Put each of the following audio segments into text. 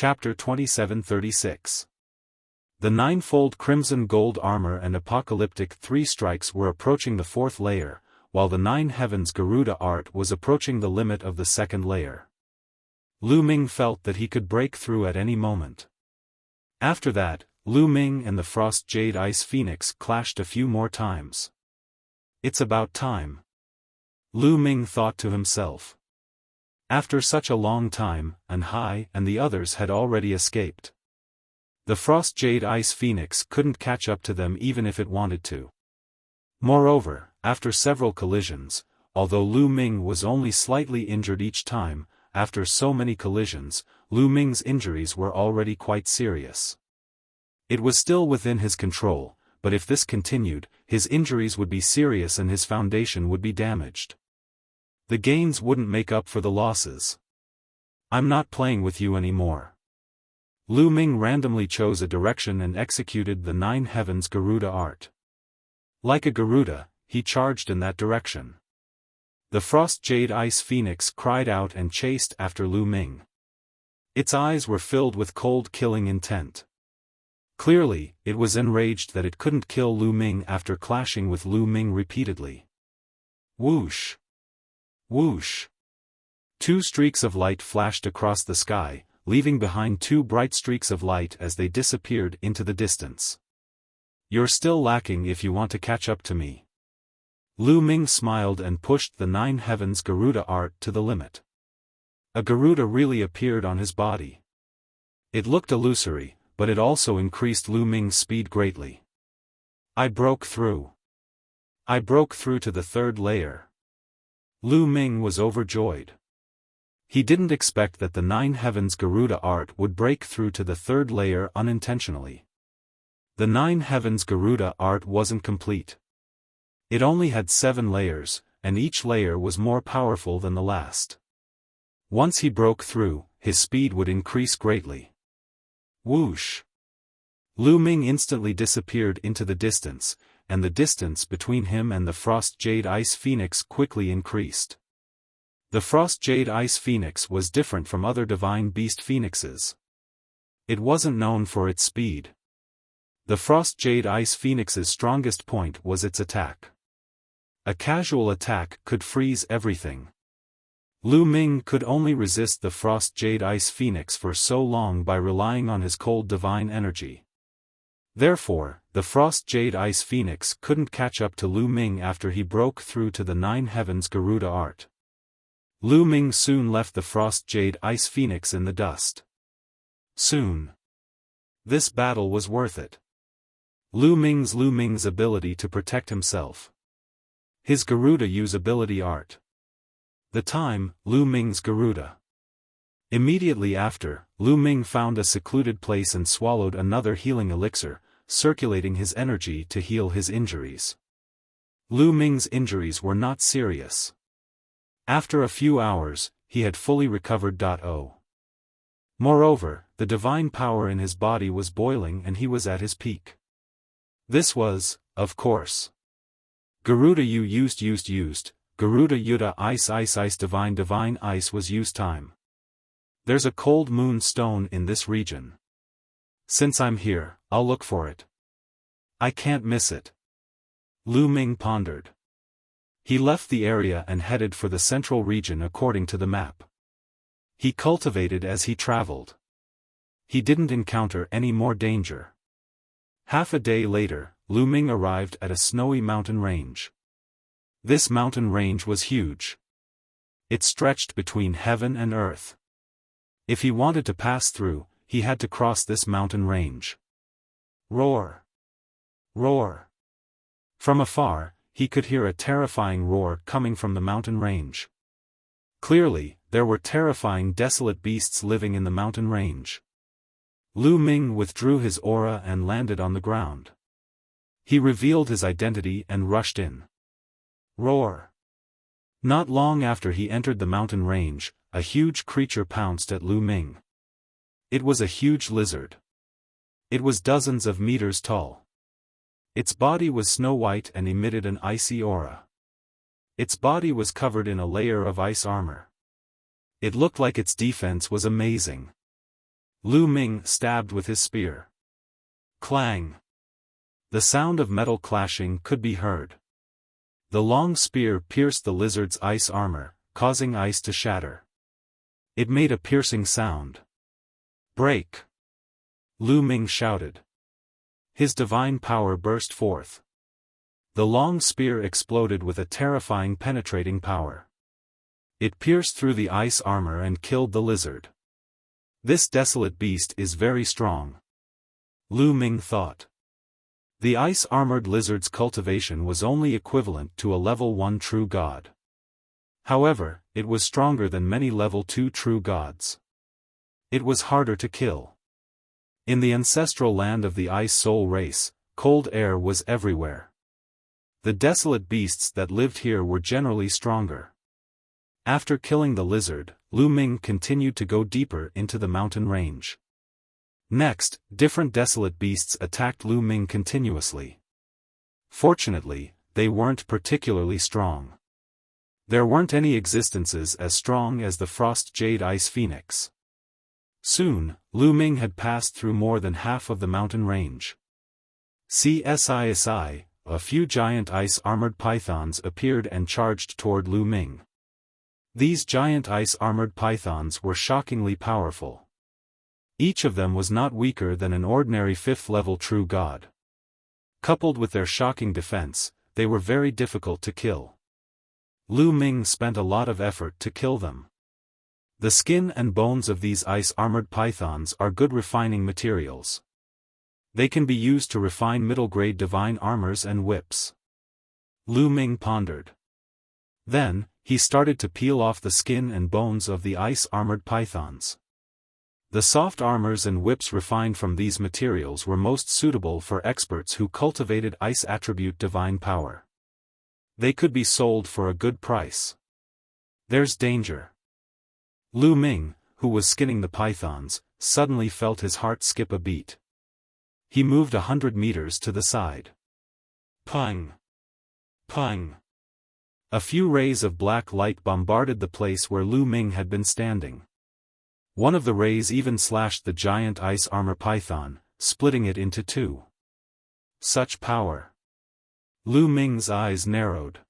Chapter 2736. The ninefold crimson gold armor and apocalyptic three strikes were approaching the fourth layer, while the nine heavens Garuda art was approaching the limit of the second layer. Lu Ming felt that he could break through at any moment. After that, Lu Ming and the Frost Jade Ice Phoenix clashed a few more times. It's about time, Lu Ming thought to himself. After such a long time, Hai and the others had already escaped. The Frost Jade Ice Phoenix couldn't catch up to them even if it wanted to. Moreover, after several collisions, although Lu Ming was only slightly injured each time, after so many collisions, Lu Ming's injuries were already quite serious. It was still within his control, but if this continued, his injuries would be serious and his foundation would be damaged. The gains wouldn't make up for the losses. I'm not playing with you anymore. Lu Ming randomly chose a direction and executed the nine heavens Garuda art. Like a Garuda, he charged in that direction. The Frost Jade Ice Phoenix cried out and chased after Lu Ming. Its eyes were filled with cold killing intent. Clearly, it was enraged that it couldn't kill Lu Ming after clashing with Lu Ming repeatedly. Whoosh! Whoosh! Two streaks of light flashed across the sky, leaving behind two bright streaks of light as they disappeared into the distance. You're still lacking if you want to catch up to me. Lu Ming smiled and pushed the nine heavens Garuda art to the limit. A Garuda really appeared on his body. It looked illusory, but it also increased Lu Ming's speed greatly. I broke through. I broke through to the third layer. Lu Ming was overjoyed. He didn't expect that the nine heavens Garuda art would break through to the third layer unintentionally. The nine heavens Garuda art wasn't complete. It only had 7 layers, and each layer was more powerful than the last. Once he broke through, his speed would increase greatly. Whoosh! Lu Ming instantly disappeared into the distance, and the distance between him and the Frost Jade Ice Phoenix quickly increased. The Frost Jade Ice Phoenix was different from other Divine Beast Phoenixes. It wasn't known for its speed. The Frost Jade Ice Phoenix's strongest point was its attack. A casual attack could freeze everything. Lu Ming could only resist the Frost Jade Ice Phoenix for so long by relying on his cold divine energy. Therefore, the Frost Jade Ice Phoenix couldn't catch up to Lu Ming after he broke through to the nine heavens Garuda art. Lu Ming soon left the Frost Jade Ice Phoenix in the dust. Soon. This battle was worth it. Lu Ming's ability to protect himself. His Garuda usability art. The time, Lu Ming's Garuda. Immediately after, Lu Ming found a secluded place and swallowed another healing elixir, circulating his energy to heal his injuries. Lu Ming's injuries were not serious. After a few hours, he had fully recovered. Moreover, the divine power in his body was boiling and he was at his peak. This was, of course, Garuda used, Garuda Yuda Ice Divine Ice was use time. There's a cold moon stone in this region. Since I'm here, I'll look for it. I can't miss it. Lu Ming pondered. He left the area and headed for the central region according to the map. He cultivated as he traveled. He didn't encounter any more danger. Half a day later, Lu Ming arrived at a snowy mountain range. This mountain range was huge. It stretched between heaven and earth. If he wanted to pass through, he had to cross this mountain range. Roar! Roar! From afar, he could hear a terrifying roar coming from the mountain range. Clearly, there were terrifying desolate beasts living in the mountain range. Lu Ming withdrew his aura and landed on the ground. He revealed his identity and rushed in. Roar! Not long after he entered the mountain range, a huge creature pounced at Lu Ming. It was a huge lizard. It was dozens of meters tall. Its body was snow-white and emitted an icy aura. Its body was covered in a layer of ice armor. It looked like its defense was amazing. Lu Ming stabbed with his spear. Clang! The sound of metal clashing could be heard. The long spear pierced the lizard's ice armor, causing ice to shatter. It made a piercing sound. Break! Lu Ming shouted. His divine power burst forth. The long spear exploded with a terrifying penetrating power. It pierced through the ice armor and killed the lizard. This desolate beast is very strong. Lu Ming thought. The ice-armored lizard's cultivation was only equivalent to a level 1 true god. However, it was stronger than many level 2 true gods. It was harder to kill. In the ancestral land of the Ice Soul race, cold air was everywhere. The desolate beasts that lived here were generally stronger. After killing the lizard, Lu Ming continued to go deeper into the mountain range. Next, different desolate beasts attacked Lu Ming continuously. Fortunately, they weren't particularly strong. There weren't any existences as strong as the Frost Jade Ice Phoenix. Soon, Lu Ming had passed through more than half of the mountain range. CSISI, a few giant ice-armored pythons appeared and charged toward Lu Ming. These giant ice-armored pythons were shockingly powerful. Each of them was not weaker than an ordinary 5th-level true god. Coupled with their shocking defense, they were very difficult to kill. Lu Ming spent a lot of effort to kill them. The skin and bones of these ice-armored pythons are good refining materials. They can be used to refine middle-grade divine armors and whips. Lu Ming pondered. Then, he started to peel off the skin and bones of the ice-armored pythons. The soft armors and whips refined from these materials were most suitable for experts who cultivated ice attribute divine power. They could be sold for a good price. There's danger. Lu Ming, who was skinning the pythons, suddenly felt his heart skip a beat. He moved 100 meters to the side. Pang! Pang! A few rays of black light bombarded the place where Lu Ming had been standing. One of the rays even slashed the giant ice armor python, splitting it into two. Such power! Lu Ming's eyes narrowed.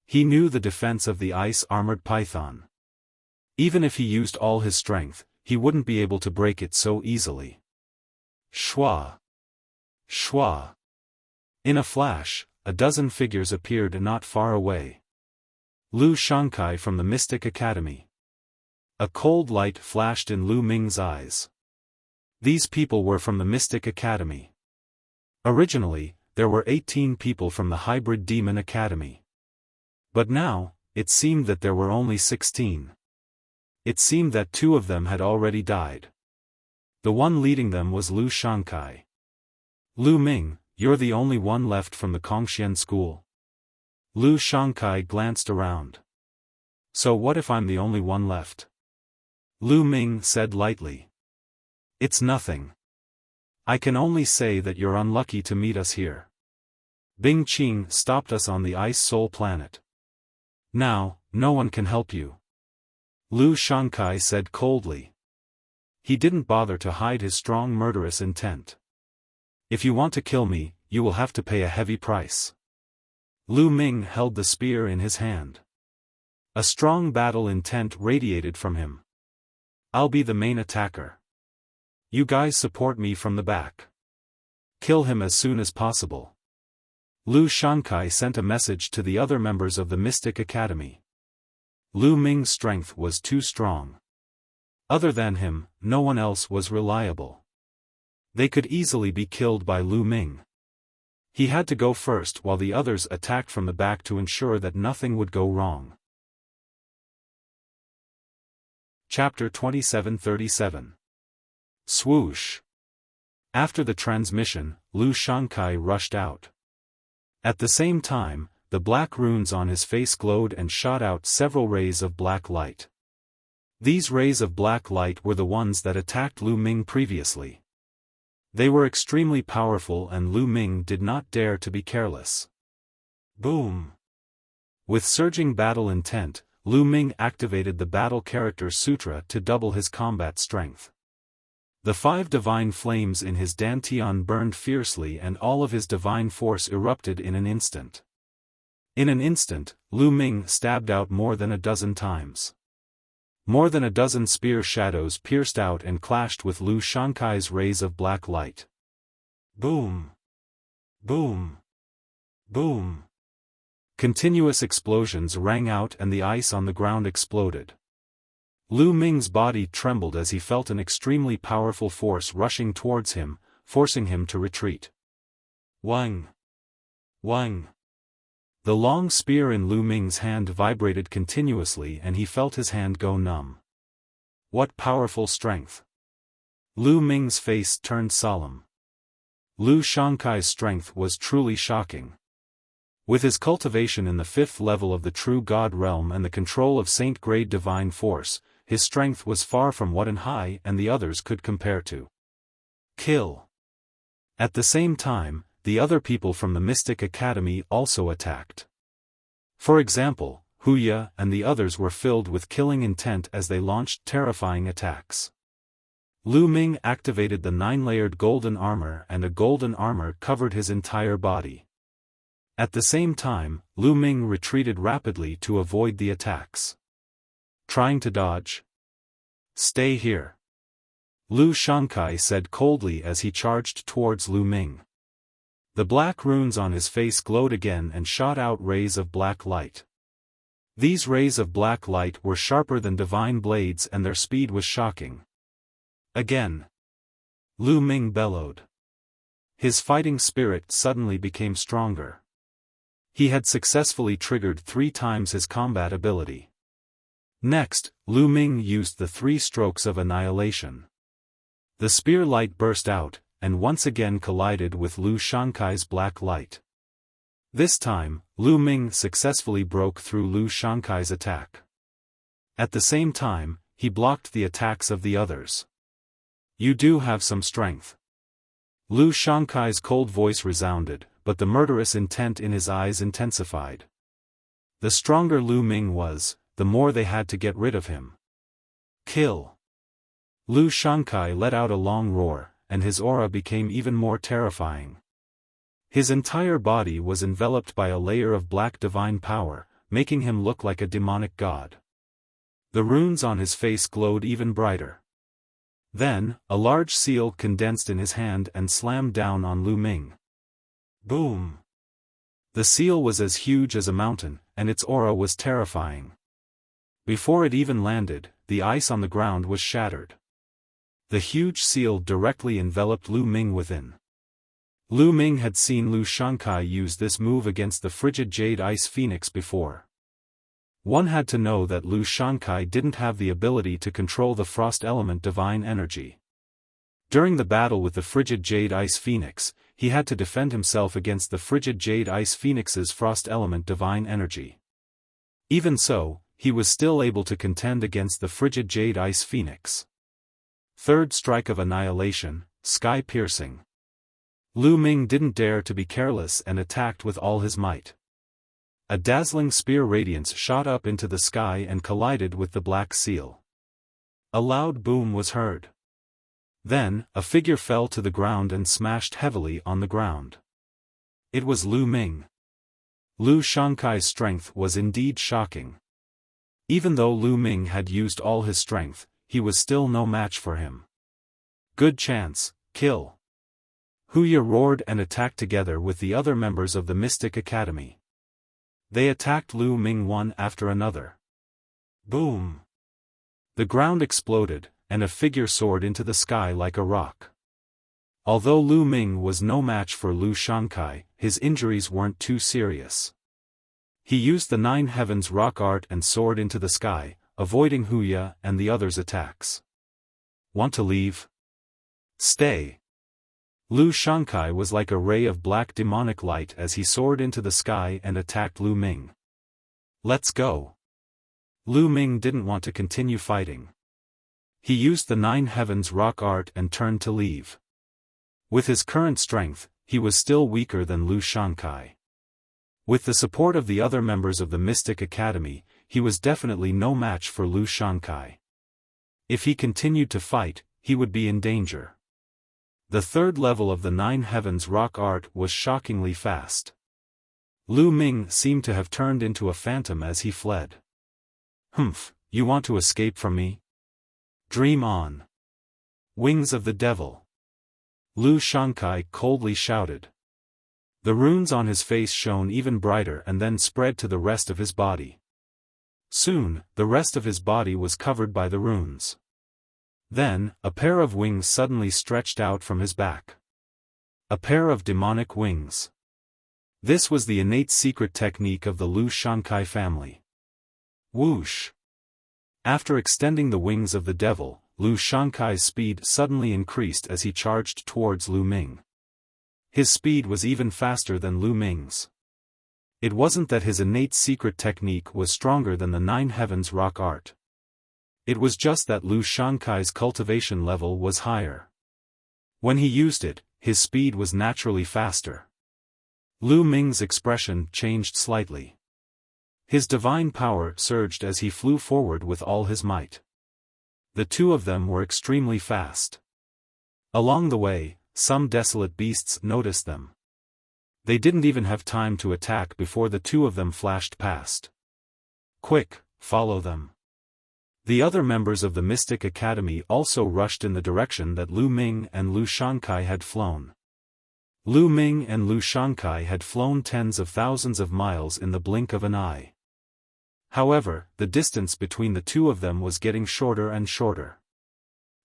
He knew the defense of the ice-armored python. Even if he used all his strength, he wouldn't be able to break it so easily. Shwa! Shwa! In a flash, a dozen figures appeared not far away. Lu Shankai from the Mystic Academy. A cold light flashed in Lu Ming's eyes. These people were from the Mystic Academy. Originally, there were 18 people from the Hybrid Demon Academy. But now, it seemed that there were only 16. It seemed that 2 of them had already died. The one leading them was Lu Shankai. Lu Ming, you're the only one left from the Kongxian school. Lu Shankai glanced around. So what if I'm the only one left? Lu Ming said lightly. It's nothing. I can only say that you're unlucky to meet us here. Bing Qing stopped us on the Ice Soul planet. Now, no one can help you. Lu Shankai said coldly. He didn't bother to hide his strong murderous intent. If you want to kill me, you will have to pay a heavy price. Lu Ming held the spear in his hand. A strong battle intent radiated from him. I'll be the main attacker. You guys support me from the back. Kill him as soon as possible. Lu Shankai sent a message to the other members of the Mystic Academy. Lu Ming's strength was too strong. Other than him, no one else was reliable. They could easily be killed by Lu Ming. He had to go first while the others attacked from the back to ensure that nothing would go wrong. Chapter 2737. Swoosh. After the transmission, Lu Shankai rushed out. At the same time, the black runes on his face glowed and shot out several rays of black light. These rays of black light were the ones that attacked Lu Ming previously. They were extremely powerful and Lu Ming did not dare to be careless. Boom! With surging battle intent, Lu Ming activated the Battle Character Sutra to double his combat strength. The 5 divine flames in his dantian burned fiercely and all of his divine force erupted in an instant. In an instant, Lu Ming stabbed out more than a dozen times. More than a dozen spear shadows pierced out and clashed with Lu Shankai's rays of black light. Boom! Boom! Boom! Continuous explosions rang out and the ice on the ground exploded. Lu Ming's body trembled as he felt an extremely powerful force rushing towards him, forcing him to retreat. Wang! Wang! The long spear in Lu Ming's hand vibrated continuously and he felt his hand go numb. What powerful strength! Lu Ming's face turned solemn. Lu Shankai's strength was truly shocking. With his cultivation in the 5th level of the true God realm and the control of saint-grade divine force, his strength was far from what An Hai and the others could compare to. Kill! At the same time, the other people from the Mystic Academy also attacked. For example, Wuxia and the others were filled with killing intent as they launched terrifying attacks. Lu Ming activated the 9-layered golden armor and a golden armor covered his entire body. At the same time, Lu Ming retreated rapidly to avoid the attacks. Trying to dodge? Stay here. Lu Shankai said coldly as he charged towards Lu Ming. The black runes on his face glowed again and shot out rays of black light. These rays of black light were sharper than divine blades and their speed was shocking. Again. Lu Ming bellowed. His fighting spirit suddenly became stronger. He had successfully triggered 3 times his combat ability. Next, Lu Ming used the 3 strokes of annihilation. The spear light burst out, and once again collided with Lu Shankai's black light. This time, Lu Ming successfully broke through Lu Shankai's attack. At the same time, he blocked the attacks of the others. You do have some strength. Lu Shankai's cold voice resounded, but the murderous intent in his eyes intensified. The stronger Lu Ming was, the more they had to get rid of him. Kill! Lu Shankai let out a long roar, and his aura became even more terrifying. His entire body was enveloped by a layer of black divine power, making him look like a demonic god. The runes on his face glowed even brighter. Then, a large seal condensed in his hand and slammed down on Lu Ming. Boom! The seal was as huge as a mountain, and its aura was terrifying. Before it even landed, the ice on the ground was shattered. The huge seal directly enveloped Lu Ming within. Lu Ming had seen Lu Shankai use this move against the frigid jade ice phoenix before. One had to know that Lu Shankai didn't have the ability to control the frost element divine energy. During the battle with the frigid jade ice phoenix, he had to defend himself against the frigid jade ice phoenix's frost element divine energy. Even so, he was still able to contend against the frigid jade ice phoenix. 3rd strike of annihilation, sky-piercing. Lu Ming didn't dare to be careless and attacked with all his might. A dazzling spear radiance shot up into the sky and collided with the black seal. A loud boom was heard. Then, a figure fell to the ground and smashed heavily on the ground. It was Lu Ming. Lu Shankai's strength was indeed shocking. Even though Lu Ming had used all his strength, he was still no match for him. Good chance, kill! Wuxia roared and attacked together with the other members of the Mystic Academy. They attacked Lu Ming one after another. Boom! The ground exploded, and a figure soared into the sky like a rock. Although Lu Ming was no match for Lu Shankai, his injuries weren't too serious. He used the 9 heavens rock art and soared into the sky, avoiding Wuxia and the others' attacks. Want to leave? Stay. Lu Shankai was like a ray of black demonic light as he soared into the sky and attacked Lu Ming. Let's go. Lu Ming didn't want to continue fighting. He used the 9 heavens rock art and turned to leave. With his current strength, he was still weaker than Lu Shankai. With the support of the other members of the Mystic Academy, he was definitely no match for Lu Shankai. If he continued to fight, he would be in danger. The third level of the Nine Heavens rock art was shockingly fast. Lu Ming seemed to have turned into a phantom as he fled. "Humph, you want to escape from me? Dream on. Wings of the devil!" Lu Shankai coldly shouted. The runes on his face shone even brighter and then spread to the rest of his body. Soon, the rest of his body was covered by the runes. Then, a pair of wings suddenly stretched out from his back. A pair of demonic wings. This was the innate secret technique of the Lu Shankai family. Whoosh! After extending the wings of the devil, Lu Shankai's speed suddenly increased as he charged towards Lu Ming. His speed was even faster than Lu Ming's. It wasn't that his innate secret technique was stronger than the Nine Heavens rock art. It was just that Lu Shankai's cultivation level was higher. When he used it, his speed was naturally faster. Lu Ming's expression changed slightly. His divine power surged as he flew forward with all his might. The two of them were extremely fast. Along the way, some desolate beasts noticed them. They didn't even have time to attack before the two of them flashed past. "Quick, follow them." The other members of the Mystic Academy also rushed in the direction that Lu Ming and Lu Shankai had flown. Lu Ming and Lu Shankai had flown tens of thousands of miles in the blink of an eye. However, the distance between the two of them was getting shorter and shorter.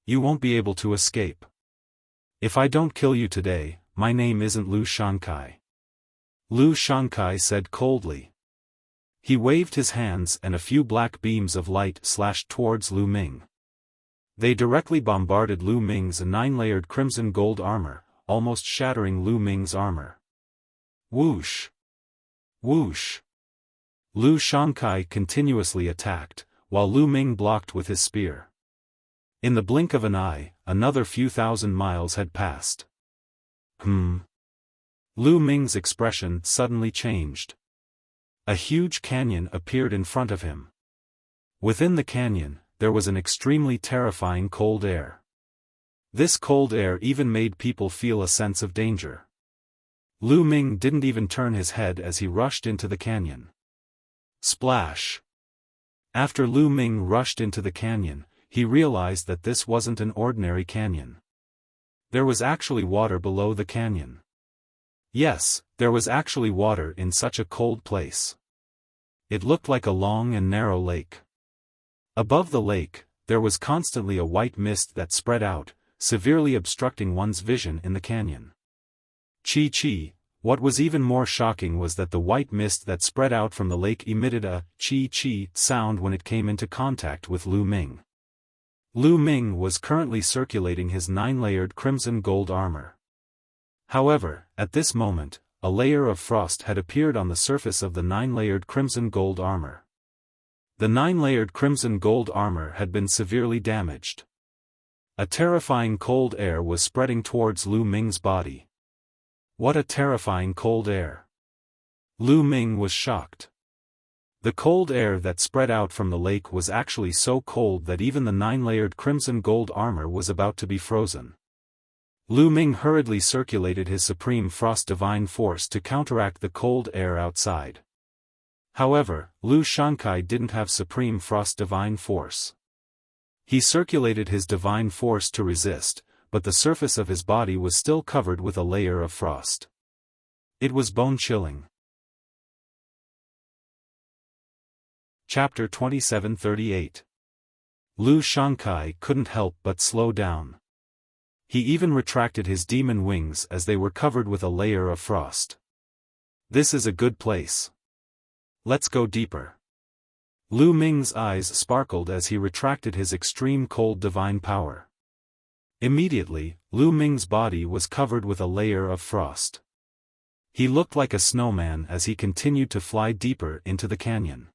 "You won't be able to escape. If I don't kill you today, my name isn't Lu Shankai," Lu Shankai said coldly. He waved his hands and a few black beams of light slashed towards Lu Ming. They directly bombarded Lu Ming's 9-layered crimson gold armor, almost shattering Lu Ming's armor. Whoosh! Whoosh! Lu Shankai continuously attacked, while Lu Ming blocked with his spear. In the blink of an eye, another few thousand miles had passed. Lu Ming's expression suddenly changed. A huge canyon appeared in front of him. Within the canyon, there was an extremely terrifying cold air. This cold air even made people feel a sense of danger. Lu Ming didn't even turn his head as he rushed into the canyon. Splash! After Lu Ming rushed into the canyon, he realized that this wasn't an ordinary canyon. There was actually water below the canyon. Yes, there was actually water in such a cold place. It looked like a long and narrow lake. Above the lake, there was constantly a white mist that spread out, severely obstructing one's vision in the canyon. Chi-chi, what was even more shocking was that the white mist that spread out from the lake emitted a chi-chi sound when it came into contact with Lu Ming. Lu Ming was currently circulating his 9-layered crimson gold armor. However, at this moment, a layer of frost had appeared on the surface of the 9-layered crimson gold armor. The 9-layered crimson gold armor had been severely damaged. A terrifying cold air was spreading towards Lu Ming's body. What a terrifying cold air! Lu Ming was shocked. The cold air that spread out from the lake was actually so cold that even the 9-layered crimson gold armor was about to be frozen. Lu Ming hurriedly circulated his supreme frost divine force to counteract the cold air outside. However, Lu Shankai didn't have supreme frost divine force. He circulated his divine force to resist, but the surface of his body was still covered with a layer of frost. It was bone-chilling. Chapter 2738. Lu Shankai couldn't help but slow down. He even retracted his demon wings as they were covered with a layer of frost. This is a good place. Let's go deeper. Lu Ming's eyes sparkled as he retracted his extreme cold divine power. Immediately, Lu Ming's body was covered with a layer of frost. He looked like a snowman as he continued to fly deeper into the canyon.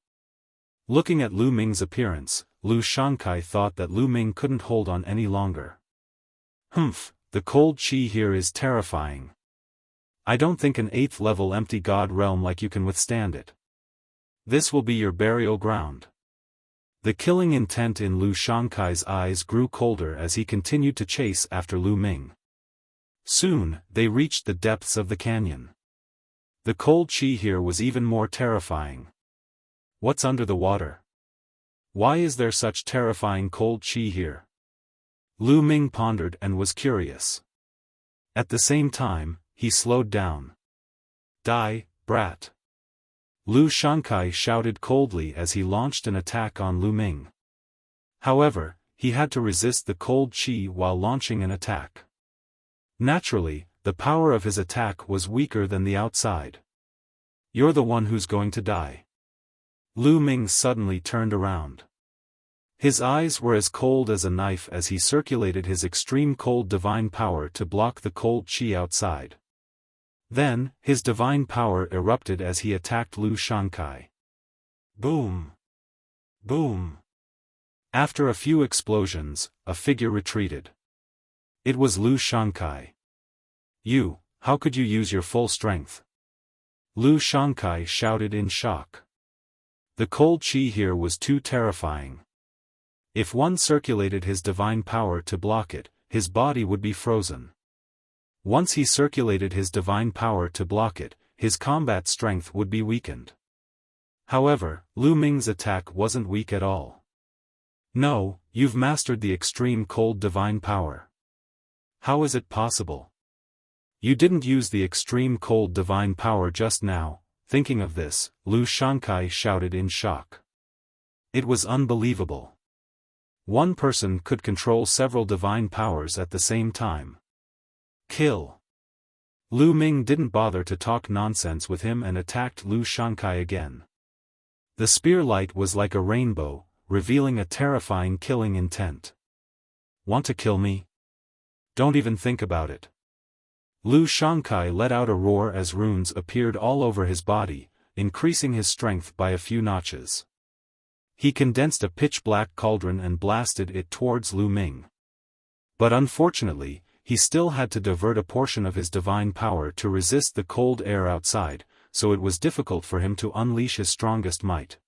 Looking at Lu Ming's appearance, Lu Shankai thought that Lu Ming couldn't hold on any longer. The cold chi here is terrifying. I don't think an 8th level empty god realm like you can withstand it. This will be your burial ground. The killing intent in Lu Shankai's eyes grew colder as he continued to chase after Lu Ming. Soon, they reached the depths of the canyon. The cold chi here was even more terrifying. What's under the water? Why is there such terrifying cold chi here? Lu Ming pondered and was curious. At the same time, he slowed down. Die, brat! Lu Shankai shouted coldly as he launched an attack on Lu Ming. However, he had to resist the cold chi while launching an attack. Naturally, the power of his attack was weaker than the outside. You're the one who's going to die. Lu Ming suddenly turned around. His eyes were as cold as a knife as he circulated his extreme cold divine power to block the cold chi outside. Then, his divine power erupted as he attacked Lu Shankai. Boom! Boom! After a few explosions, a figure retreated. It was Lu Shankai. You, how could you use your full strength? Lu Shankai shouted in shock. The cold chi here was too terrifying. If one circulated his divine power to block it, his body would be frozen. Once he circulated his divine power to block it, his combat strength would be weakened. However, Lu Ming's attack wasn't weak at all. No, you've mastered the extreme cold divine power. How is it possible? You didn't use the extreme cold divine power just now. Thinking of this, Lu Shankai shouted in shock. It was unbelievable. One person could control several divine powers at the same time. Kill! Lu Ming didn't bother to talk nonsense with him and attacked Lu Shankai again. The spear light was like a rainbow, revealing a terrifying killing intent. Want to kill me? Don't even think about it. Lu Shankai let out a roar as runes appeared all over his body, increasing his strength by a few notches. He condensed a pitch-black cauldron and blasted it towards Lu Ming. But unfortunately, he still had to divert a portion of his divine power to resist the cold air outside, so it was difficult for him to unleash his strongest might.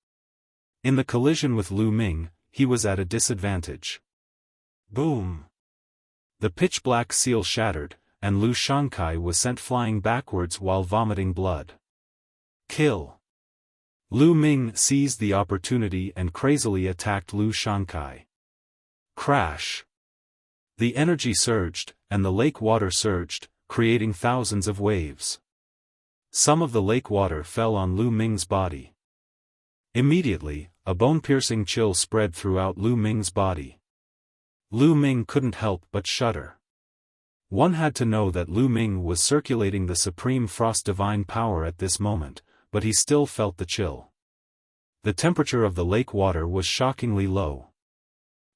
In the collision with Lu Ming, he was at a disadvantage. Boom! The pitch-black seal shattered, and Lu Shankai was sent flying backwards while vomiting blood. Kill! Lu Ming seized the opportunity and crazily attacked Lu Shankai. Crash! The energy surged, and the lake water surged, creating thousands of waves. Some of the lake water fell on Lu Ming's body. Immediately, a bone-piercing chill spread throughout Lu Ming's body. Lu Ming couldn't help but shudder. One had to know that Lu Ming was circulating the supreme frost divine power at this moment, but he still felt the chill. The temperature of the lake water was shockingly low.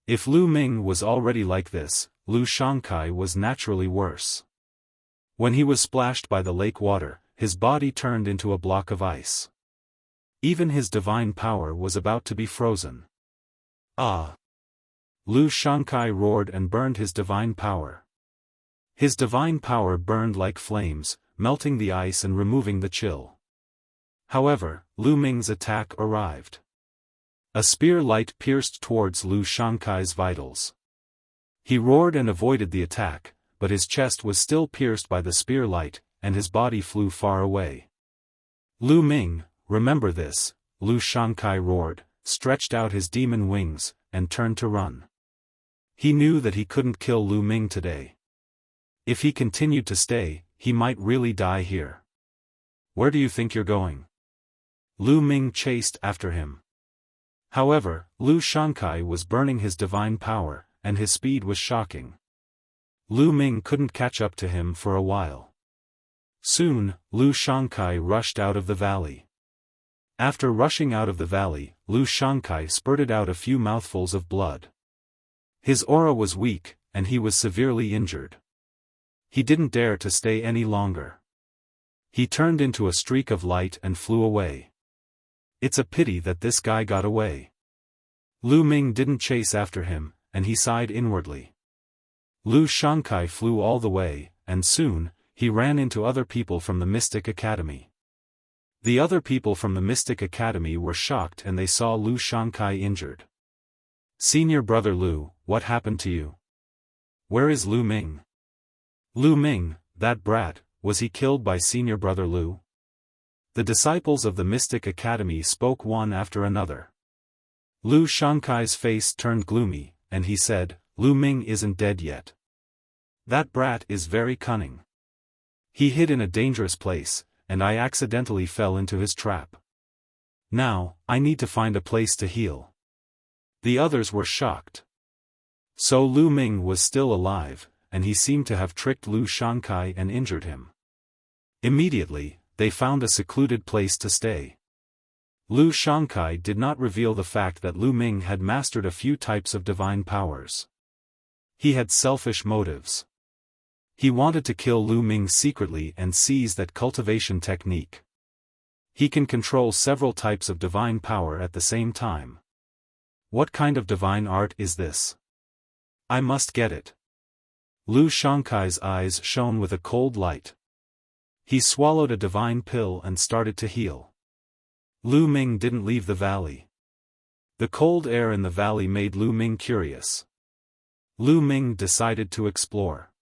If Lu Ming was already like this, Lu Shankai was naturally worse. When he was splashed by the lake water, his body turned into a block of ice. Even his divine power was about to be frozen. Ah! Lu Shankai roared and burned his divine power. His divine power burned like flames, melting the ice and removing the chill. However, Lu Ming's attack arrived. A spear light pierced towards Lu Shankai's vitals. He roared and avoided the attack, but his chest was still pierced by the spear light, and his body flew far away. Lu Ming, remember this, Lu Shankai roared, stretched out his demon wings, and turned to run. He knew that he couldn't kill Lu Ming today. If he continued to stay, he might really die here. Where do you think you're going? Lu Ming chased after him. However, Lu Shankai was burning his divine power, and his speed was shocking. Lu Ming couldn't catch up to him for a while. Soon, Lu Shankai rushed out of the valley. After rushing out of the valley, Lu Shankai spurted out a few mouthfuls of blood. His aura was weak, and he was severely injured. He didn't dare to stay any longer. He turned into a streak of light and flew away. It's a pity that this guy got away. Lu Ming didn't chase after him, and he sighed inwardly. Lu Shankai flew all the way, and soon, he ran into other people from the Mystic Academy. The other people from the Mystic Academy were shocked and they saw Lu Shankai injured. Senior brother Lu, what happened to you? Where is Lu Ming? Lu Ming, that brat, was he killed by senior brother Lu? The disciples of the Mystic Academy spoke one after another. Lu Shankai's face turned gloomy, and he said, Lu Ming isn't dead yet. That brat is very cunning. He hid in a dangerous place, and I accidentally fell into his trap. Now, I need to find a place to heal. The others were shocked. So Lu Ming was still alive, and he seemed to have tricked Lu Shankai and injured him. Immediately, they found a secluded place to stay. Lu Shankai did not reveal the fact that Lu Ming had mastered a few types of divine powers. He had selfish motives. He wanted to kill Lu Ming secretly and seize that cultivation technique. He can control several types of divine power at the same time. What kind of divine art is this? I must get it. Lu Shankai's eyes shone with a cold light. He swallowed a divine pill and started to heal. Lu Ming didn't leave the valley. The cold air in the valley made Lu Ming curious. Lu Ming decided to explore.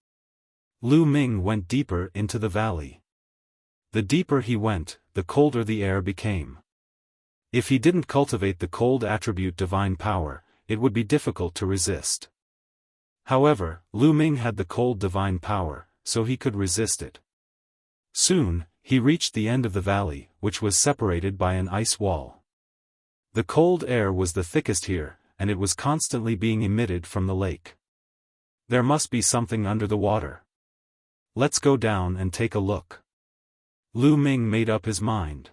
Lu Ming went deeper into the valley. The deeper he went, the colder the air became. If he didn't cultivate the cold attribute divine power, it would be difficult to resist. However, Lu Ming had the cold divine power, so he could resist it. Soon, he reached the end of the valley, which was separated by an ice wall. The cold air was the thickest here, and it was constantly being emitted from the lake. There must be something under the water. Let's go down and take a look. Lu Ming made up his mind.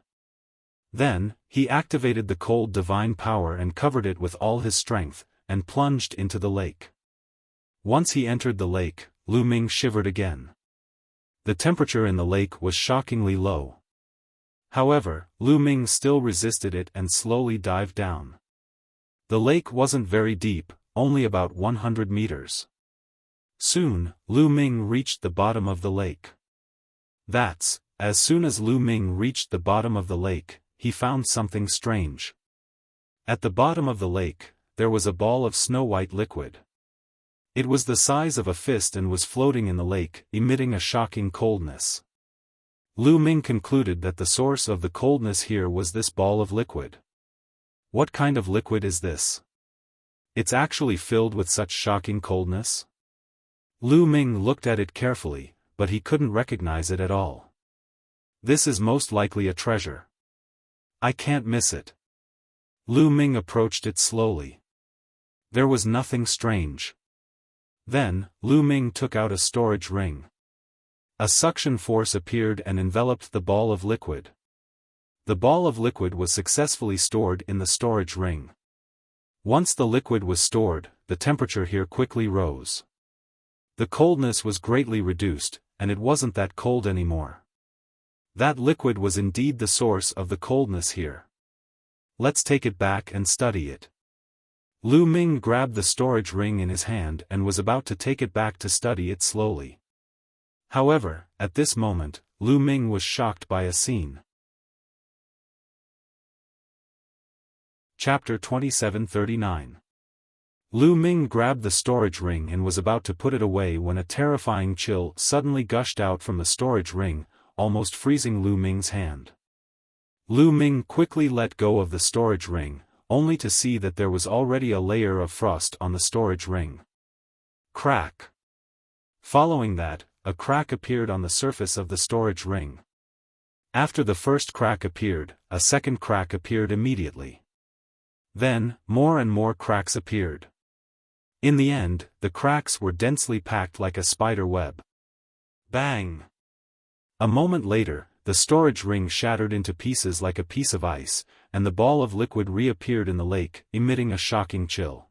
Then, he activated the cold divine power and covered it with all his strength, and plunged into the lake. Once he entered the lake, Lu Ming shivered again. The temperature in the lake was shockingly low. However, Lu Ming still resisted it and slowly dived down. The lake wasn't very deep, only about 100 meters. Soon, Lu Ming reached the bottom of the lake. As soon as Lu Ming reached the bottom of the lake, he found something strange. At the bottom of the lake, there was a ball of snow-white liquid. It was the size of a fist and was floating in the lake, emitting a shocking coldness. Lu Ming concluded that the source of the coldness here was this ball of liquid. What kind of liquid is this? It's actually filled with such shocking coldness? Lu Ming looked at it carefully, but he couldn't recognize it at all. This is most likely a treasure. I can't miss it. Lu Ming approached it slowly. There was nothing strange. Then, Lu Ming took out a storage ring. A suction force appeared and enveloped the ball of liquid. The ball of liquid was successfully stored in the storage ring. Once the liquid was stored, the temperature here quickly rose. The coldness was greatly reduced, and it wasn't that cold anymore. That liquid was indeed the source of the coldness here. Let's take it back and study it. Lu Ming grabbed the storage ring in his hand and was about to take it back to study it slowly. However, at this moment, Lu Ming was shocked by a scene. Chapter 2739. Lu Ming grabbed the storage ring and was about to put it away when a terrifying chill suddenly gushed out from the storage ring, almost freezing Lu Ming's hand. Lu Ming quickly let go of the storage ring, only to see that there was already a layer of frost on the storage ring. Crack. Following that, a crack appeared on the surface of the storage ring. After the first crack appeared, a second crack appeared immediately. Then, more and more cracks appeared. In the end, the cracks were densely packed like a spider web. Bang! A moment later, the storage ring shattered into pieces like a piece of ice, and the ball of liquid reappeared in the lake, emitting a shocking chill.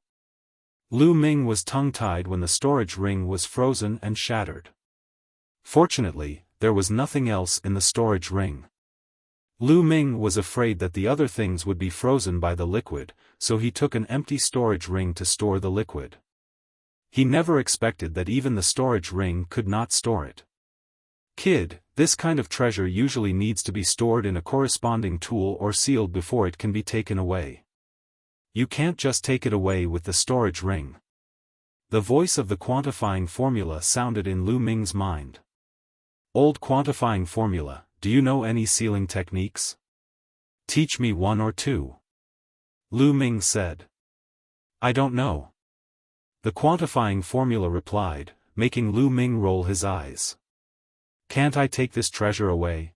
Lu Ming was tongue-tied when the storage ring was frozen and shattered. Fortunately, there was nothing else in the storage ring. Lu Ming was afraid that the other things would be frozen by the liquid, so he took an empty storage ring to store the liquid. He never expected that even the storage ring could not store it. Kid, this kind of treasure usually needs to be stored in a corresponding tool or sealed before it can be taken away. You can't just take it away with the storage ring. The voice of the quantifying formula sounded in Lu Ming's mind. Old quantifying formula, do you know any sealing techniques? Teach me one or two. Lu Ming said. I don't know. The quantifying formula replied, making Lu Ming roll his eyes. Can't I take this treasure away?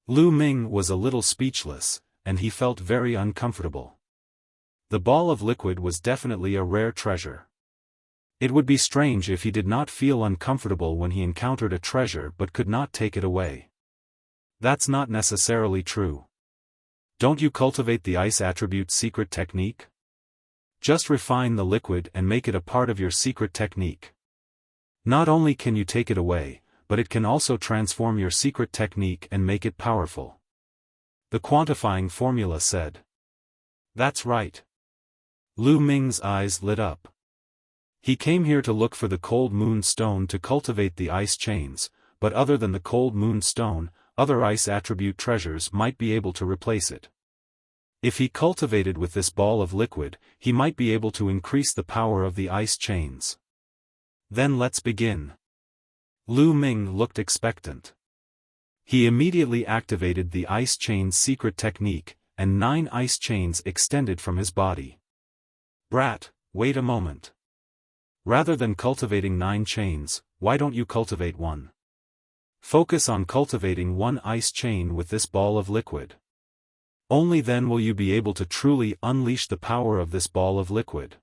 Lu Ming was a little speechless, and he felt very uncomfortable. The ball of liquid was definitely a rare treasure. It would be strange if he did not feel uncomfortable when he encountered a treasure but could not take it away. That's not necessarily true. Don't you cultivate the ice attribute secret technique? Just refine the liquid and make it a part of your secret technique. Not only can you take it away, but it can also transform your secret technique and make it powerful. The quantifying formula said. That's right. Lu Ming's eyes lit up. He came here to look for the cold moon stone to cultivate the ice chains, but other than the cold moon stone, other ice attribute treasures might be able to replace it. If he cultivated with this ball of liquid, he might be able to increase the power of the ice chains. Then let's begin. Lu Ming looked expectant. He immediately activated the ice chains secret technique, and 9 ice chains extended from his body. Brat, wait a moment. Rather than cultivating 9 chains, why don't you cultivate 1? Focus on cultivating 1 ice chain with this ball of liquid. Only then will you be able to truly unleash the power of this ball of liquid.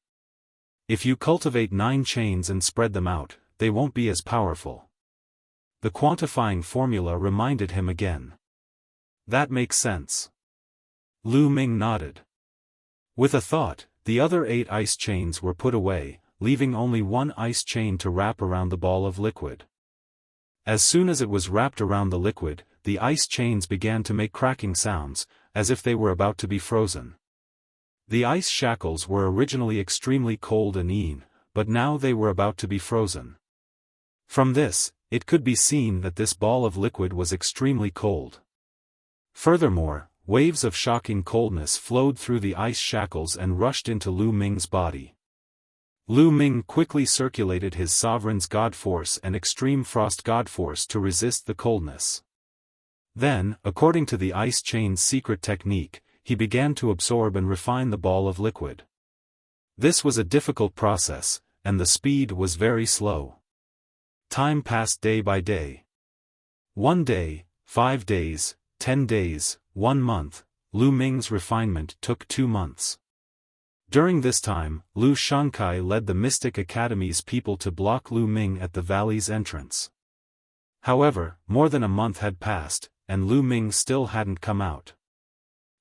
If you cultivate 9 chains and spread them out, they won't be as powerful. The quantifying formula reminded him again. That makes sense. Lu Ming nodded. With a thought, the other 8 ice chains were put away, leaving only 1 ice chain to wrap around the ball of liquid. As soon as it was wrapped around the liquid, the ice chains began to make cracking sounds, as if they were about to be frozen. The ice shackles were originally extremely cold and keen, but now they were about to be frozen. From this, it could be seen that this ball of liquid was extremely cold. Furthermore, waves of shocking coldness flowed through the ice shackles and rushed into Lu Ming's body. Lu Ming quickly circulated his sovereign's god force and extreme frost god force to resist the coldness. Then, according to the ice chain's secret technique, he began to absorb and refine the ball of liquid. This was a difficult process, and the speed was very slow. Time passed day by day. 1 day, 5 days, 10 days, 1 month. Lu Ming's refinement took 2 months. During this time, Lu Shankai led the Mystic Academy's people to block Lu Ming at the valley's entrance. However, more than a month had passed, and Lu Ming still hadn't come out.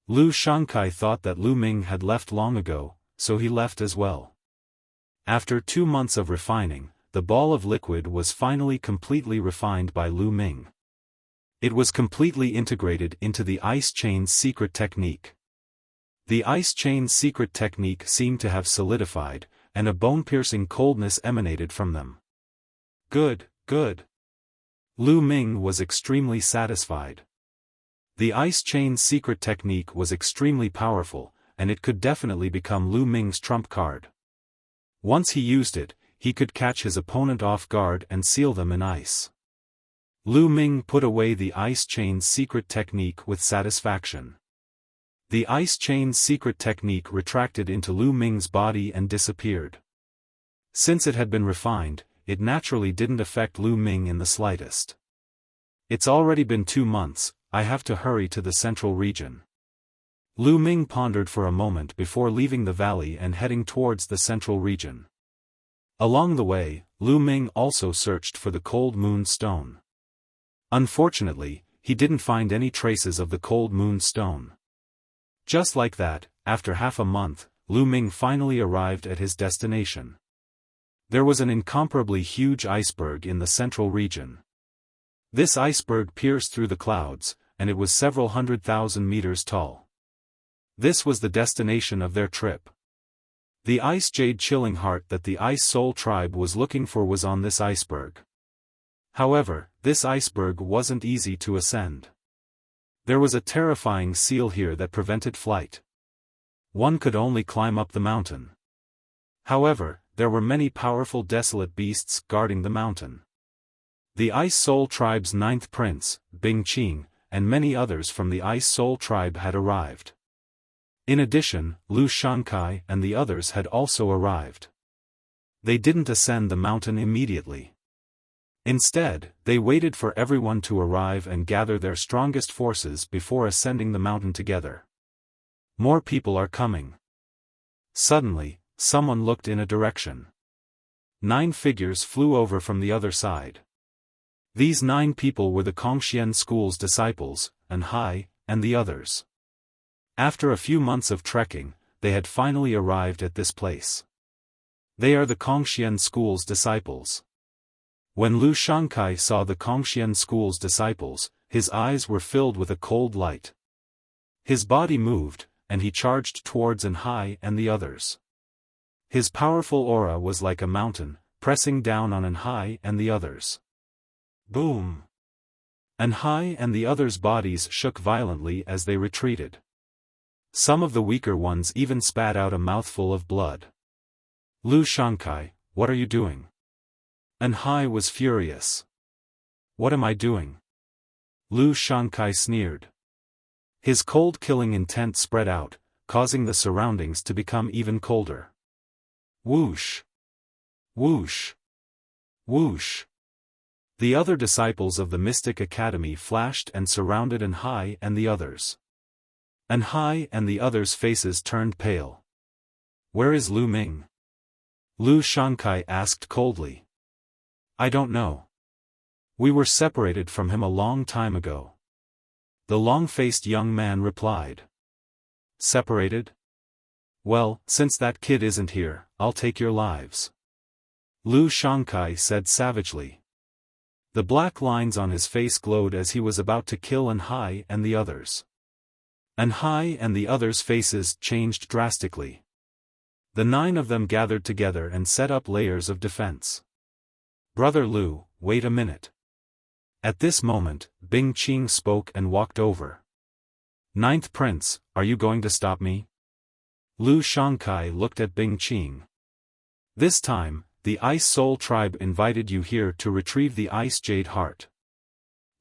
Lu Shankai thought that Lu Ming had left long ago, so he left as well. After 2 months of refining, the ball of liquid was finally completely refined by Lu Ming. It was completely integrated into the ice chain's secret technique. The ice chain's secret technique seemed to have solidified, and a bone-piercing coldness emanated from them. Good, good. Lu Ming was extremely satisfied. The ice chain's secret technique was extremely powerful, and it could definitely become Lu Ming's trump card. Once he used it, he could catch his opponent off guard and seal them in ice. Lu Ming put away the ice chain's secret technique with satisfaction. The ice chain's secret technique retracted into Lu Ming's body and disappeared. Since it had been refined, it naturally didn't affect Lu Ming in the slightest. It's already been 2 months, I have to hurry to the central region. Lu Ming pondered for a moment before leaving the valley and heading towards the central region. Along the way, Lu Ming also searched for the cold moon stone. Unfortunately, he didn't find any traces of the cold moon stone. Just like that, after half a month, Lu Ming finally arrived at his destination. There was an incomparably huge iceberg in the central region. This iceberg pierced through the clouds, and it was several 100,000 meters tall. This was the destination of their trip. The ice jade chilling heart that the Ice Soul tribe was looking for was on this iceberg. However, this iceberg wasn't easy to ascend. There was a terrifying seal here that prevented flight. One could only climb up the mountain. However, there were many powerful desolate beasts guarding the mountain. The Ice Soul Tribe's 9th prince, Bing Qing, and many others from the Ice Soul Tribe had arrived. In addition, Lu Shankai and the others had also arrived. They didn't ascend the mountain immediately. Instead, they waited for everyone to arrive and gather their strongest forces before ascending the mountain together. More people are coming. Suddenly, someone looked in a direction. 9 figures flew over from the other side. These 9 people were the Kongxian school's disciples, and Hai, and the others. After a few months of trekking, they had finally arrived at this place. They are the Kongxian school's disciples. When Lu Shankai saw the Kongxian school's disciples, his eyes were filled with a cold light. His body moved, and he charged towards Hai and the others. His powerful aura was like a mountain, pressing down on Hai and the others. Boom! Hai and the others' bodies shook violently as they retreated. Some of the weaker ones even spat out a mouthful of blood. Lu Shankai, what are you doing? Hai was furious. What am I doing? Lu Shankai sneered. His cold-killing intent spread out, causing the surroundings to become even colder. Whoosh! Whoosh! Whoosh! The other disciples of the Mystic Academy flashed and surrounded Hai and the others. Hai and the others' faces turned pale. Where is Lu Ming? Lu Shankai asked coldly. I don't know. We were separated from him a long time ago. The long-faced young man replied. Separated? Well, since that kid isn't here, I'll take your lives. Lu Shankai said savagely. The black lines on his face glowed as he was about to kill Hai and the others. Hai and the others' faces changed drastically. The 9 of them gathered together and set up layers of defense. Brother Lu, wait a minute. At this moment, Bing Qing spoke and walked over. 9th Prince, are you going to stop me? Lu Shankai looked at Bing Qing. This time, the Ice Soul Tribe invited you here to retrieve the Ice Jade Heart.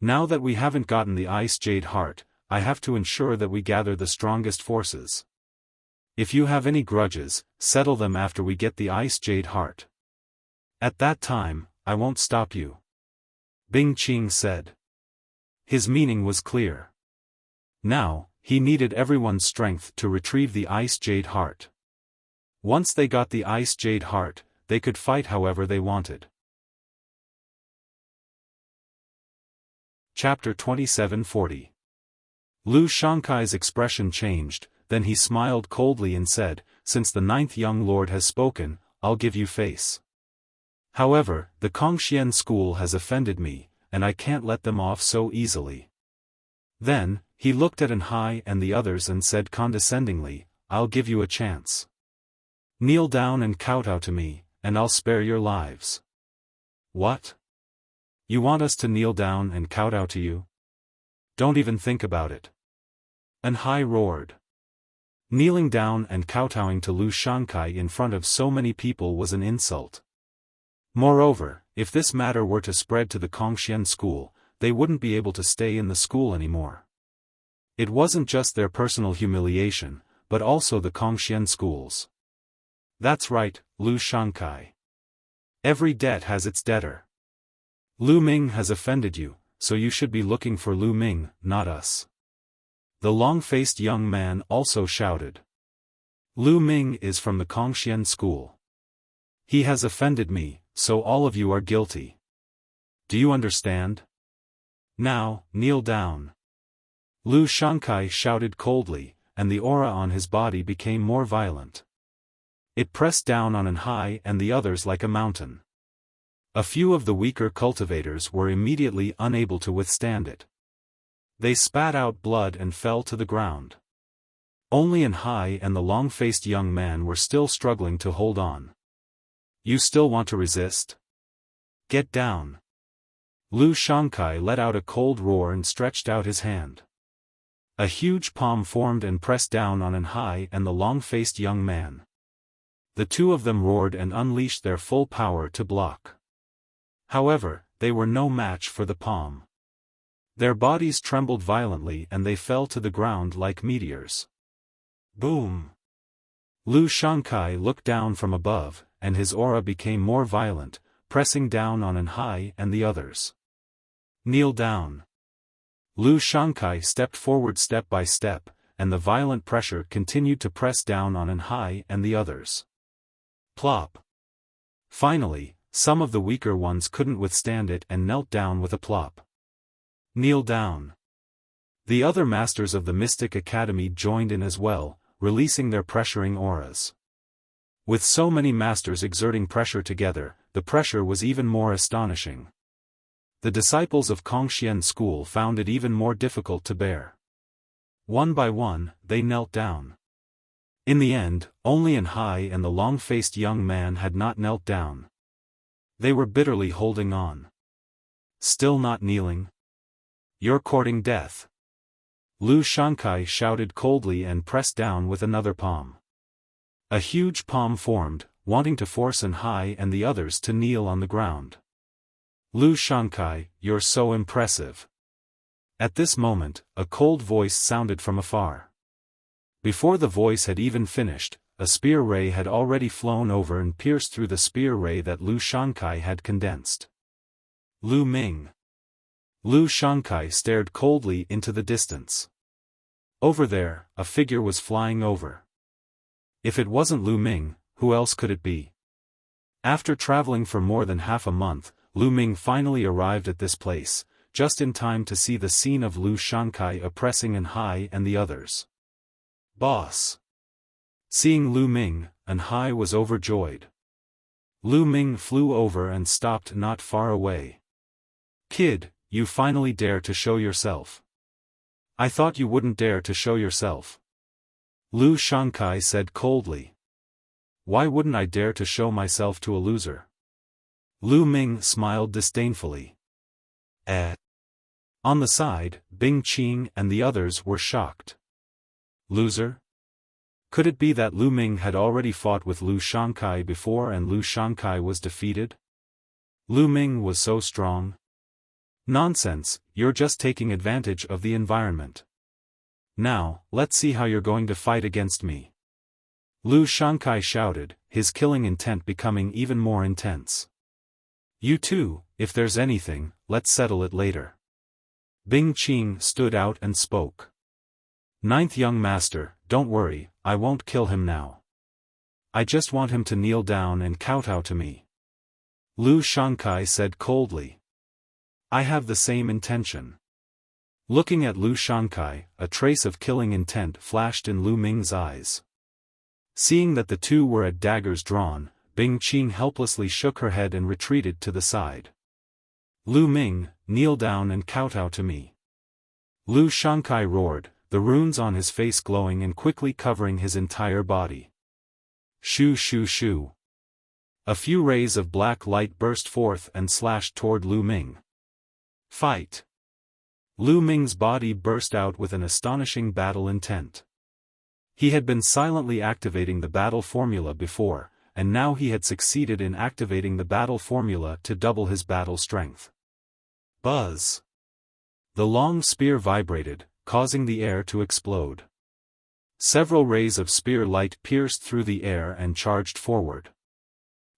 Now that we haven't gotten the Ice Jade Heart, I have to ensure that we gather the strongest forces. If you have any grudges, settle them after we get the Ice Jade Heart. At that time, I won't stop you. Bing Qing said. His meaning was clear. Now, he needed everyone's strength to retrieve the Ice Jade Heart. Once they got the Ice Jade Heart, they could fight however they wanted. Chapter 2740. Lu Shankai's expression changed, then he smiled coldly and said, since the 9th young lord has spoken, I'll give you face. However, the Kongxian school has offended me, and I can't let them off so easily. Then, he looked at Hai and the others and said condescendingly, I'll give you a chance. Kneel down and kowtow to me, and I'll spare your lives. What? You want us to kneel down and kowtow to you? Don't even think about it. Hai roared. Kneeling down and kowtowing to Lu Shankai in front of so many people was an insult. Moreover, if this matter were to spread to the Kongxian school, they wouldn't be able to stay in the school anymore. It wasn't just their personal humiliation, but also the Kongxian school's. That's right, Lu Shankai. Every debt has its debtor. Lu Ming has offended you, so you should be looking for Lu Ming, not us. The long-faced young man also shouted. Lu Ming is from the Kongxian school. He has offended me, so all of you are guilty. Do you understand? Now, kneel down. Lu Shankai shouted coldly, and the aura on his body became more violent. It pressed down on Hai and the others like a mountain. A few of the weaker cultivators were immediately unable to withstand it. They spat out blood and fell to the ground. Only Hai and the long-faced young man were still struggling to hold on. You still want to resist? Get down. Lu Shankai let out a cold roar and stretched out his hand. A huge palm formed and pressed down on an high and the long-faced young man. The two of them roared and unleashed their full power to block. However, they were no match for the palm. Their bodies trembled violently and they fell to the ground like meteors. Boom! Lu Shankai looked down from above, and his aura became more violent, pressing down on an high and the others. Kneel down. Lu Shankai stepped forward step by step, and the violent pressure continued to press down on an high and the others. Plop. Finally, some of the weaker ones couldn't withstand it and knelt down with a plop. Kneel down. The other masters of the Mystic Academy joined in as well, releasing their pressuring auras. With so many masters exerting pressure together, the pressure was even more astonishing. The disciples of Kongxian school found it even more difficult to bear. One by one, they knelt down. In the end, only An Hai and the long-faced young man had not knelt down. They were bitterly holding on. Still not kneeling? You're courting death. Lu Shankai shouted coldly and pressed down with another palm. A huge palm formed, wanting to force An Hai and the others to kneel on the ground. Lu Shankai, you're so impressive. At this moment, a cold voice sounded from afar. Before the voice had even finished, a spear ray had already flown over and pierced through the spear ray that Lu Shankai had condensed. Lu Ming. Lu Shankai stared coldly into the distance. Over there, a figure was flying over. If it wasn't Lu Ming, who else could it be? After traveling for more than half a month, Lu Ming finally arrived at this place, just in time to see the scene of Lu Shankai oppressing An Hai and the others. Boss! Seeing Lu Ming, An Hai was overjoyed. Lu Ming flew over and stopped not far away. Kid, you finally dare to show yourself. I thought you wouldn't dare to show yourself. Lu Shankai said coldly. Why wouldn't I dare to show myself to a loser? Lu Ming smiled disdainfully. On the side, Bing Qing and the others were shocked. Loser? Could it be that Lu Ming had already fought with Lu Shankai before and Lu Shankai was defeated? Lu Ming was so strong. Nonsense, you're just taking advantage of the environment. Now, let's see how you're going to fight against me. Lu Shankai shouted, his killing intent becoming even more intense. You two, if there's anything, let's settle it later. Bing Qing stood out and spoke. Ninth young master, don't worry, I won't kill him now. I just want him to kneel down and kowtow to me. Lu Shankai said coldly. I have the same intention. Looking at Lu Shankai, a trace of killing intent flashed in Lu Ming's eyes. Seeing that the two were at daggers drawn, Bing Qing helplessly shook her head and retreated to the side. Lu Ming, kneel down and kowtow to me. Lu Shankai roared, the runes on his face glowing and quickly covering his entire body. Shoo shoo shoo. A few rays of black light burst forth and slashed toward Lu Ming. Fight! Lu Ming's body burst out with an astonishing battle intent. He had been silently activating the battle formula before, and now he had succeeded in activating the battle formula to double his battle strength. Buzz! The long spear vibrated, causing the air to explode. Several rays of spear light pierced through the air and charged forward.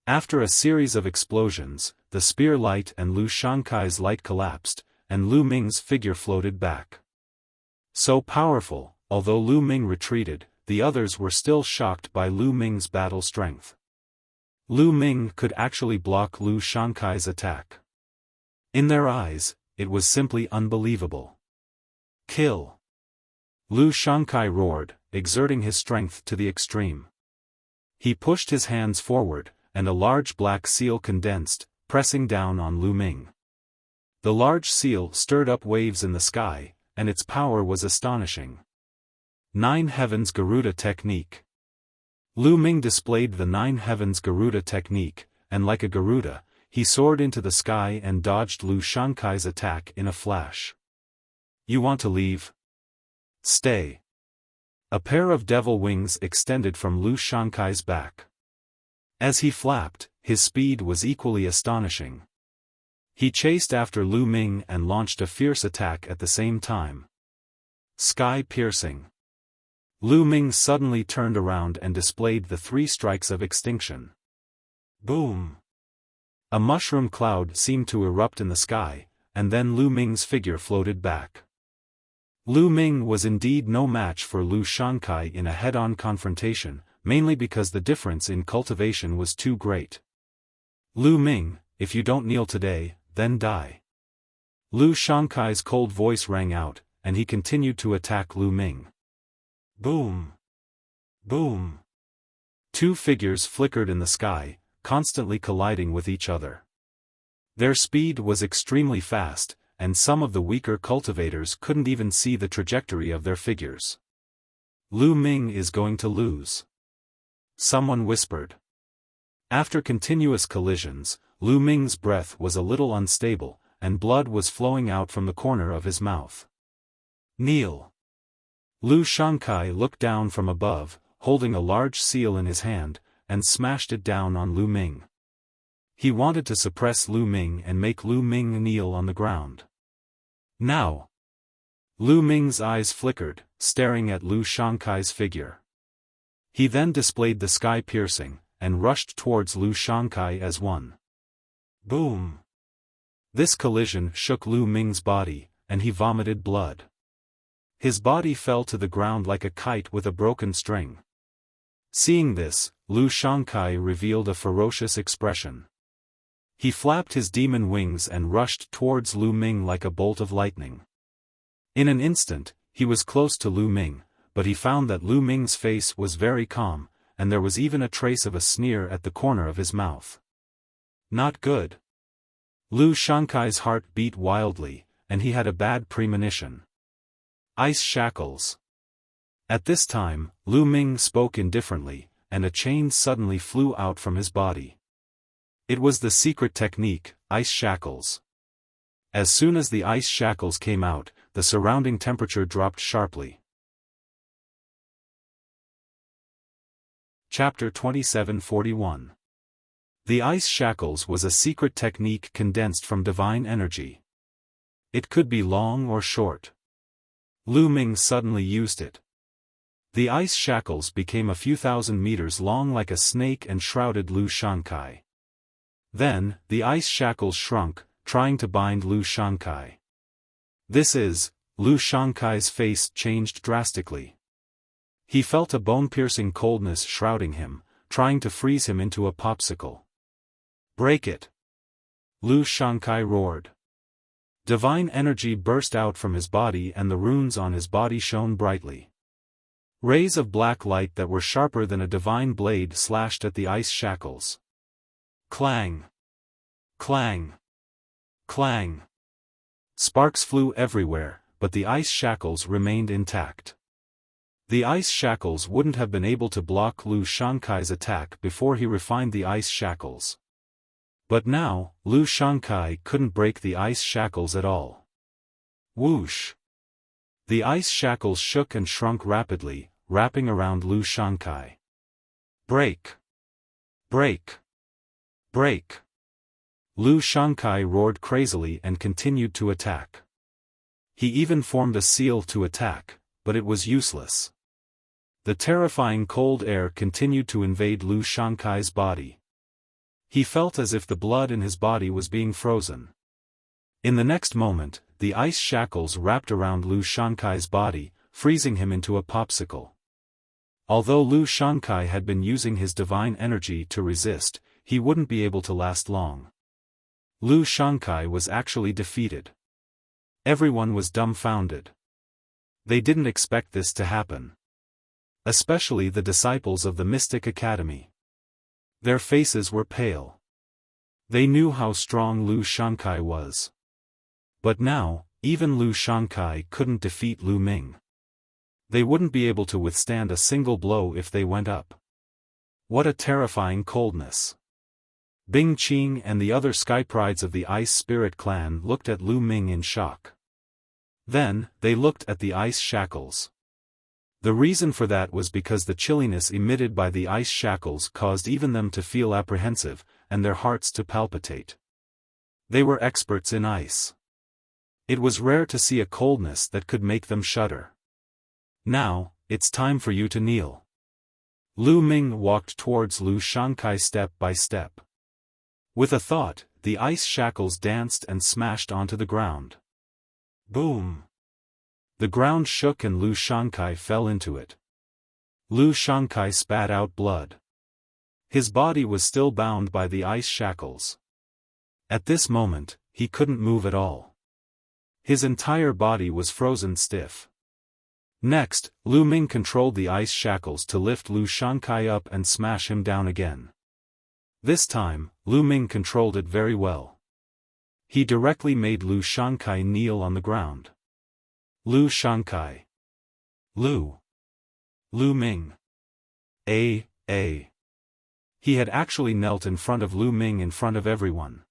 After a series of explosions, the spear light and Lu Shankai's light collapsed, and Lu Ming's figure floated back. So powerful, although Lu Ming retreated, the others were still shocked by Lu Ming's battle strength. Lu Ming could actually block Lu Shankai's attack. In their eyes, it was simply unbelievable. Kill! Lu Shankai roared, exerting his strength to the extreme. He pushed his hands forward, and a large black seal condensed, pressing down on Lu Ming. The large seal stirred up waves in the sky, and its power was astonishing. Nine Heavens Garuda Technique. Lu Ming displayed the Nine Heavens Garuda Technique, and like a Garuda, he soared into the sky and dodged Lu Shankai's attack in a flash. You want to leave? Stay. A pair of devil wings extended from Lu Shankai's back. As he flapped, his speed was equally astonishing. He chased after Lu Ming and launched a fierce attack at the same time. Sky-piercing. Lu Ming suddenly turned around and displayed the 3 strikes of extinction. Boom! A mushroom cloud seemed to erupt in the sky, and then Lu Ming's figure floated back. Lu Ming was indeed no match for Lu Shankai in a head-on confrontation, mainly because the difference in cultivation was too great. Lu Ming, if you don't kneel today, then die. Lu Shankai's cold voice rang out, and he continued to attack Lu Ming. Boom! Boom! 2 figures flickered in the sky, constantly colliding with each other. Their speed was extremely fast, and some of the weaker cultivators couldn't even see the trajectory of their figures. Lu Ming is going to lose. Someone whispered. After continuous collisions, Lu Ming's breath was a little unstable, and blood was flowing out from the corner of his mouth. Kneel. Lu Shankai looked down from above, holding a large seal in his hand, and smashed it down on Lu Ming. He wanted to suppress Lu Ming and make Lu Ming kneel on the ground. Now! Lu Ming's eyes flickered, staring at Lu Shankai's figure. He then displayed the sky-piercing, and rushed towards Lu Shankai as one. Boom! This collision shook Lu Ming's body, and he vomited blood. His body fell to the ground like a kite with a broken string. Seeing this, Lu Shankai revealed a ferocious expression. He flapped his demon wings and rushed towards Lu Ming like a bolt of lightning. In an instant, he was close to Lu Ming, but he found that Lu Ming's face was very calm, and there was even a trace of a sneer at the corner of his mouth. Not good. Lu Shankai's heart beat wildly, and he had a bad premonition. Ice shackles. At this time, Lu Ming spoke indifferently, and a chain suddenly flew out from his body. It was the secret technique, ice shackles. As soon as the ice shackles came out, the surrounding temperature dropped sharply. Chapter 2741. The ice shackles was a secret technique condensed from divine energy. It could be long or short. Lu Ming suddenly used it. The ice shackles became a few thousand meters long like a snake and shrouded Lu Shankai. Then, the ice shackles shrunk, trying to bind Lu Shankai. Lu Shankai's face changed drastically. He felt a bone-piercing coldness shrouding him, trying to freeze him into a popsicle. Break it! Lu Shankai roared. Divine energy burst out from his body and the runes on his body shone brightly. Rays of black light that were sharper than a divine blade slashed at the ice shackles. Clang! Clang! Clang! Sparks flew everywhere, but the ice shackles remained intact. The ice shackles wouldn't have been able to block Lu Shankai's attack before he refined the ice shackles. But now, Lu Shankai couldn't break the ice shackles at all. Whoosh! The ice shackles shook and shrunk rapidly, wrapping around Lu Shankai. Break! Break! Break! Lu Shankai roared crazily and continued to attack. He even formed a seal to attack, but it was useless. The terrifying cold air continued to invade Lu Shankai's body. He felt as if the blood in his body was being frozen. In the next moment, the ice shackles wrapped around Lu Shankai's body, freezing him into a popsicle. Although Lu Shankai had been using his divine energy to resist, he wouldn't be able to last long. Lu Shankai was actually defeated. Everyone was dumbfounded. They didn't expect this to happen. Especially the disciples of the Mystic Academy. Their faces were pale. They knew how strong Lu Shankai was. But now, even Lu Shankai couldn't defeat Lu Ming. They wouldn't be able to withstand a single blow if they went up. What a terrifying coldness. Bing Qing and the other sky prides of the Ice Spirit clan looked at Lu Ming in shock. Then, they looked at the ice shackles. The reason for that was because the chilliness emitted by the ice shackles caused even them to feel apprehensive, and their hearts to palpitate. They were experts in ice. It was rare to see a coldness that could make them shudder. Now, it's time for you to kneel. Lu Ming walked towards Lu Shankai step by step. With a thought, the ice shackles danced and smashed onto the ground. Boom! The ground shook and Lu Shankai fell into it. Lu Shankai spat out blood. His body was still bound by the ice shackles. At this moment, he couldn't move at all. His entire body was frozen stiff. Next, Lu Ming controlled the ice shackles to lift Lu Shankai up and smash him down again. This time, Lu Ming controlled it very well. He directly made Lu Shankai kneel on the ground. Lu Shankai. Lu Ming. He had actually knelt in front of Lu Ming in front of everyone.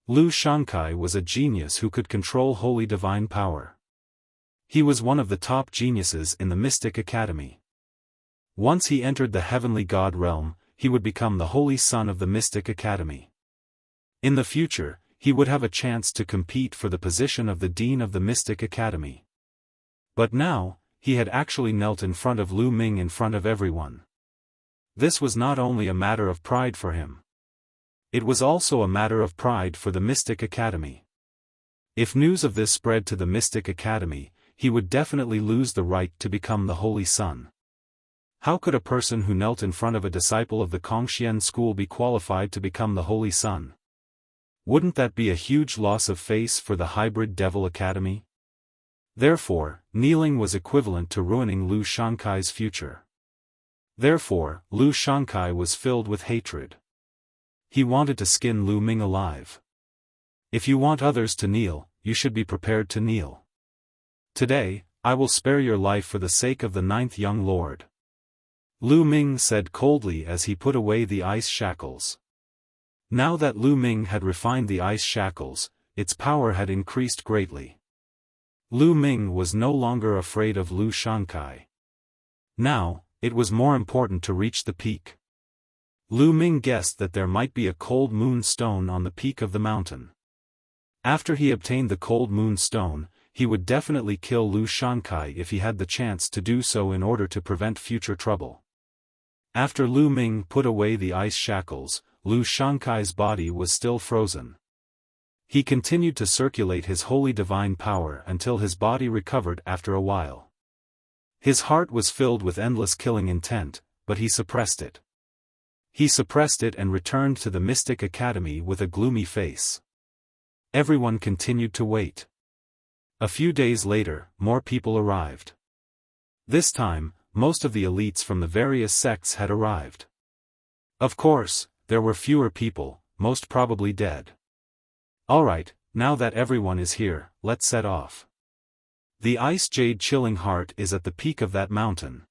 Lu Shankai was a genius who could control holy divine power. He was one of the top geniuses in the Mystic Academy. Once he entered the heavenly god realm, he would become the holy son of the Mystic Academy. In the future, he would have a chance to compete for the position of the Dean of the Mystic Academy. But now, he had actually knelt in front of Lu Ming in front of everyone. This was not only a matter of pride for him. It was also a matter of pride for the Mystic Academy. If news of this spread to the Mystic Academy, he would definitely lose the right to become the Holy Son. How could a person who knelt in front of a disciple of the Kongxian school be qualified to become the Holy Son? Wouldn't that be a huge loss of face for the Hybrid Devil Academy? Therefore, kneeling was equivalent to ruining Lu Shankai's future. Therefore, Lu Shankai was filled with hatred. He wanted to skin Lu Ming alive. If you want others to kneel, you should be prepared to kneel. Today, I will spare your life for the sake of the ninth young lord. Lu Ming said coldly as he put away the ice shackles. Now that Lu Ming had refined the ice shackles, its power had increased greatly. Lu Ming was no longer afraid of Lu Shankai. Now, it was more important to reach the peak. Lu Ming guessed that there might be a cold moon stone on the peak of the mountain. After he obtained the cold moon stone, he would definitely kill Lu Shankai if he had the chance to do so in order to prevent future trouble. After Lu Ming put away the ice shackles, Lu Shankai's body was still frozen. He continued to circulate his holy divine power until his body recovered after a while. His heart was filled with endless killing intent, but he suppressed it. He suppressed it and returned to the Mystic Academy with a gloomy face. Everyone continued to wait. A few days later, more people arrived. This time, most of the elites from the various sects had arrived. Of course, there were fewer people, most probably dead. Alright, now that everyone is here, let's set off. The ice jade chilling heart is at the peak of that mountain,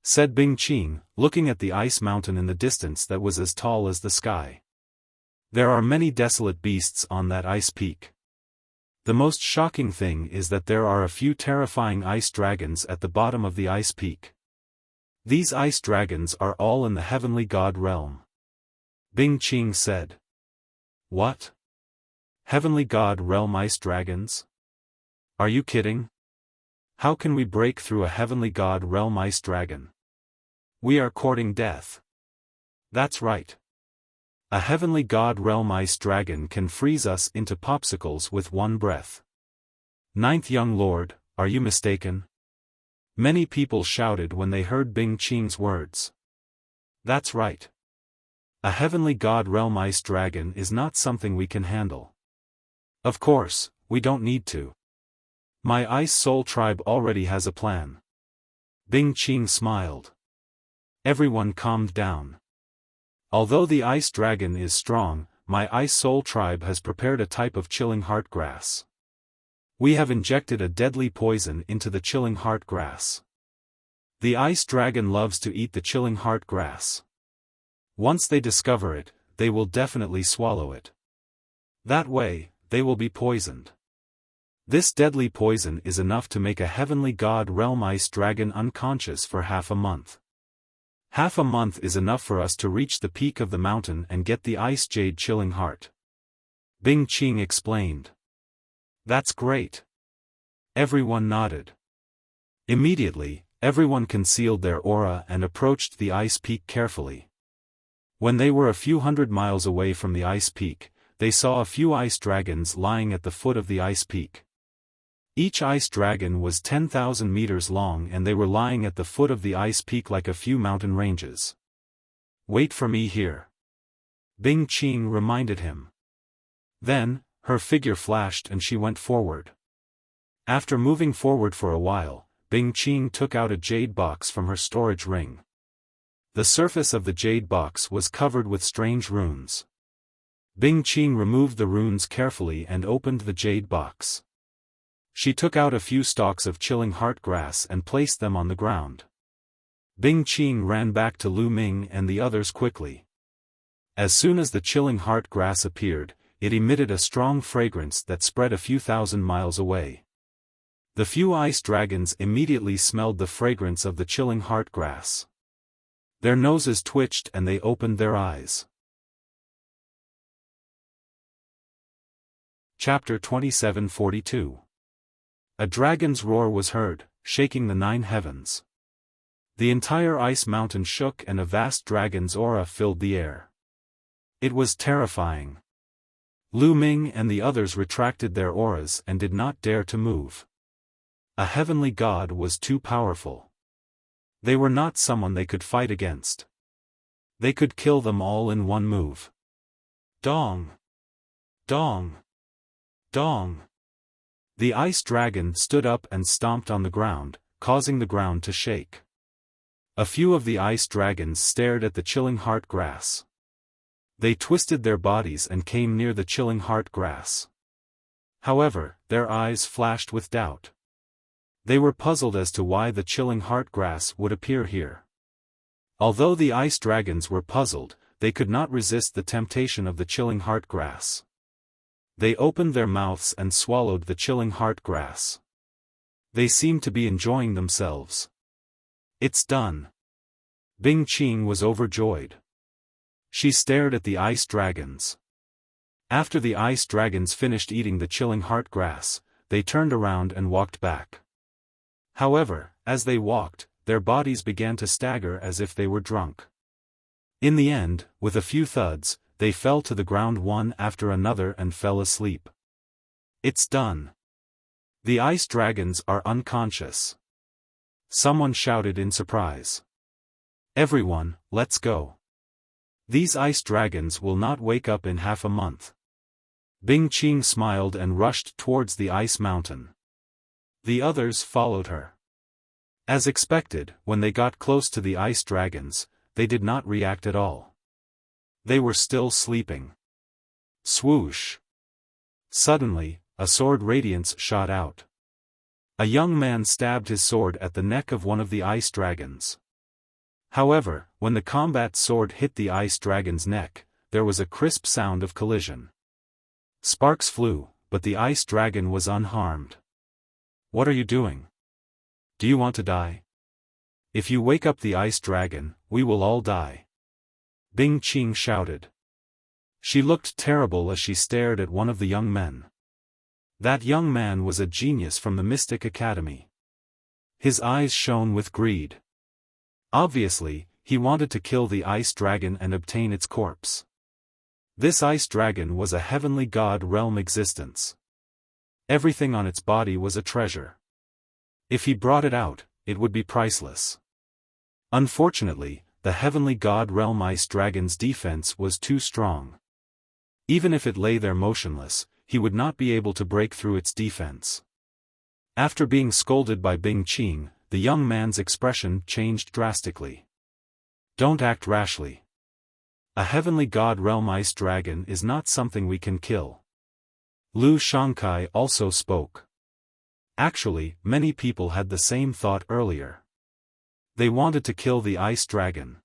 said Bing Qing, looking at the ice mountain in the distance that was as tall as the sky. There are many desolate beasts on that ice peak. The most shocking thing is that there are a few terrifying ice dragons at the bottom of the ice peak. These ice dragons are all in the heavenly god realm. Bing Qing said. What? Heavenly god realm ice dragons? Are you kidding? How can we break through a heavenly god realm ice dragon? We are courting death. That's right. A heavenly god realm ice dragon can freeze us into popsicles with one breath. Ninth young lord, are you mistaken? Many people shouted when they heard Bing Qing's words. That's right. A heavenly god realm ice dragon is not something we can handle. Of course, we don't need to. My ice soul tribe already has a plan. Bing Qing smiled. Everyone calmed down. Although the ice dragon is strong, my ice soul tribe has prepared a type of chilling heart grass. We have injected a deadly poison into the chilling heart grass. The ice dragon loves to eat the chilling heart grass. Once they discover it, they will definitely swallow it. That way, they will be poisoned. This deadly poison is enough to make a heavenly god realm ice dragon unconscious for half a month. Half a month is enough for us to reach the peak of the mountain and get the ice jade chilling heart. Bing Qing explained. That's great. Everyone nodded. Immediately, everyone concealed their aura and approached the ice peak carefully. When they were a few hundred miles away from the ice peak, they saw a few ice dragons lying at the foot of the ice peak. Each ice dragon was 10,000 meters long and they were lying at the foot of the ice peak like a few mountain ranges. Wait for me here. Bing Qing reminded him. Then, her figure flashed and she went forward. After moving forward for a while, Bing Qing took out a jade box from her storage ring. The surface of the jade box was covered with strange runes. Bing Qing removed the runes carefully and opened the jade box. She took out a few stalks of chilling heart grass and placed them on the ground. Bing Qing ran back to Lu Ming and the others quickly. As soon as the chilling heart grass appeared, it emitted a strong fragrance that spread a few thousand miles away. The few ice dragons immediately smelled the fragrance of the chilling heart grass. Their noses twitched and they opened their eyes. Chapter 2742. A dragon's roar was heard, shaking the 9 heavens. The entire ice mountain shook and a vast dragon's aura filled the air. It was terrifying. Lu Ming and the others retracted their auras and did not dare to move. A heavenly god was too powerful. They were not someone they could fight against. They could kill them all in one move. Dong! Dong! Dong! The ice dragon stood up and stomped on the ground, causing the ground to shake. A few of the ice dragons stared at the chilling heart grass. They twisted their bodies and came near the chilling heart grass. However, their eyes flashed with doubt. They were puzzled as to why the chilling heart grass would appear here. Although the ice dragons were puzzled, they could not resist the temptation of the chilling heart grass. They opened their mouths and swallowed the chilling heart grass. They seemed to be enjoying themselves. It's done. Bing Qing was overjoyed. She stared at the ice dragons. After the ice dragons finished eating the chilling heart grass, they turned around and walked back. However, as they walked, their bodies began to stagger as if they were drunk. In the end, with a few thuds, they fell to the ground one after another and fell asleep. It's done. The ice dragons are unconscious. Someone shouted in surprise. Everyone, let's go. These ice dragons will not wake up in half a month. Bing Qing smiled and rushed towards the ice mountain. The others followed her. As expected, when they got close to the ice dragons, they did not react at all. They were still sleeping. Swoosh! Suddenly, a sword radiance shot out. A young man stabbed his sword at the neck of one of the ice dragons. However, when the combat sword hit the ice dragon's neck, there was a crisp sound of collision. Sparks flew, but the ice dragon was unharmed. What are you doing? Do you want to die? If you wake up the ice dragon, we will all die. Bing Qing shouted. She looked terrible as she stared at one of the young men. That young man was a genius from the Mystic Academy. His eyes shone with greed. Obviously, he wanted to kill the ice dragon and obtain its corpse. This ice dragon was a heavenly god realm existence. Everything on its body was a treasure. If he brought it out, it would be priceless. Unfortunately, the heavenly god realm ice dragon's defense was too strong. Even if it lay there motionless, he would not be able to break through its defense. After being scolded by Bing Qing, the young man's expression changed drastically. Don't act rashly. A heavenly god realm ice dragon is not something we can kill. Lu Shangkai also spoke. Actually, many people had the same thought earlier. They wanted to kill the ice dragon.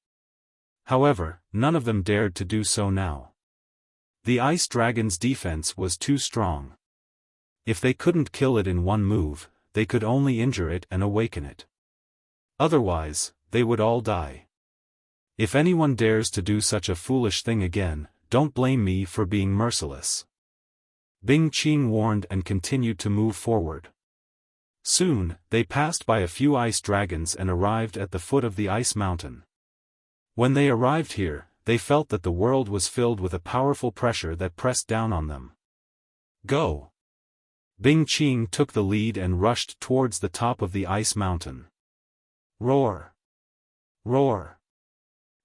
However, none of them dared to do so now. The ice dragon's defense was too strong. If they couldn't kill it in one move, they could only injure it and awaken it. Otherwise, they would all die. If anyone dares to do such a foolish thing again, don't blame me for being merciless. Bing Qing warned and continued to move forward. Soon, they passed by a few ice dragons and arrived at the foot of the ice mountain. When they arrived here, they felt that the world was filled with a powerful pressure that pressed down on them. Go! Bing Qing took the lead and rushed towards the top of the ice mountain. Roar! Roar!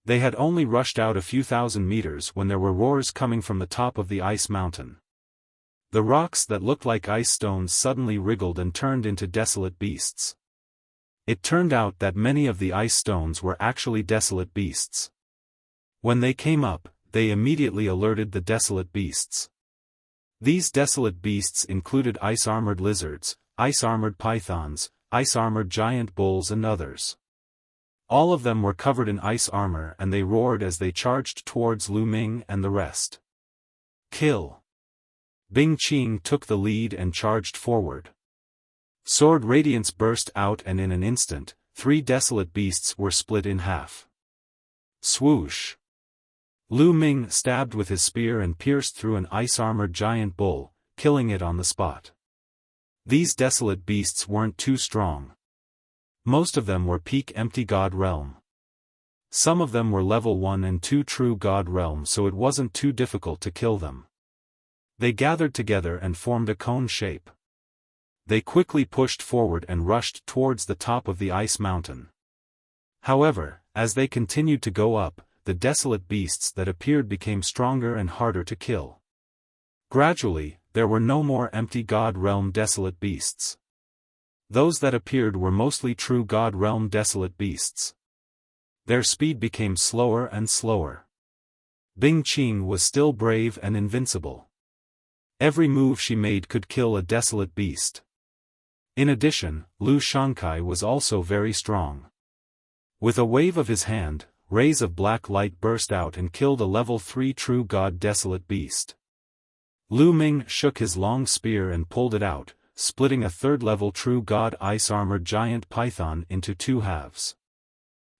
They had only rushed out a few thousand meters when there were roars coming from the top of the ice mountain. The rocks that looked like ice stones suddenly wriggled and turned into desolate beasts. It turned out that many of the ice stones were actually desolate beasts. When they came up, they immediately alerted the desolate beasts. These desolate beasts included ice-armored lizards, ice-armored pythons, ice-armored giant bulls and others. All of them were covered in ice armor and they roared as they charged towards Lu Ming and the rest. Kill! Bing Qing took the lead and charged forward. Sword radiance burst out and in an instant, 3 desolate beasts were split in half. Swoosh! Lu Ming stabbed with his spear and pierced through an ice-armored giant bull, killing it on the spot. These desolate beasts weren't too strong. Most of them were peak empty god realm. Some of them were level 1 and 2 true god realm, so it wasn't too difficult to kill them. They gathered together and formed a cone shape. They quickly pushed forward and rushed towards the top of the ice mountain. However, as they continued to go up, the desolate beasts that appeared became stronger and harder to kill. Gradually, there were no more empty god realm desolate beasts. Those that appeared were mostly true god realm desolate beasts. Their speed became slower and slower. Bing Qing was still brave and invincible. Every move she made could kill a desolate beast. In addition, Lu Shankai was also very strong. With a wave of his hand, rays of black light burst out and killed a level 3 true god desolate beast. Lu Ming shook his long spear and pulled it out, splitting a 3rd level true god ice-armored giant python into 2 halves.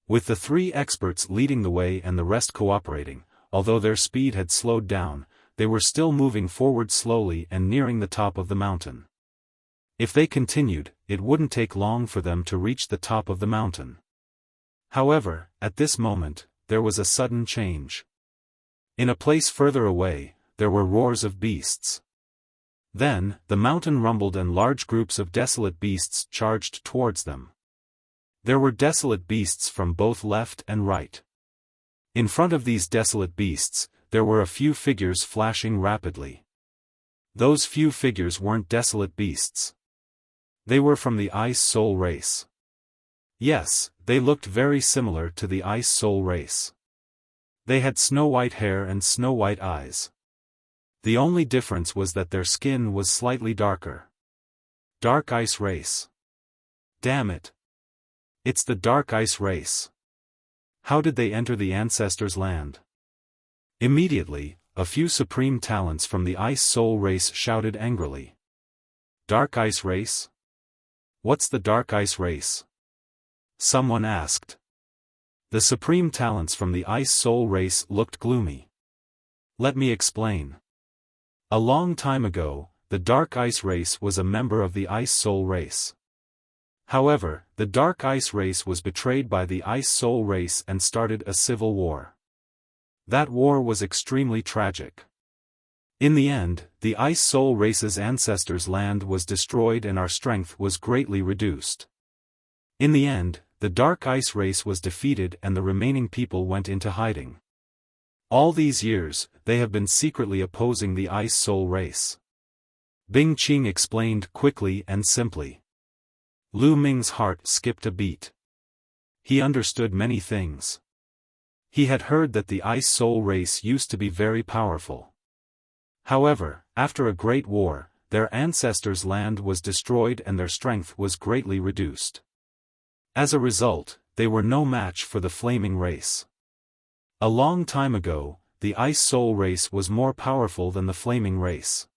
With the 3 experts leading the way and the rest cooperating, although their speed had slowed down, they were still moving forward slowly and nearing the top of the mountain. If they continued, it wouldn't take long for them to reach the top of the mountain. However, at this moment, there was a sudden change. In a place further away, there were roars of beasts. Then, the mountain rumbled and large groups of desolate beasts charged towards them. There were desolate beasts from both left and right. In front of these desolate beasts, there were a few figures flashing rapidly. Those few figures weren't desolate beasts. They were from the Ice Soul race. Yes, they looked very similar to the Ice Soul race. They had snow-white hair and snow-white eyes. The only difference was that their skin was slightly darker. Dark Ice race. Damn it. It's the Dark Ice race. How did they enter the ancestors' land? Immediately, a few supreme talents from the Ice Soul race shouted angrily. Dark Ice race? What's the Dark Ice race? Someone asked. The supreme talents from the Ice Soul race looked gloomy. Let me explain. A long time ago, the Dark Ice race was a member of the Ice Soul race. However, the Dark Ice race was betrayed by the Ice Soul race and started a civil war. That war was extremely tragic. In the end, the Ice Soul race's ancestors' land was destroyed and our strength was greatly reduced. In the end, the Dark Ice race was defeated and the remaining people went into hiding. All these years, they have been secretly opposing the Ice Soul race. Bing Qing explained quickly and simply. Lu Ming's heart skipped a beat. He understood many things. He had heard that the Ice Soul race used to be very powerful. However, after a great war, their ancestors' land was destroyed and their strength was greatly reduced. As a result, they were no match for the Flaming race. A long time ago, the Ice Soul race was more powerful than the Flaming race.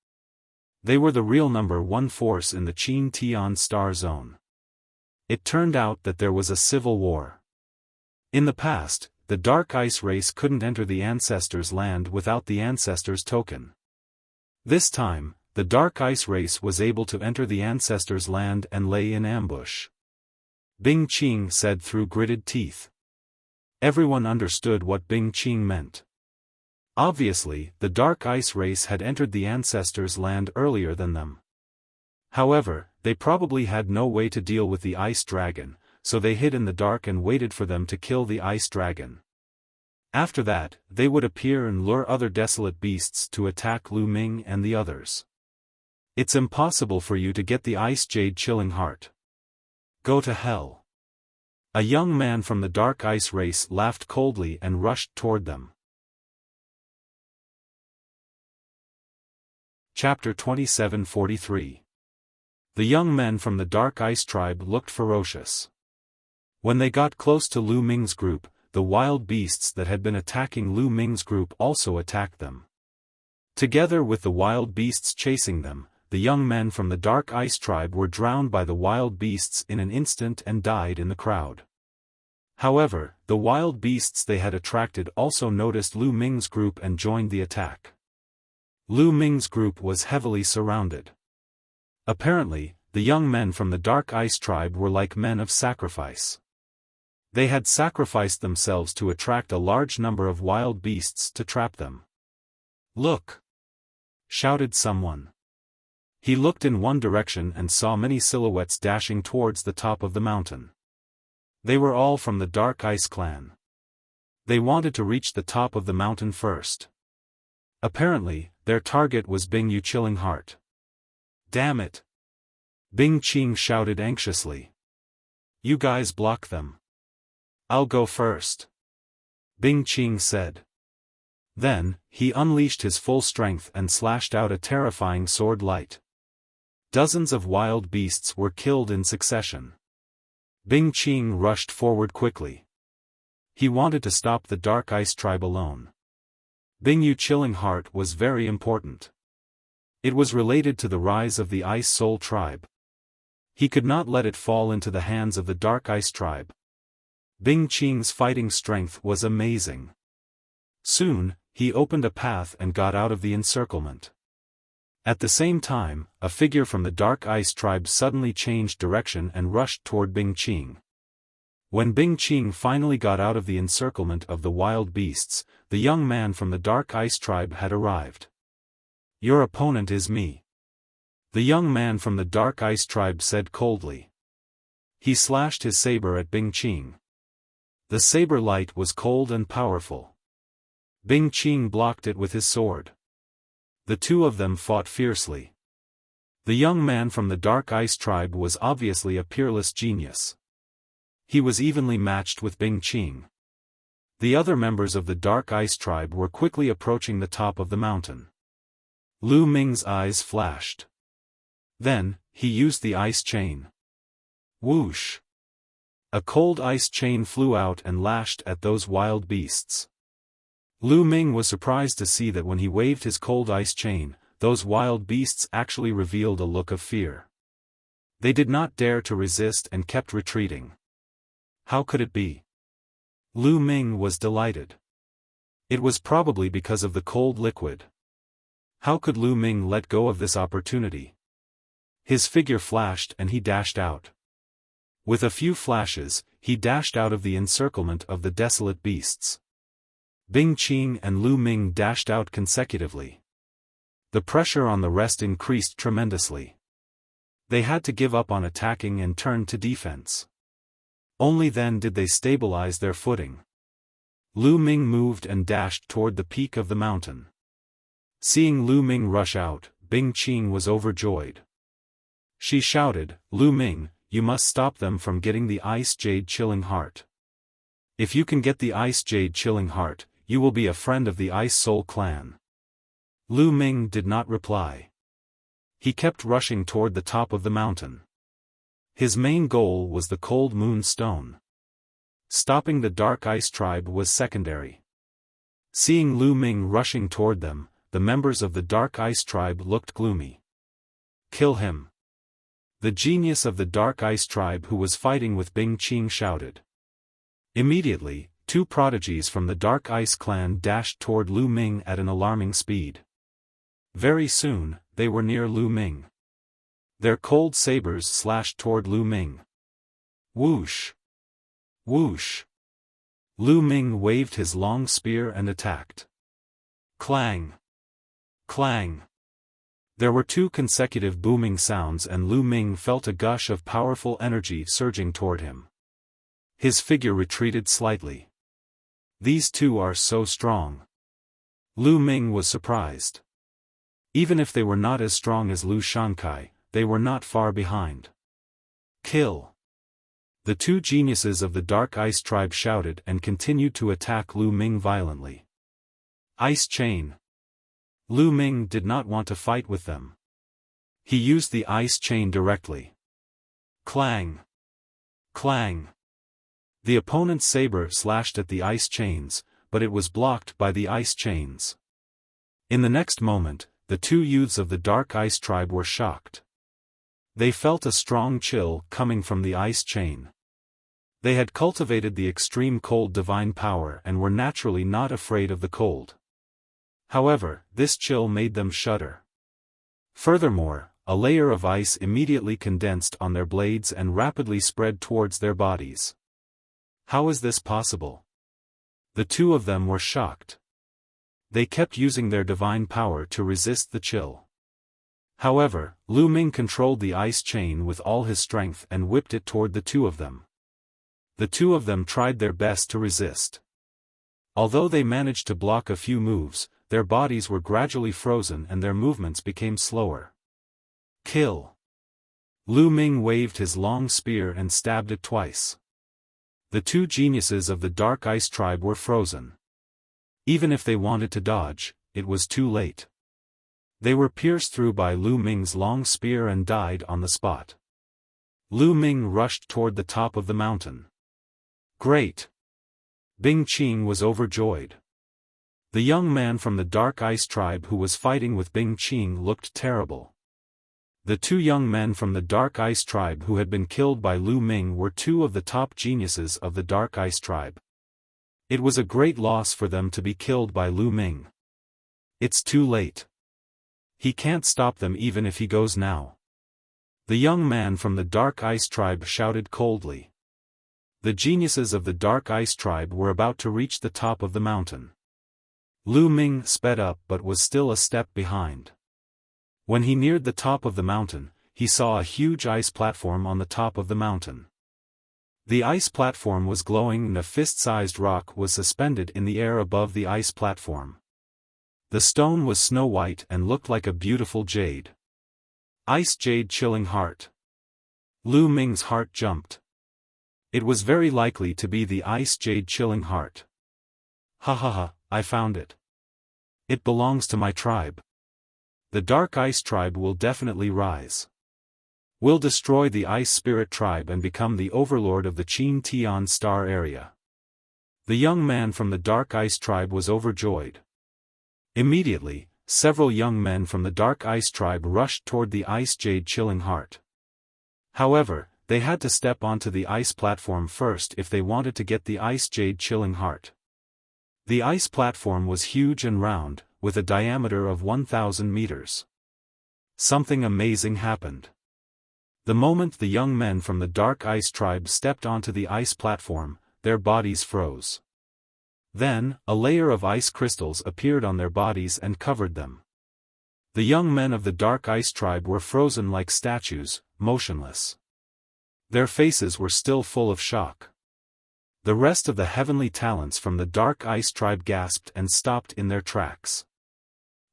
They were the real #1 force in the Qin Tian Star Zone. It turned out that there was a civil war. In the past, the Dark Ice race couldn't enter the Ancestors' land without the Ancestors' token. This time, the Dark Ice race was able to enter the Ancestors' land and lay in ambush. Bing Qing said through gritted teeth. Everyone understood what Bing Qing meant. Obviously, the Dark Ice race had entered the Ancestors' land earlier than them. However, they probably had no way to deal with the Ice Dragon, so they hid in the dark and waited for them to kill the Ice Dragon. After that, they would appear and lure other desolate beasts to attack Lu Ming and the others. It's impossible for you to get the Ice Jade Chilling Heart. Go to hell. A young man from the Dark Ice race laughed coldly and rushed toward them. Chapter 2743. The young men from the Dark Ice tribe looked ferocious. When they got close to Lu Ming's group, the wild beasts that had been attacking Lu Ming's group also attacked them. Together with the wild beasts chasing them, the young men from the Dark Ice tribe were drowned by the wild beasts in an instant and died in the crowd. However, the wild beasts they had attracted also noticed Lu Ming's group and joined the attack. Lu Ming's group was heavily surrounded. Apparently, the young men from the Dark Ice tribe were like men of sacrifice. They had sacrificed themselves to attract a large number of wild beasts to trap them. "Look!" shouted someone. He looked in one direction and saw many silhouettes dashing towards the top of the mountain. They were all from the Dark Ice clan. They wanted to reach the top of the mountain first. Apparently, their target was Bing Yu Chilling Heart. "Damn it!" Bing Qing shouted anxiously. "You guys block them. I'll go first," Bing Qing said. Then, he unleashed his full strength and slashed out a terrifying sword light. Dozens of wild beasts were killed in succession. Bing Qing rushed forward quickly. He wanted to stop the Dark Ice tribe alone. Bing Yu Chilling Heart was very important. It was related to the rise of the Ice Soul tribe. He could not let it fall into the hands of the Dark Ice tribe. Bing Qing's fighting strength was amazing. Soon, he opened a path and got out of the encirclement. At the same time, a figure from the Dark Ice tribe suddenly changed direction and rushed toward Bing Qing. When Bing Qing finally got out of the encirclement of the wild beasts, the young man from the Dark Ice tribe had arrived. "Your opponent is me," the young man from the Dark Ice tribe said coldly. He slashed his saber at Bing Qing. The saber light was cold and powerful. Bing Qing blocked it with his sword. The two of them fought fiercely. The young man from the Dark Ice tribe was obviously a peerless genius. He was evenly matched with Bing Qing. The other members of the Dark Ice tribe were quickly approaching the top of the mountain. Lu Ming's eyes flashed. Then, he used the ice chain. Whoosh! A cold ice chain flew out and lashed at those wild beasts. Lu Ming was surprised to see that when he waved his cold ice chain, those wild beasts actually revealed a look of fear. They did not dare to resist and kept retreating. How could it be? Lu Ming was delighted. It was probably because of the cold liquid. How could Lu Ming let go of this opportunity? His figure flashed and he dashed out. With a few flashes, he dashed out of the encirclement of the desolate beasts. Bing Qing and Lu Ming dashed out consecutively. The pressure on the rest increased tremendously. They had to give up on attacking and turn to defense. Only then did they stabilize their footing. Lu Ming moved and dashed toward the peak of the mountain. Seeing Lu Ming rush out, Bing Qing was overjoyed. She shouted, "Lu Ming, you must stop them from getting the Ice Jade Chilling Heart. If you can get the Ice Jade Chilling Heart, you will be a friend of the Ice Soul clan." Lu Ming did not reply. He kept rushing toward the top of the mountain. His main goal was the Cold Moon Stone. Stopping the Dark Ice tribe was secondary. Seeing Lu Ming rushing toward them, the members of the Dark Ice tribe looked gloomy. Kill him! The genius of the Dark Ice tribe who was fighting with Bing Qing shouted. Immediately, two prodigies from the Dark Ice clan dashed toward Lu Ming at an alarming speed. Very soon, they were near Lu Ming. Their cold sabers slashed toward Lu Ming. Whoosh! Whoosh! Lu Ming waved his long spear and attacked. Clang! Clang! There were two consecutive booming sounds and Lu Ming felt a gush of powerful energy surging toward him. His figure retreated slightly. These two are so strong. Lu Ming was surprised. Even if they were not as strong as Lu Shankai, they were not far behind. Kill! The two geniuses of the Dark Ice tribe shouted and continued to attack Lu Ming violently. Ice chain! Lu Ming did not want to fight with them. He used the ice chain directly. Clang! Clang! The opponent's saber slashed at the ice chains, but it was blocked by the ice chains. In the next moment, the two youths of the Dark Ice tribe were shocked. They felt a strong chill coming from the ice chain. They had cultivated the extreme cold divine power and were naturally not afraid of the cold. However, this chill made them shudder. Furthermore, a layer of ice immediately condensed on their blades and rapidly spread towards their bodies. How is this possible? The two of them were shocked. They kept using their divine power to resist the chill. However, Lu Ming controlled the ice chain with all his strength and whipped it toward the two of them. The two of them tried their best to resist. Although they managed to block a few moves, their bodies were gradually frozen and their movements became slower. Kill! Lu Ming waved his long spear and stabbed it twice. The two geniuses of the Dark Ice tribe were frozen. Even if they wanted to dodge, it was too late. They were pierced through by Lu Ming's long spear and died on the spot. Lu Ming rushed toward the top of the mountain. Great! Bing Qing was overjoyed. The young man from the Dark Ice tribe who was fighting with Bing Qing looked terrible. The two young men from the Dark Ice tribe who had been killed by Lu Ming were two of the top geniuses of the Dark Ice tribe. It was a great loss for them to be killed by Lu Ming. It's too late. He can't stop them even if he goes now. The young man from the Dark Ice tribe shouted coldly. The geniuses of the Dark Ice tribe were about to reach the top of the mountain. Lu Ming sped up but was still a step behind. When he neared the top of the mountain, he saw a huge ice platform on the top of the mountain. The ice platform was glowing and a fist-sized rock was suspended in the air above the ice platform. The stone was snow-white and looked like a beautiful jade. Ice jade chilling heart. Lu Ming's heart jumped. It was very likely to be the ice jade chilling heart. Ha ha ha, I found it. It belongs to my tribe. The Dark Ice tribe will definitely rise. We'll destroy the Ice Spirit tribe and become the overlord of the Qin Tian Star area. The young man from the Dark Ice tribe was overjoyed. Immediately, several young men from the Dark Ice tribe rushed toward the Ice Jade Chilling Heart. However, they had to step onto the ice platform first if they wanted to get the Ice Jade Chilling Heart. The ice platform was huge and round, with a diameter of 1,000 meters. Something amazing happened. The moment the young men from the Dark Ice tribe stepped onto the ice platform, their bodies froze. Then, a layer of ice crystals appeared on their bodies and covered them. The young men of the Dark Ice tribe were frozen like statues, motionless. Their faces were still full of shock. The rest of the heavenly talents from the Dark Ice tribe gasped and stopped in their tracks.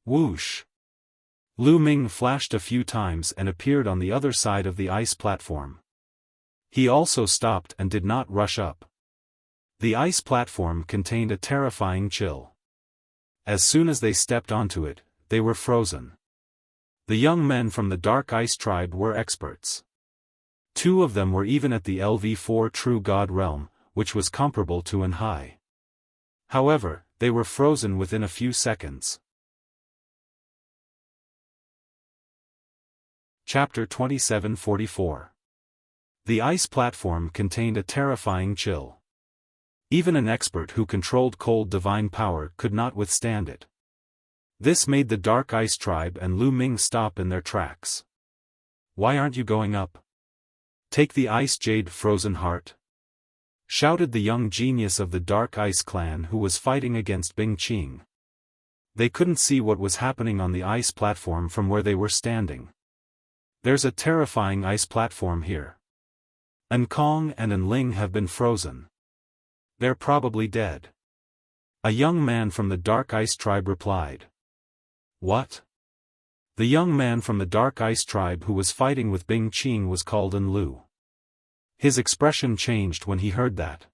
Whoosh! Lu Ming flashed a few times and appeared on the other side of the ice platform. He also stopped and did not rush up. The ice platform contained a terrifying chill. As soon as they stepped onto it, they were frozen. The young men from the Dark Ice tribe were experts. Two of them were even at the LV4 True God realm, which was comparable to an high. However, they were frozen within a few seconds. Chapter 2744. The ice platform contained a terrifying chill. Even an expert who controlled cold divine power could not withstand it. This made the Dark Ice Tribe and Lu Ming stop in their tracks. "Why aren't you going up? Take the Ice Jade Frozen Heart," shouted the young genius of the Dark Ice clan who was fighting against Bing Qing. They couldn't see what was happening on the ice platform from where they were standing. "There's a terrifying ice platform here. An Kong and An Ling have been frozen. They're probably dead," a young man from the Dark Ice Tribe replied. "What?" The young man from the Dark Ice Tribe who was fighting with Bing Qing was called An Lu. His expression changed when he heard that.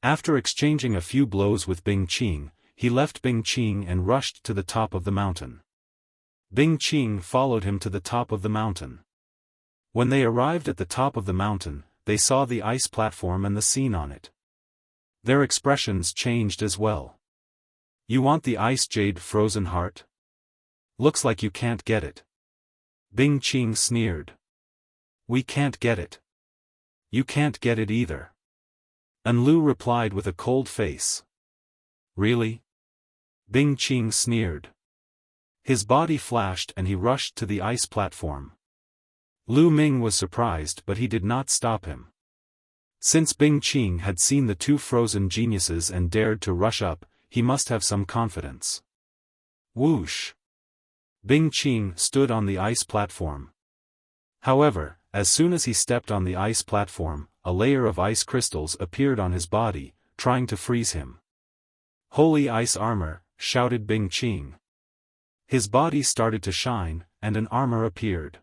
After exchanging a few blows with Bing Qing, he left Bing Qing and rushed to the top of the mountain. Bing Qing followed him to the top of the mountain. When they arrived at the top of the mountain, they saw the ice platform and the scene on it. Their expressions changed as well. "You want the Ice Jade Frozen Heart? Looks like you can't get it." Bing Qing sneered. "We can't get it. You can't get it either." An Lu replied with a cold face. "Really?" Bing Qing sneered. His body flashed and he rushed to the ice platform. Lu Ming was surprised but he did not stop him. Since Bing Qing had seen the two frozen geniuses and dared to rush up, he must have some confidence. Whoosh! Bing Qing stood on the ice platform. However, as soon as he stepped on the ice platform, a layer of ice crystals appeared on his body, trying to freeze him. "Holy ice armor," shouted Bing Qing. His body started to shine, and an armor appeared.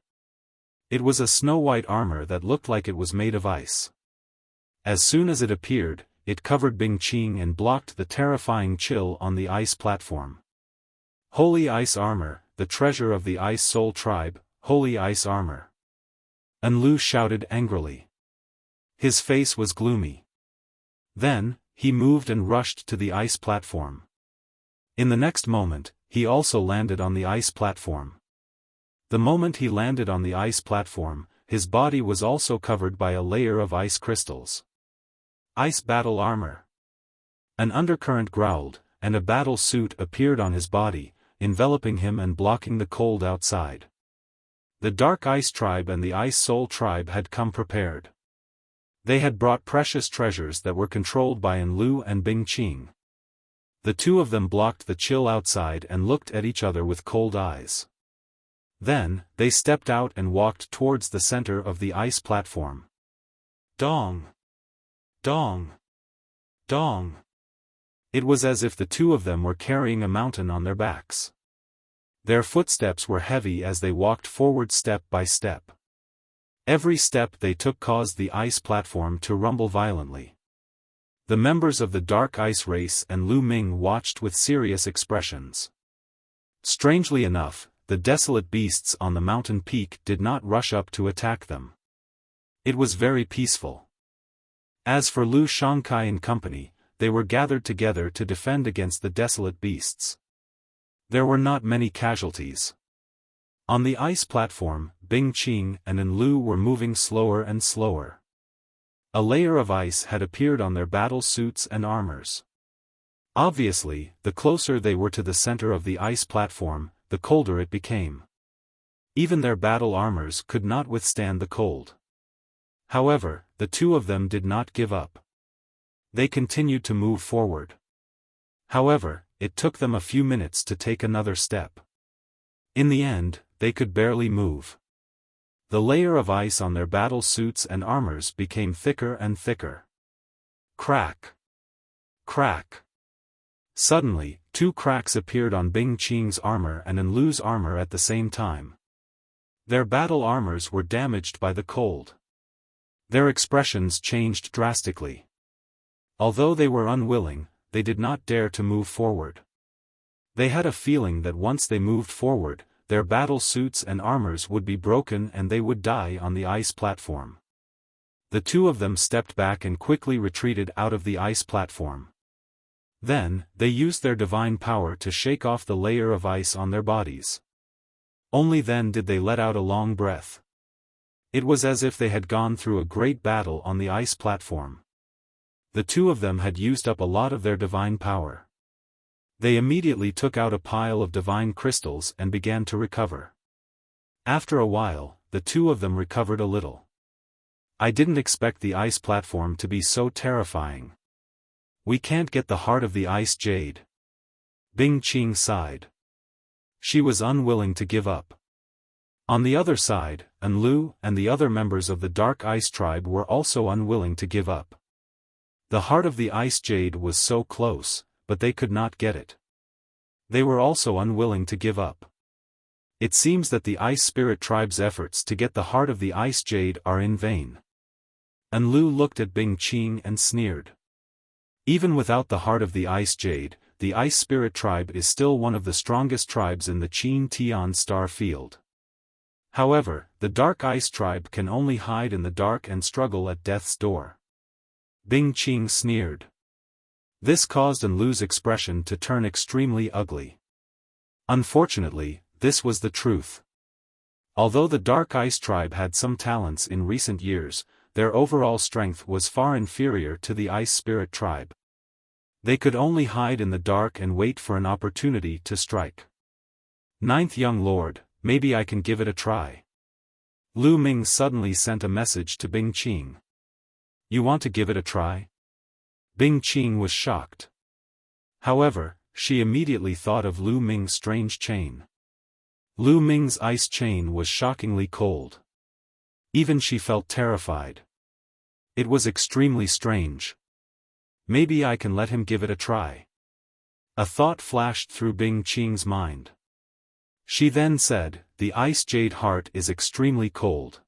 It was a snow-white armor that looked like it was made of ice. As soon as it appeared, it covered Bing Qing and blocked the terrifying chill on the ice platform. "Holy ice armor, the treasure of the Ice Soul Tribe, holy ice armor!" An Lu shouted angrily. His face was gloomy. Then, he moved and rushed to the ice platform. In the next moment, he also landed on the ice platform. The moment he landed on the ice platform, his body was also covered by a layer of ice crystals. "Ice battle armor!" An undercurrent growled, and a battle suit appeared on his body, enveloping him and blocking the cold outside. The Dark Ice Tribe and the Ice Soul Tribe had come prepared. They had brought precious treasures that were controlled by An Lu and Bing Qing. The two of them blocked the chill outside and looked at each other with cold eyes. Then, they stepped out and walked towards the center of the ice platform. Dong! Dong! Dong! It was as if the two of them were carrying a mountain on their backs. Their footsteps were heavy as they walked forward step by step. Every step they took caused the ice platform to rumble violently. The members of the Dark Ice race and Lu Ming watched with serious expressions. Strangely enough, the desolate beasts on the mountain peak did not rush up to attack them. It was very peaceful. As for Lu Shangkai and company, they were gathered together to defend against the desolate beasts. There were not many casualties. On the ice platform, Bing Qing and An Lu were moving slower and slower. A layer of ice had appeared on their battle suits and armors. Obviously, the closer they were to the center of the ice platform, the colder it became. Even their battle armors could not withstand the cold. However, the two of them did not give up. They continued to move forward. However, it took them a few minutes to take another step. In the end, they could barely move. The layer of ice on their battle suits and armors became thicker and thicker. Crack! Crack! Suddenly, two cracks appeared on Bing Qing's armor and An Lu's armor at the same time. Their battle armors were damaged by the cold. Their expressions changed drastically. Although they were unwilling, they did not dare to move forward. They had a feeling that once they moved forward, their battle suits and armors would be broken and they would die on the ice platform. The two of them stepped back and quickly retreated out of the ice platform. Then, they used their divine power to shake off the layer of ice on their bodies. Only then did they let out a long breath. It was as if they had gone through a great battle on the ice platform. The two of them had used up a lot of their divine power. They immediately took out a pile of divine crystals and began to recover. After a while, the two of them recovered a little. I didn't expect the ice platform to be so terrifying. We can't get the heart of the ice jade. Bing Qing sighed. She was unwilling to give up. On the other side, Enlu and the other members of the Dark Ice Tribe were also unwilling to give up. The heart of the ice jade was so close, but they could not get it. They were also unwilling to give up. It seems that the Ice Spirit Tribe's efforts to get the heart of the ice jade are in vain. Enlu looked at Bing Qing and sneered. Even without the heart of the ice jade, the Ice Spirit Tribe is still one of the strongest tribes in the Qin Tian star field. However, the Dark Ice Tribe can only hide in the dark and struggle at death's door. Bing Qing sneered. This caused Enlu's expression to turn extremely ugly. Unfortunately, this was the truth. Although the Dark Ice Tribe had some talents in recent years, their overall strength was far inferior to the Ice Spirit Tribe. They could only hide in the dark and wait for an opportunity to strike. Ninth Young Lord, maybe I can give it a try. Lu Ming suddenly sent a message to Bing Qing. You want to give it a try? Bing Qing was shocked. However, she immediately thought of Lu Ming's strange chain. Lu Ming's ice chain was shockingly cold. Even she felt terrified. It was extremely strange. Maybe I can let him give it a try. A thought flashed through Bing Qing's mind. She then said, the ice jade heart is extremely cold.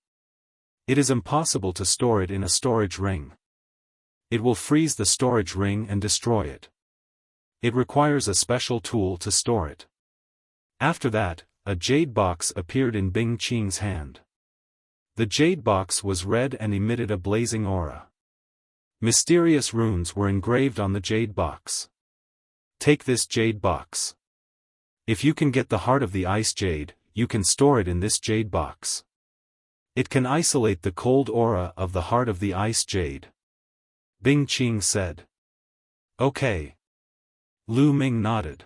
It is impossible to store it in a storage ring. It will freeze the storage ring and destroy it. It requires a special tool to store it. After that, a jade box appeared in Bing Qing's hand. The jade box was red and emitted a blazing aura. Mysterious runes were engraved on the jade box. Take this jade box. If you can get the heart of the ice jade, you can store it in this jade box. It can isolate the cold aura of the heart of the ice jade. Bing Qing said. Okay. Lu Ming nodded.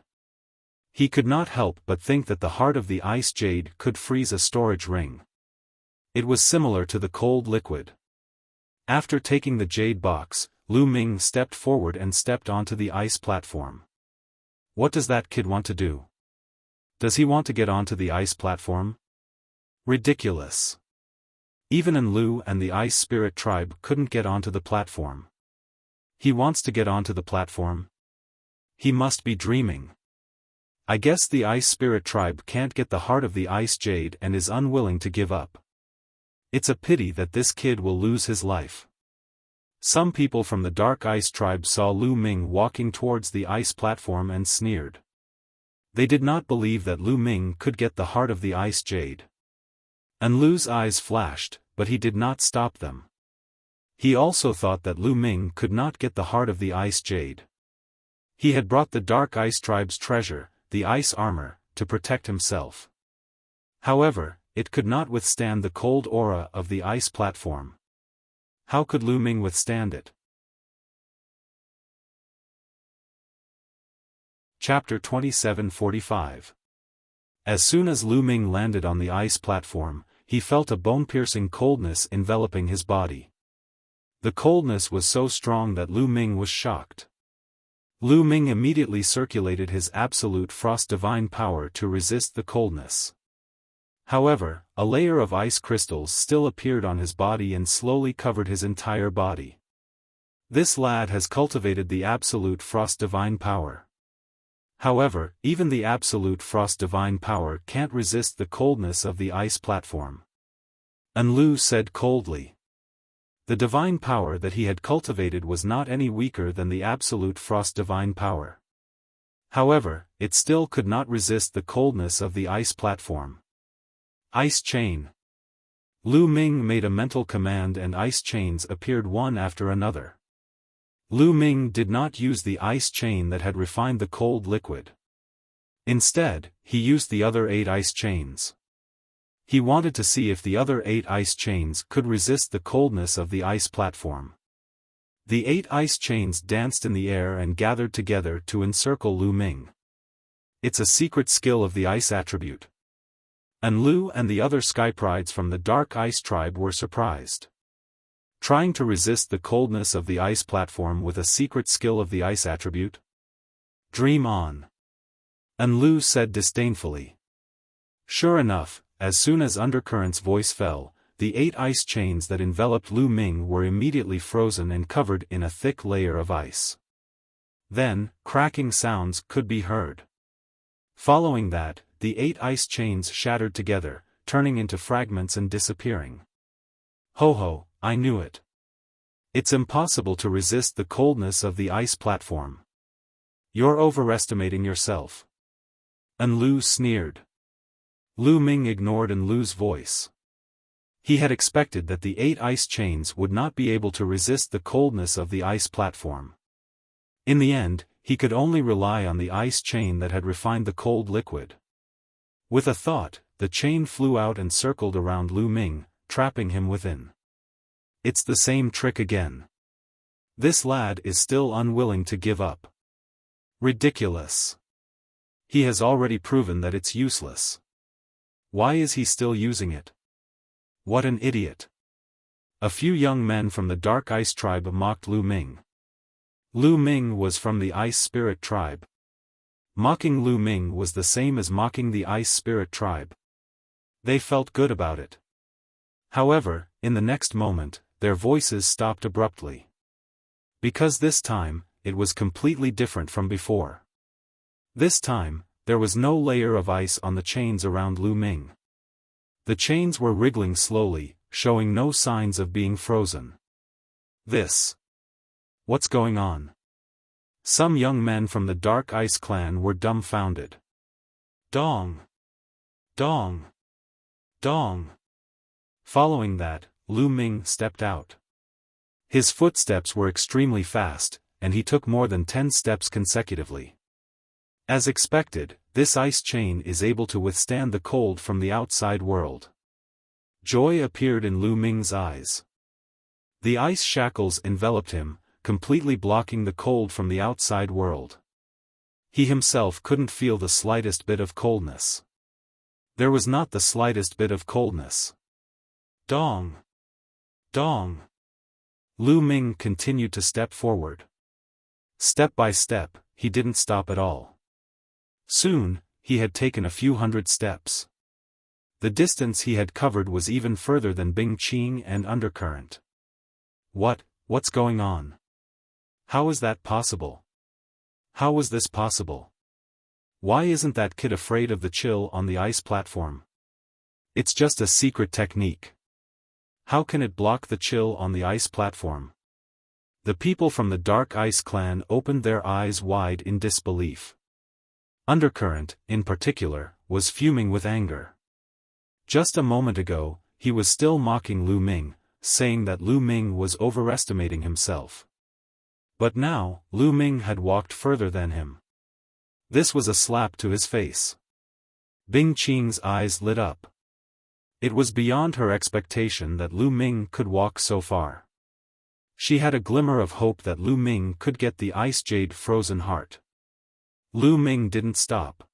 He could not help but think that the heart of the ice jade could freeze a storage ring. It was similar to the cold liquid. After taking the jade box, Lu Ming stepped forward and stepped onto the ice platform. What does that kid want to do? Does he want to get onto the ice platform? Ridiculous. Even Enlu and the Ice Spirit Tribe couldn't get onto the platform. He wants to get onto the platform? He must be dreaming. I guess the Ice Spirit Tribe can't get the heart of the ice jade and is unwilling to give up. It's a pity that this kid will lose his life. Some people from the Dark Ice Tribe saw Lu Ming walking towards the ice platform and sneered. They did not believe that Lu Ming could get the heart of the ice jade. Enlu's eyes flashed, but he did not stop them. He also thought that Lu Ming could not get the heart of the ice jade. He had brought the Dark Ice Tribe's treasure, the ice armor, to protect himself. However, it could not withstand the cold aura of the ice platform. How could Lu Ming withstand it? Chapter 2745. As soon as Lu Ming landed on the ice platform, he felt a bone-piercing coldness enveloping his body. The coldness was so strong that Lu Ming was shocked. Lu Ming immediately circulated his absolute frost divine power to resist the coldness. However, a layer of ice crystals still appeared on his body and slowly covered his entire body. This lad has cultivated the absolute frost divine power. However, even the absolute frost divine power can't resist the coldness of the ice platform. Enlu said coldly. The divine power that he had cultivated was not any weaker than the absolute frost divine power. However, it still could not resist the coldness of the ice platform. Ice chain. Lu Ming made a mental command and ice chains appeared one after another. Lu Ming did not use the ice chain that had refined the cold liquid. Instead, he used the other 8 ice chains. He wanted to see if the other 8 ice chains could resist the coldness of the ice platform. The 8 ice chains danced in the air and gathered together to encircle Lu Ming. It's a secret skill of the ice attribute. And Lu and the other skyprides from the Dark Ice tribe were surprised. Trying to resist the coldness of the ice platform with a secret skill of the ice attribute? Dream on. And Lu said disdainfully. Sure enough, as soon as Undercurrent's voice fell, the 8 ice chains that enveloped Lu Ming were immediately frozen and covered in a thick layer of ice. Then, cracking sounds could be heard. Following that, the 8 ice chains shattered together, turning into fragments and disappearing. Ho ho, I knew it. It's impossible to resist the coldness of the ice platform. You're overestimating yourself. And Lu sneered. Lu Ming ignored An Lu's voice. He had expected that the 8 ice chains would not be able to resist the coldness of the ice platform. In the end, he could only rely on the ice chain that had refined the cold liquid. With a thought, the chain flew out and circled around Lu Ming, trapping him within. It's the same trick again. This lad is still unwilling to give up. Ridiculous. He has already proven that it's useless. Why is he still using it? What an idiot. A few young men from the Dark Ice tribe mocked Lu Ming. Lu Ming was from the Ice Spirit tribe. Mocking Lu Ming was the same as mocking the Ice Spirit tribe. They felt good about it. However, in the next moment, their voices stopped abruptly. Because this time, it was completely different from before. This time, there was no layer of ice on the chains around Lu Ming. The chains were wriggling slowly, showing no signs of being frozen. What's going on? Some young men from the Dark Ice clan were dumbfounded. Dong! Dong! Dong! Following that, Lu Ming stepped out. His footsteps were extremely fast, and he took more than 10 steps consecutively. As expected, this ice chain is able to withstand the cold from the outside world. Joy appeared in Lu Ming's eyes. The ice shackles enveloped him, completely blocking the cold from the outside world. He himself couldn't feel the slightest bit of coldness. There was not the slightest bit of coldness. Dong! Dong! Lu Ming continued to step forward. Step by step, he didn't stop at all. Soon, he had taken a few hundred steps. The distance he had covered was even further than Bing Qing and Undercurrent. What's going on? How is that possible? How was this possible? Why isn't that kid afraid of the chill on the ice platform? It's just a secret technique. How can it block the chill on the ice platform? The people from the Dark Ice clan opened their eyes wide in disbelief. Undercurrent, in particular, was fuming with anger. Just a moment ago, he was still mocking Lu Ming, saying that Lu Ming was overestimating himself. But now, Lu Ming had walked further than him. This was a slap to his face. Bing Qing's eyes lit up. It was beyond her expectation that Lu Ming could walk so far. She had a glimmer of hope that Lu Ming could get the Ice Jade Frozen Heart. Lu Ming didn't stop.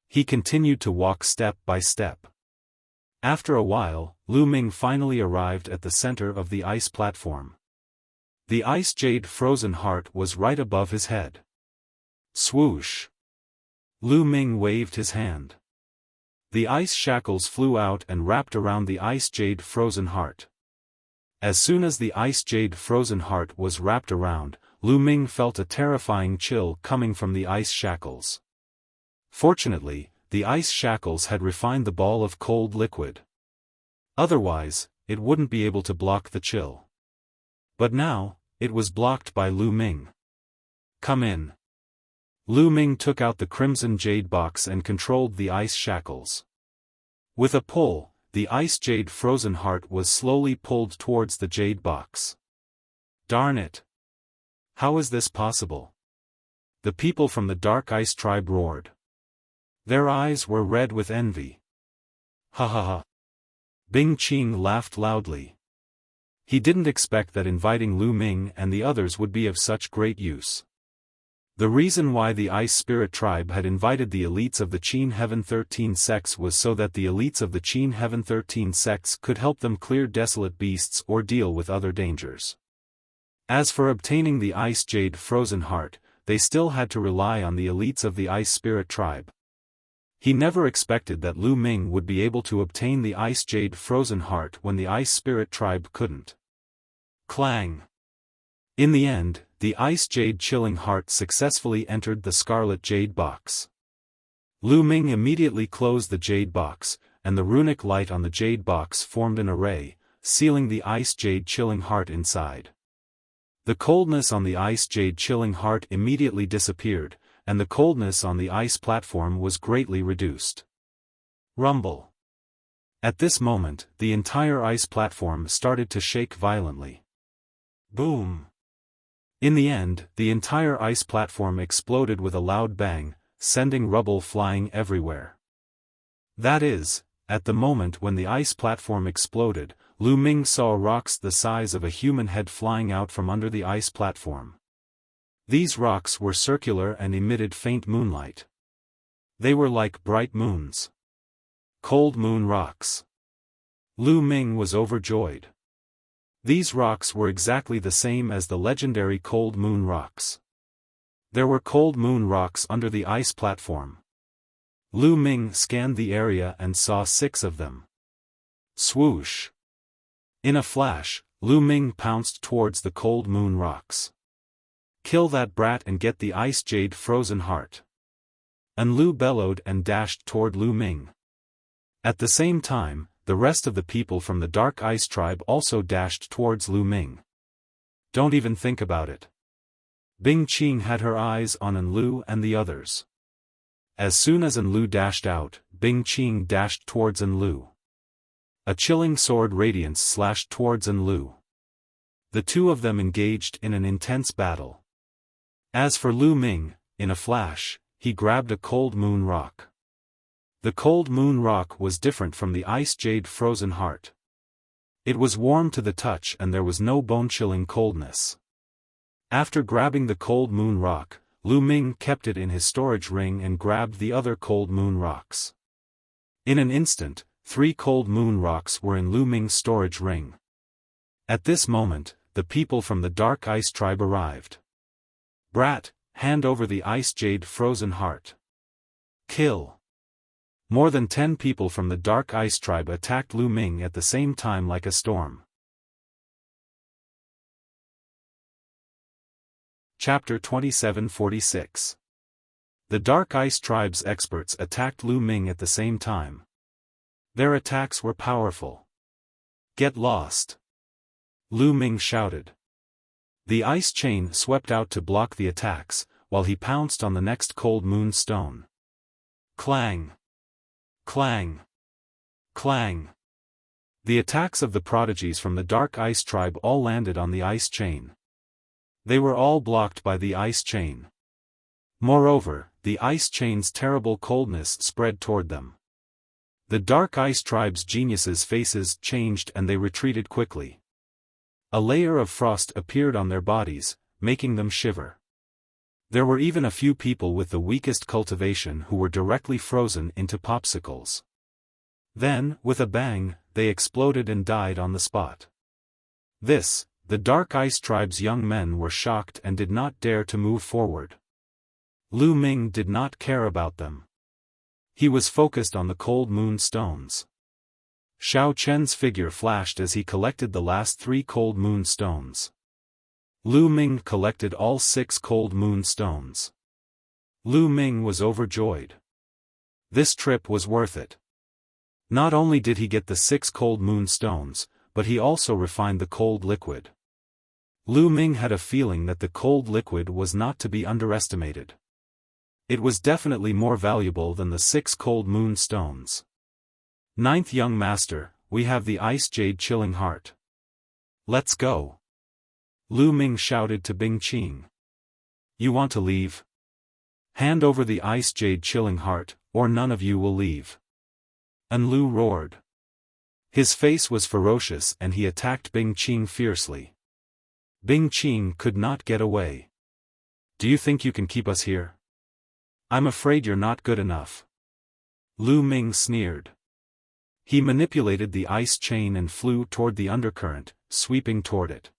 He continued to walk step by step. After a while, Lu Ming finally arrived at the center of the ice platform. The Ice Jade Frozen Heart was right above his head. Swoosh! Lu Ming waved his hand. The ice shackles flew out and wrapped around the Ice Jade Frozen Heart. As soon as the Ice Jade Frozen Heart was wrapped around, Lu Ming felt a terrifying chill coming from the ice shackles. Fortunately, the ice shackles had refined the ball of cold liquid. Otherwise, it wouldn't be able to block the chill. But now, it was blocked by Lu Ming. Come in. Lu Ming took out the crimson jade box and controlled the ice shackles. With a pull, the Ice Jade Frozen Heart was slowly pulled towards the jade box. Darn it! How is this possible? The people from the Dark Ice tribe roared. Their eyes were red with envy. Ha ha ha. Bing Qing laughed loudly. He didn't expect that inviting Lu Ming and the others would be of such great use. The reason why the Ice Spirit Tribe had invited the elites of the Qin Heaven 13 sects was so that the elites of the Qin Heaven 13 sects could help them clear desolate beasts or deal with other dangers. As for obtaining the Ice Jade Frozen Heart, they still had to rely on the elites of the Ice Spirit Tribe. He never expected that Lu Ming would be able to obtain the Ice Jade Frozen Heart when the Ice Spirit Tribe couldn't. Clang! In the end, the Ice Jade Chilling Heart successfully entered the Scarlet Jade Box. Lu Ming immediately closed the Jade Box, and the runic light on the Jade Box formed an array, sealing the Ice Jade Chilling Heart inside. The coldness on the Ice Jade Chilling Heart immediately disappeared, and the coldness on the ice platform was greatly reduced. Rumble. At this moment, the entire ice platform started to shake violently. Boom. In the end, the entire ice platform exploded with a loud bang, sending rubble flying everywhere. That is, at the moment when the ice platform exploded, Lu Ming saw rocks the size of a human head flying out from under the ice platform. These rocks were circular and emitted faint moonlight. They were like bright moons. Cold moon rocks. Lu Ming was overjoyed. These rocks were exactly the same as the legendary Cold Moon rocks. There were Cold Moon rocks under the ice platform. Lu Ming scanned the area and saw 6 of them. Swoosh! In a flash, Lu Ming pounced towards the Cold Moon rocks. Kill that brat and get the Ice Jade Frozen Heart. And Lu bellowed and dashed toward Lu Ming. At the same time, the rest of the people from the Dark Ice Tribe also dashed towards Lu Ming. Don't even think about it. Bing Qing had her eyes on Enlu and the others. As soon as Enlu dashed out, Bing Qing dashed towards Enlu. A chilling sword radiance slashed towards Enlu. The two of them engaged in an intense battle. As for Lu Ming, in a flash, he grabbed a Cold Moon rock. The Cold Moon rock was different from the Ice Jade Frozen Heart. It was warm to the touch and there was no bone-chilling coldness. After grabbing the Cold Moon rock, Lu Ming kept it in his storage ring and grabbed the other Cold Moon rocks. In an instant, 3 Cold Moon rocks were in Lu Ming's storage ring. At this moment, the people from the Dark Ice Tribe arrived. Brat, hand over the Ice Jade Frozen Heart. Kill. More than 10 people from the Dark Ice Tribe attacked Lu Ming at the same time like a storm. Chapter 2746. The Dark Ice Tribe's experts attacked Lu Ming at the same time. Their attacks were powerful. Get lost! Lu Ming shouted. The ice chain swept out to block the attacks, while he pounced on the next Cold Moon stone. Clang! Clang! Clang! The attacks of the prodigies from the Dark Ice Tribe all landed on the ice chain. They were all blocked by the ice chain. Moreover, the ice chain's terrible coldness spread toward them. The Dark Ice Tribe's geniuses' faces changed and they retreated quickly. A layer of frost appeared on their bodies, making them shiver. There were even a few people with the weakest cultivation who were directly frozen into popsicles. Then, with a bang, they exploded and died on the spot. The Dark Ice Tribe's young men were shocked and did not dare to move forward. Lu Ming did not care about them. He was focused on the Cold Moon stones. Xiao Chen's figure flashed as he collected the last 3 Cold Moon stones. Lu Ming collected all 6 Cold Moon stones. Lu Ming was overjoyed. This trip was worth it. Not only did he get the 6 Cold Moon stones, but he also refined the cold liquid. Lu Ming had a feeling that the cold liquid was not to be underestimated. It was definitely more valuable than the 6 Cold Moon stones. 9th young master, we have the Ice Jade Chilling Heart. Let's go. Lu Ming shouted to Bing Qing. You want to leave? Hand over the Ice Jade Chilling Heart, or none of you will leave. And Lu roared. His face was ferocious and he attacked Bing Qing fiercely. Bing Qing could not get away. "Do you think you can keep us here? I'm afraid you're not good enough." Lu Ming sneered. He manipulated the ice chain and flew toward the undercurrent, sweeping toward it.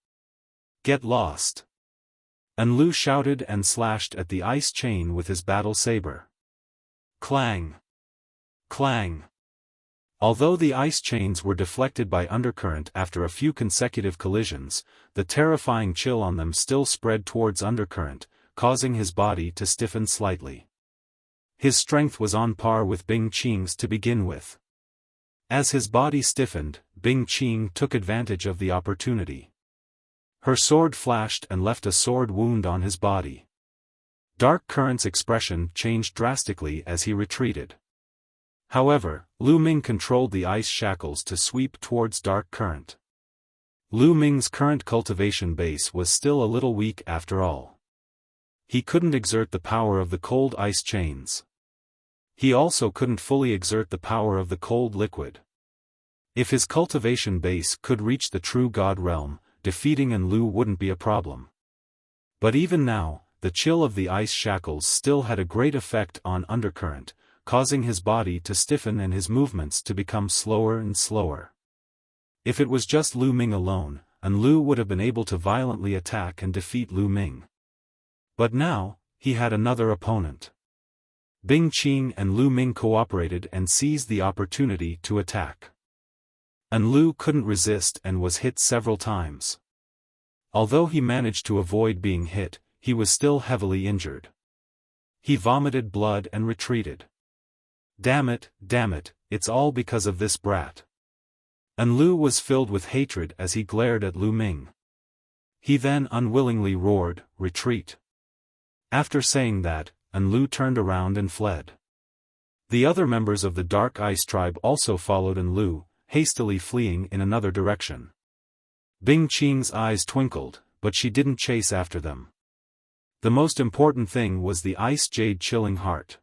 "Get lost!" And Lu shouted and slashed at the ice chain with his battle saber. Clang! Clang! Although the ice chains were deflected by undercurrent after a few consecutive collisions, the terrifying chill on them still spread towards undercurrent, causing his body to stiffen slightly. His strength was on par with Bing Qing's to begin with. As his body stiffened, Bing Qing took advantage of the opportunity. Her sword flashed and left a sword wound on his body. Dark Current's expression changed drastically as he retreated. However, Lu Ming controlled the ice shackles to sweep towards Dark Current. Lu Ming's current cultivation base was still a little weak after all. He couldn't exert the power of the cold ice chains. He also couldn't fully exert the power of the cold liquid. If his cultivation base could reach the true God realm, defeating Enlu wouldn't be a problem. But even now, the chill of the ice shackles still had a great effect on undercurrent, causing his body to stiffen and his movements to become slower and slower. If it was just Lu Ming alone, Enlu would have been able to violently attack and defeat Lu Ming. But now, he had another opponent. Bing Qing and Lu Ming cooperated and seized the opportunity to attack. Enlu couldn't resist and was hit several times. Although he managed to avoid being hit, he was still heavily injured. He vomited blood and retreated. Damn it, it's all because of this brat." Enlu was filled with hatred as he glared at Lu Ming. He then unwillingly roared, "Retreat." After saying that, Enlu turned around and fled. The other members of the Dark Ice tribe also followed Enlu, hastily fleeing in another direction. Bing Qing's eyes twinkled, but she didn't chase after them. The most important thing was the ice jade chilling heart.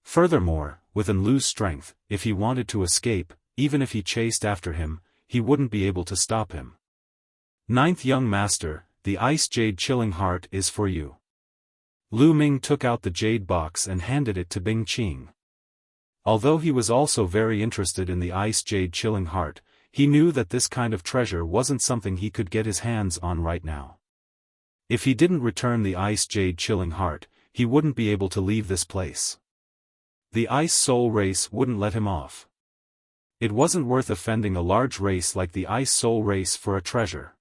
Furthermore, with Enlu's strength, if he wanted to escape, even if he chased after him, he wouldn't be able to stop him. "Ninth young master, the ice jade chilling heart is for you." Lu Ming took out the jade box and handed it to Bing Qing. Although he was also very interested in the ice jade chilling heart, he knew that this kind of treasure wasn't something he could get his hands on right now. If he didn't return the ice jade chilling heart, he wouldn't be able to leave this place. The ice soul race wouldn't let him off. It wasn't worth offending a large race like the ice soul race for a treasure.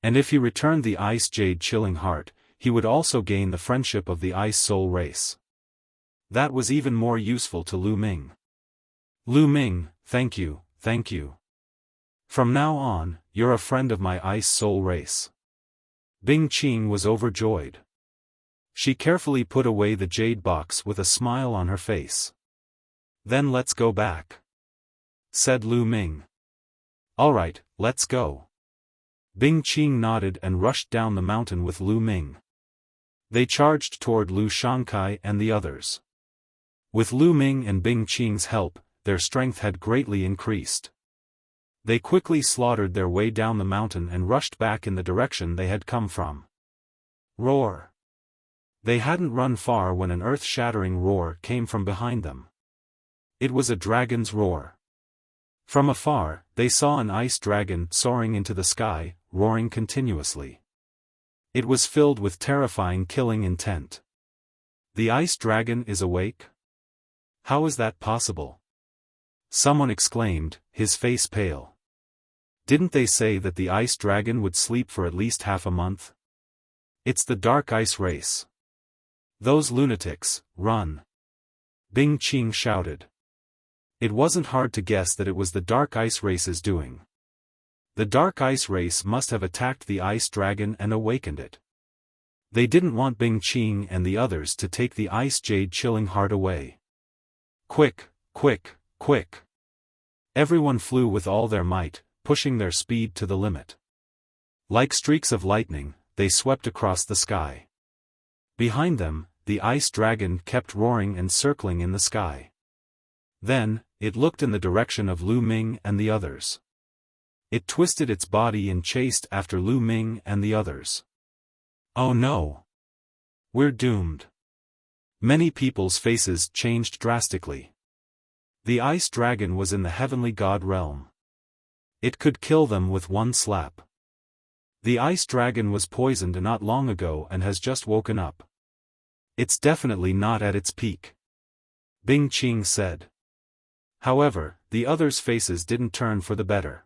And if he returned the ice jade chilling heart, he would also gain the friendship of the ice soul race. That was even more useful to Lu Ming. "Lu Ming, thank you. From now on, you're a friend of my ice soul race." Bing Qing was overjoyed. She carefully put away the jade box with a smile on her face. "Then let's go back," said Lu Ming. "All right, let's go." Bing Qing nodded and rushed down the mountain with Lu Ming. They charged toward Lu Shangkai and the others. With Lu Ming and Bing Qing's help, their strength had greatly increased. They quickly slaughtered their way down the mountain and rushed back in the direction they had come from. Roar! They hadn't run far when an earth-shattering roar came from behind them. It was a dragon's roar. From afar, they saw an ice dragon soaring into the sky, roaring continuously. It was filled with terrifying killing intent. "The ice dragon is awake? How is that possible?" someone exclaimed, his face pale. "Didn't they say that the ice dragon would sleep for at least half a month? It's the Dark Ice race. Those lunatics, run!" Bing Qing shouted. It wasn't hard to guess that it was the Dark Ice race's doing. The Dark Ice race must have attacked the ice dragon and awakened it. They didn't want Bing Qing and the others to take the ice jade chilling heart away. Quick! Everyone flew with all their might, pushing their speed to the limit. Like streaks of lightning, they swept across the sky. Behind them, the ice dragon kept roaring and circling in the sky. Then, it looked in the direction of Lu Ming and the others. It twisted its body and chased after Lu Ming and the others. Oh no! We're doomed. Many people's faces changed drastically. The ice dragon was in the heavenly god realm. It could kill them with one slap. The ice dragon was poisoned not long ago and has just woken up. It's definitely not at its peak, Bing Qing said. However, the others' faces didn't turn for the better.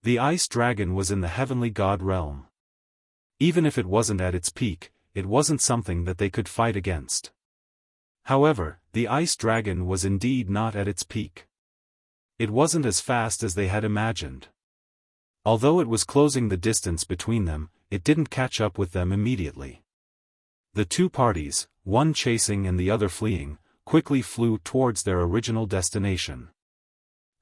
The ice dragon was in the heavenly god realm. Even if it wasn't at its peak, it wasn't something that they could fight against. However, the ice dragon was indeed not at its peak. It wasn't as fast as they had imagined. Although it was closing the distance between them, it didn't catch up with them immediately. The two parties, one chasing and the other fleeing, quickly flew towards their original destination.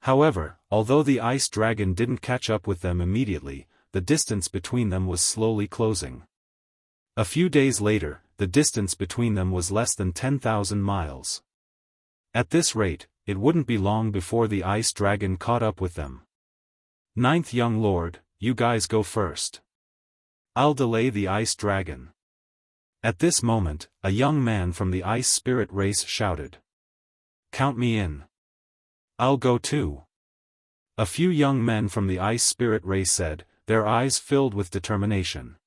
However, although the ice dragon didn't catch up with them immediately, the distance between them was slowly closing. A few days later, the distance between them was less than 10,000 miles. At this rate, it wouldn't be long before the ice dragon caught up with them. Ninth young lord, you guys go first. I'll delay the ice dragon. At this moment, a young man from the ice spirit race shouted. Count me in. I'll go too. A few young men from the ice spirit race said, their eyes filled with determination.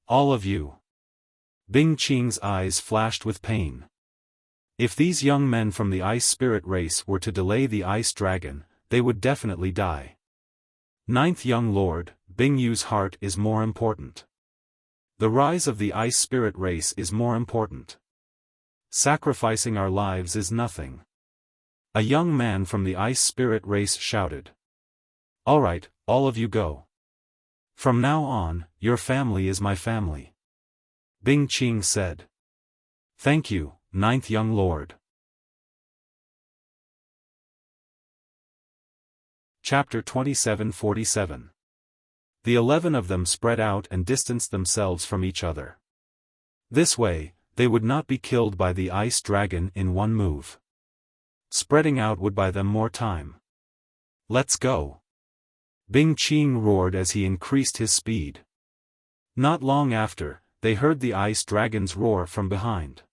All of you. Bing Qing's eyes flashed with pain. If these young men from the ice spirit race were to delay the ice dragon, they would definitely die. Ninth young lord, Bing Yu's heart is more important. The rise of the ice spirit race is more important. Sacrificing our lives is nothing. A young man from the ice spirit race shouted. Alright, all of you go. From now on, your family is my family. Bing Qing said. Thank you, ninth young lord. Chapter 27:47. The 11 of them spread out and distanced themselves from each other. This way, they would not be killed by the ice dragon in one move. Spreading out would buy them more time. Let's go. Bing Qing roared as he increased his speed. Not long after, they heard the ice dragon's roar from behind.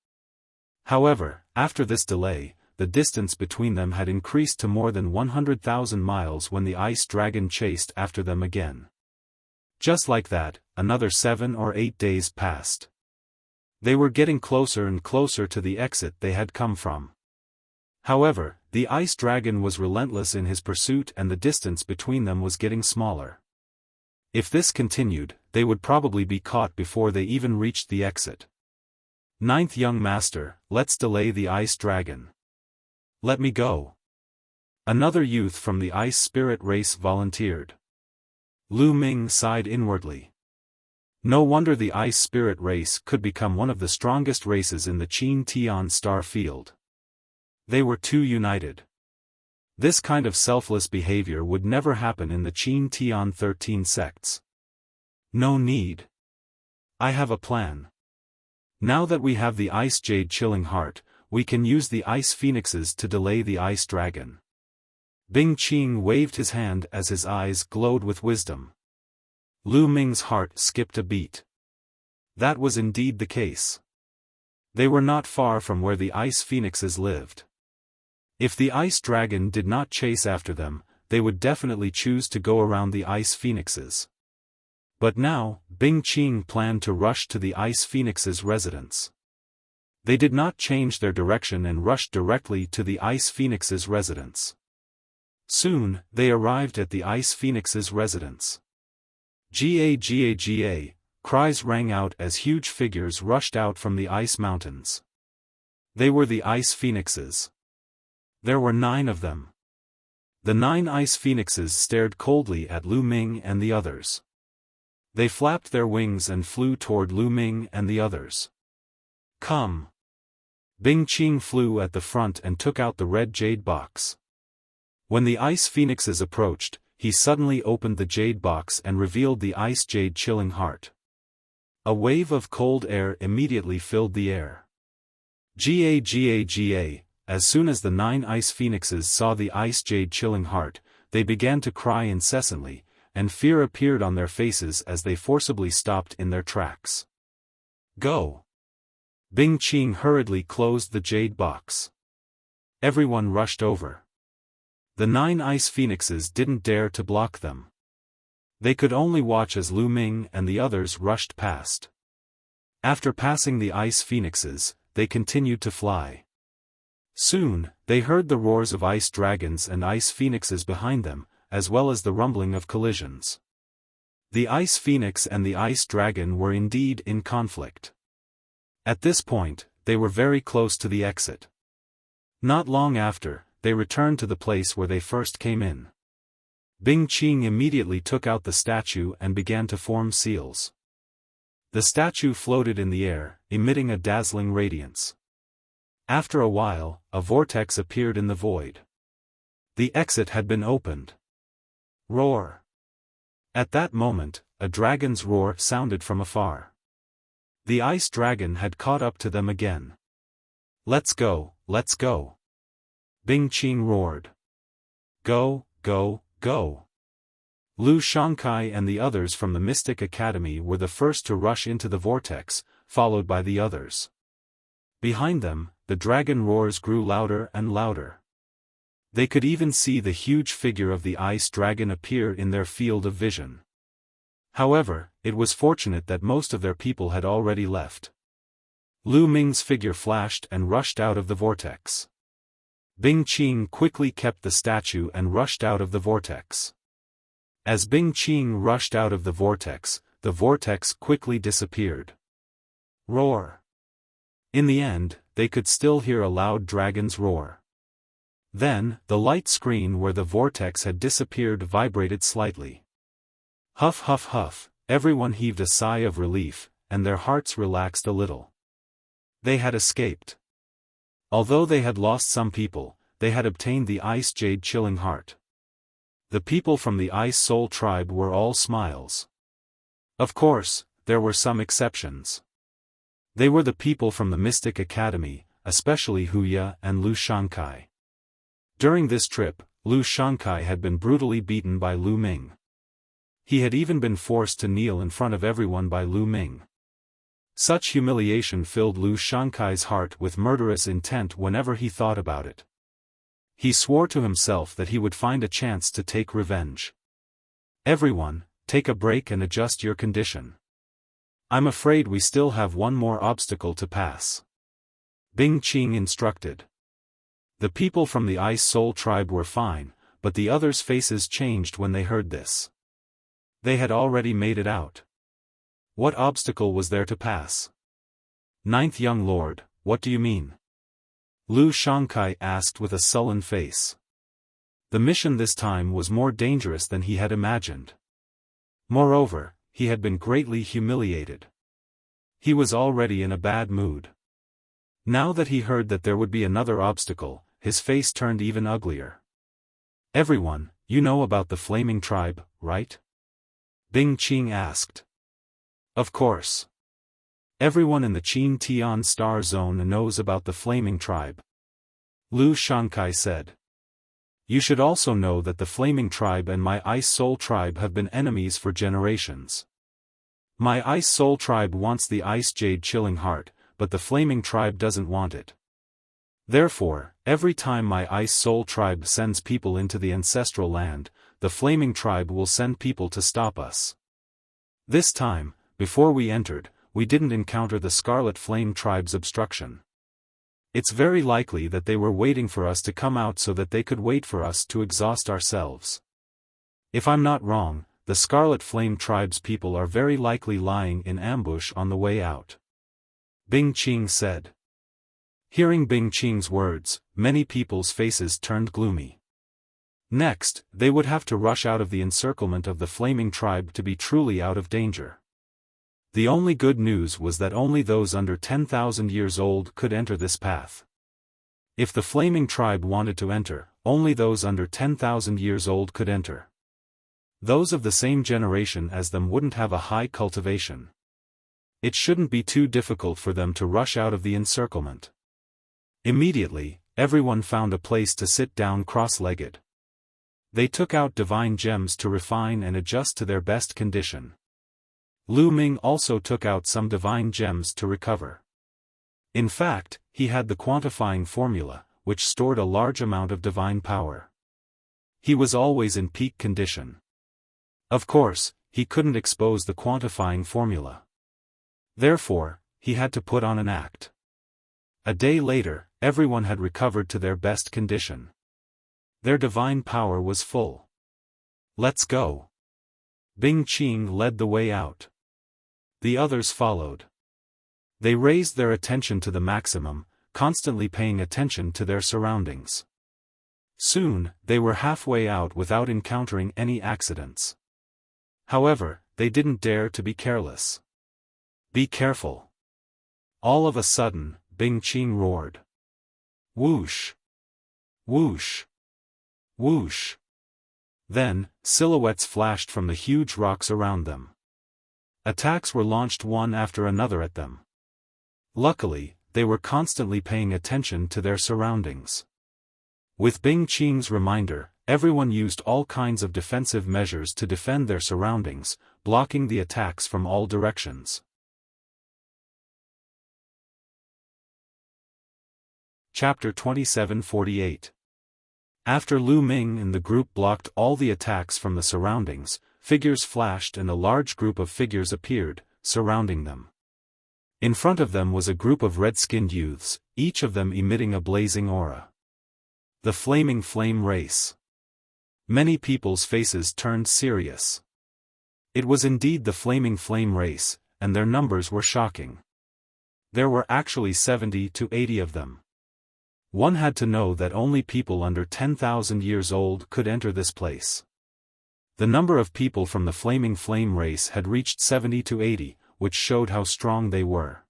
However, after this delay, the distance between them had increased to more than 100,000 miles when the ice dragon chased after them again. Just like that, another 7 or 8 days passed. They were getting closer and closer to the exit they had come from. However, the ice dragon was relentless in his pursuit and the distance between them was getting smaller. If this continued, they would probably be caught before they even reached the exit. Ninth young master, let's delay the ice dragon. Let me go. Another youth from the ice spirit race volunteered. Lu Ming sighed inwardly. No wonder the ice spirit race could become one of the strongest races in the Qin Tian star field. They were too united. This kind of selfless behavior would never happen in the Qin Tian 13 sects. No need. I have a plan. Now that we have the ice jade chilling heart, we can use the ice phoenixes to delay the ice dragon. Bing Qing waved his hand as his eyes glowed with wisdom. Lu Ming's heart skipped a beat. That was indeed the case. They were not far from where the ice phoenixes lived. If the ice dragon did not chase after them, they would definitely choose to go around the ice phoenixes. But now, Bing Qing planned to rush to the ice phoenixes' residence. They did not change their direction and rushed directly to the ice phoenixes' residence. Soon, they arrived at the ice phoenixes' residence. Ga, cries rang out as huge figures rushed out from the ice mountains. They were the ice phoenixes. There were 9 of them. The 9 ice phoenixes stared coldly at Lu Ming and the others. They flapped their wings and flew toward Lu Ming and the others. Come. Bing Qing flew at the front and took out the red jade box. When the ice phoenixes approached, he suddenly opened the jade box and revealed the ice jade chilling heart. A wave of cold air immediately filled the air. Ga, as soon as the 9 ice phoenixes saw the ice jade chilling heart, they began to cry incessantly, and fear appeared on their faces as they forcibly stopped in their tracks. Go! Bing Qing hurriedly closed the jade box. Everyone rushed over. The 9 ice phoenixes didn't dare to block them. They could only watch as Lu Ming and the others rushed past. After passing the ice phoenixes, they continued to fly. Soon, they heard the roars of ice dragons and ice phoenixes behind them, as well as the rumbling of collisions. The ice phoenix and the ice dragon were indeed in conflict. At this point, they were very close to the exit. Not long after, they returned to the place where they first came in. Bing Qing immediately took out the statue and began to form seals. The statue floated in the air, emitting a dazzling radiance. After a while, a vortex appeared in the void. The exit had been opened. Roar! At that moment, a dragon's roar sounded from afar. The ice dragon had caught up to them again. Let's go, let's go! Bing Qing roared. Go, go, go! Lu Shankai and the others from the Mystic Academy were the first to rush into the vortex, followed by the others. Behind them, the dragon roars grew louder and louder. They could even see the huge figure of the ice dragon appear in their field of vision. However, it was fortunate that most of their people had already left. Lu Ming's figure flashed and rushed out of the vortex. Bing Qing quickly kept the statue and rushed out of the vortex. As Bing Qing rushed out of the vortex quickly disappeared. Roar! In the end, they could still hear a loud dragon's roar. Then, the light screen where the vortex had disappeared vibrated slightly. Huff huff huff, everyone heaved a sigh of relief, and their hearts relaxed a little. They had escaped. Although they had lost some people, they had obtained the ice jade chilling heart. The people from the Ice Soul tribe were all smiles. Of course, there were some exceptions. They were the people from the Mystic Academy, especially Wuxia and Lu Shankai. During this trip, Lu Shankai had been brutally beaten by Lu Ming. He had even been forced to kneel in front of everyone by Lu Ming. Such humiliation filled Lu Shankai's heart with murderous intent whenever he thought about it. He swore to himself that he would find a chance to take revenge. Everyone, take a break and adjust your condition. I'm afraid we still have one more obstacle to pass. Bing Qing instructed. The people from the Ice Soul tribe were fine, but the others' faces changed when they heard this. They had already made it out. What obstacle was there to pass? Ninth young lord, what do you mean? Lu Shankai asked with a sullen face. The mission this time was more dangerous than he had imagined. Moreover, he had been greatly humiliated. He was already in a bad mood. Now that he heard that there would be another obstacle, his face turned even uglier. Everyone, you know about the Flaming Tribe, right? Bing Qing asked. Of course. Everyone in the Qin Tian Star Zone knows about the Flaming Tribe. Lu Shankai said. You should also know that the Flaming Tribe and my Ice Soul Tribe have been enemies for generations. My Ice Soul Tribe wants the Ice Jade Chilling Heart, but the Flaming Tribe doesn't want it. Therefore, every time my Ice Soul Tribe sends people into the ancestral land, the Flaming Tribe will send people to stop us. This time, before we entered, we didn't encounter the Scarlet Flame Tribe's obstruction. It's very likely that they were waiting for us to come out so that they could wait for us to exhaust ourselves. If I'm not wrong, the Scarlet Flame Tribe's people are very likely lying in ambush on the way out. Bing Qing said. Hearing Bing Qing's words, many people's faces turned gloomy. Next, they would have to rush out of the encirclement of the Flaming Tribe to be truly out of danger. The only good news was that only those under 10,000 years old could enter this path. If the Flaming Tribe wanted to enter, only those under 10,000 years old could enter. Those of the same generation as them wouldn't have a high cultivation. It shouldn't be too difficult for them to rush out of the encirclement. Immediately, everyone found a place to sit down cross-legged. They took out divine gems to refine and adjust to their best condition. Lu Ming also took out some divine gems to recover. In fact, he had the quantifying formula, which stored a large amount of divine power. He was always in peak condition. Of course, he couldn't expose the quantifying formula. Therefore, he had to put on an act. A day later, everyone had recovered to their best condition. Their divine power was full. "Let's go." Bing Qing led the way out. The others followed. They raised their attention to the maximum, constantly paying attention to their surroundings. Soon, they were halfway out without encountering any accidents. However, they didn't dare to be careless. "Be careful." All of a sudden, Bing Qing roared. Whoosh! Whoosh! Whoosh! Then, silhouettes flashed from the huge rocks around them. Attacks were launched one after another at them. Luckily, they were constantly paying attention to their surroundings. With Bing Qing's reminder, everyone used all kinds of defensive measures to defend their surroundings, blocking the attacks from all directions. Chapter 2748. After Lu Ming and the group blocked all the attacks from the surroundings, figures flashed and a large group of figures appeared, surrounding them. In front of them was a group of red-skinned youths, each of them emitting a blazing aura. The Flaming Flame Race. Many people's faces turned serious. It was indeed the Flaming Flame Race, and their numbers were shocking. There were actually 70 to 80 of them. One had to know that only people under 10,000 years old could enter this place. The number of people from the Flaming Flame Race had reached 70 to 80, which showed how strong they were.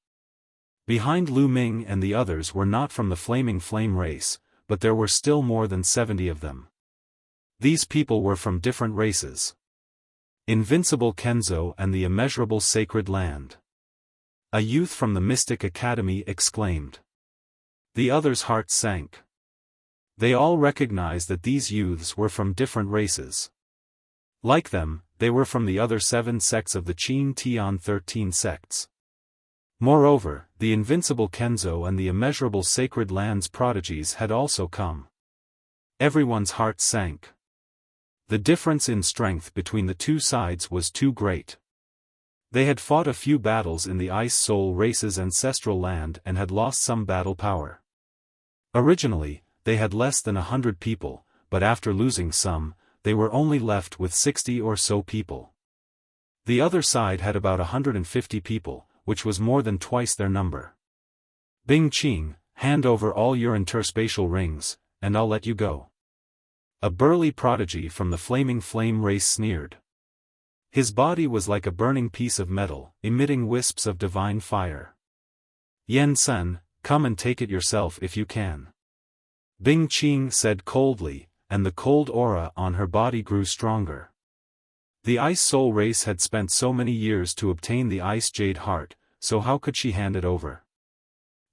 Behind Lu Ming and the others were not from the Flaming Flame Race, but there were still more than 70 of them. These people were from different races. Invincible Kenzo and the Immeasurable Sacred Land. A youth from the Mystic Academy exclaimed. The others' hearts sank. They all recognized that these youths were from different races. Like them, they were from the other 7 sects of the Qin Tian 13 sects. Moreover, the Invincible Kenzo and the Immeasurable Sacred Land's prodigies had also come. Everyone's heart sank. The difference in strength between the two sides was too great. They had fought a few battles in the Ice Soul Race's ancestral land and had lost some battle power. Originally, they had less than 100 people, but after losing some, they were only left with 60 or so people. The other side had about 150 people, which was more than twice their number. Bing Qing, hand over all your interspatial rings, and I'll let you go. A burly prodigy from the Flaming Flame Race sneered. His body was like a burning piece of metal, emitting wisps of divine fire. Yen Sen, come and take it yourself if you can. Bing Qing said coldly, and the cold aura on her body grew stronger. The Ice Soul Race had spent so many years to obtain the Ice Jade Heart, so how could she hand it over?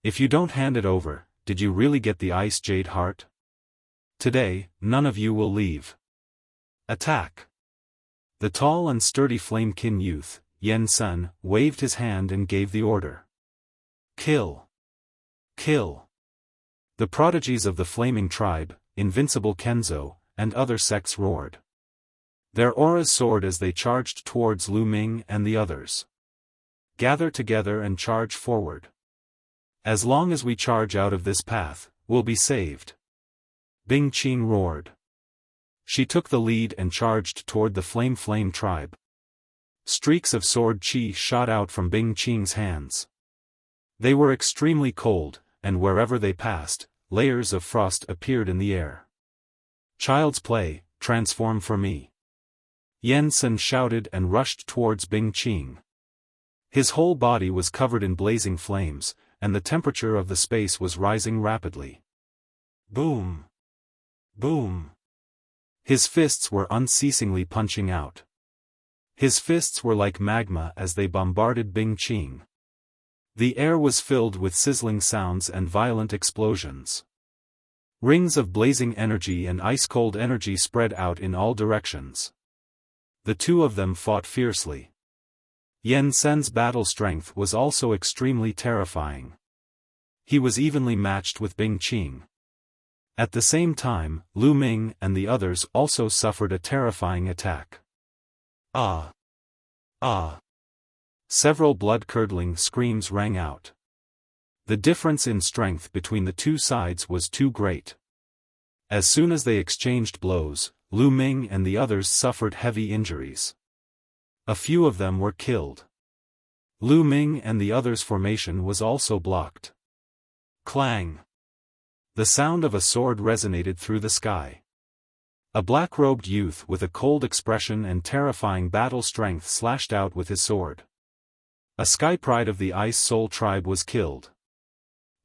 If you don't hand it over, did you really get the Ice Jade Heart? Today, none of you will leave. Attack! The tall and sturdy Flamekin youth, Yen Sen, waved his hand and gave the order. Kill! Kill! The prodigies of the Flaming Tribe, Invincible Kenzo, and other sects roared. Their auras soared as they charged towards Lu Ming and the others. Gather together and charge forward. As long as we charge out of this path, we'll be saved. Bing Qing roared. She took the lead and charged toward the Flame Tribe. Streaks of sword chi shot out from Bing Qing's hands. They were extremely cold, and wherever they passed, layers of frost appeared in the air. Child's play, transform for me. Yen Sen shouted and rushed towards Bing Qing. His whole body was covered in blazing flames, and the temperature of the space was rising rapidly. Boom! Boom! His fists were unceasingly punching out. His fists were like magma as they bombarded Bing Qing. The air was filled with sizzling sounds and violent explosions. Rings of blazing energy and ice-cold energy spread out in all directions. The two of them fought fiercely. Yan Sen's battle strength was also extremely terrifying. He was evenly matched with Bing Qing. At the same time, Lu Ming and the others also suffered a terrifying attack. Ah! Ah! Several blood-curdling screams rang out. The difference in strength between the two sides was too great. As soon as they exchanged blows, Lu Ming and the others suffered heavy injuries. A few of them were killed. Lu Ming and the others' formation was also blocked. Clang! The sound of a sword resonated through the sky. A black-robed youth with a cold expression and terrifying battle strength slashed out with his sword. A sky pride of the Ice Soul tribe was killed.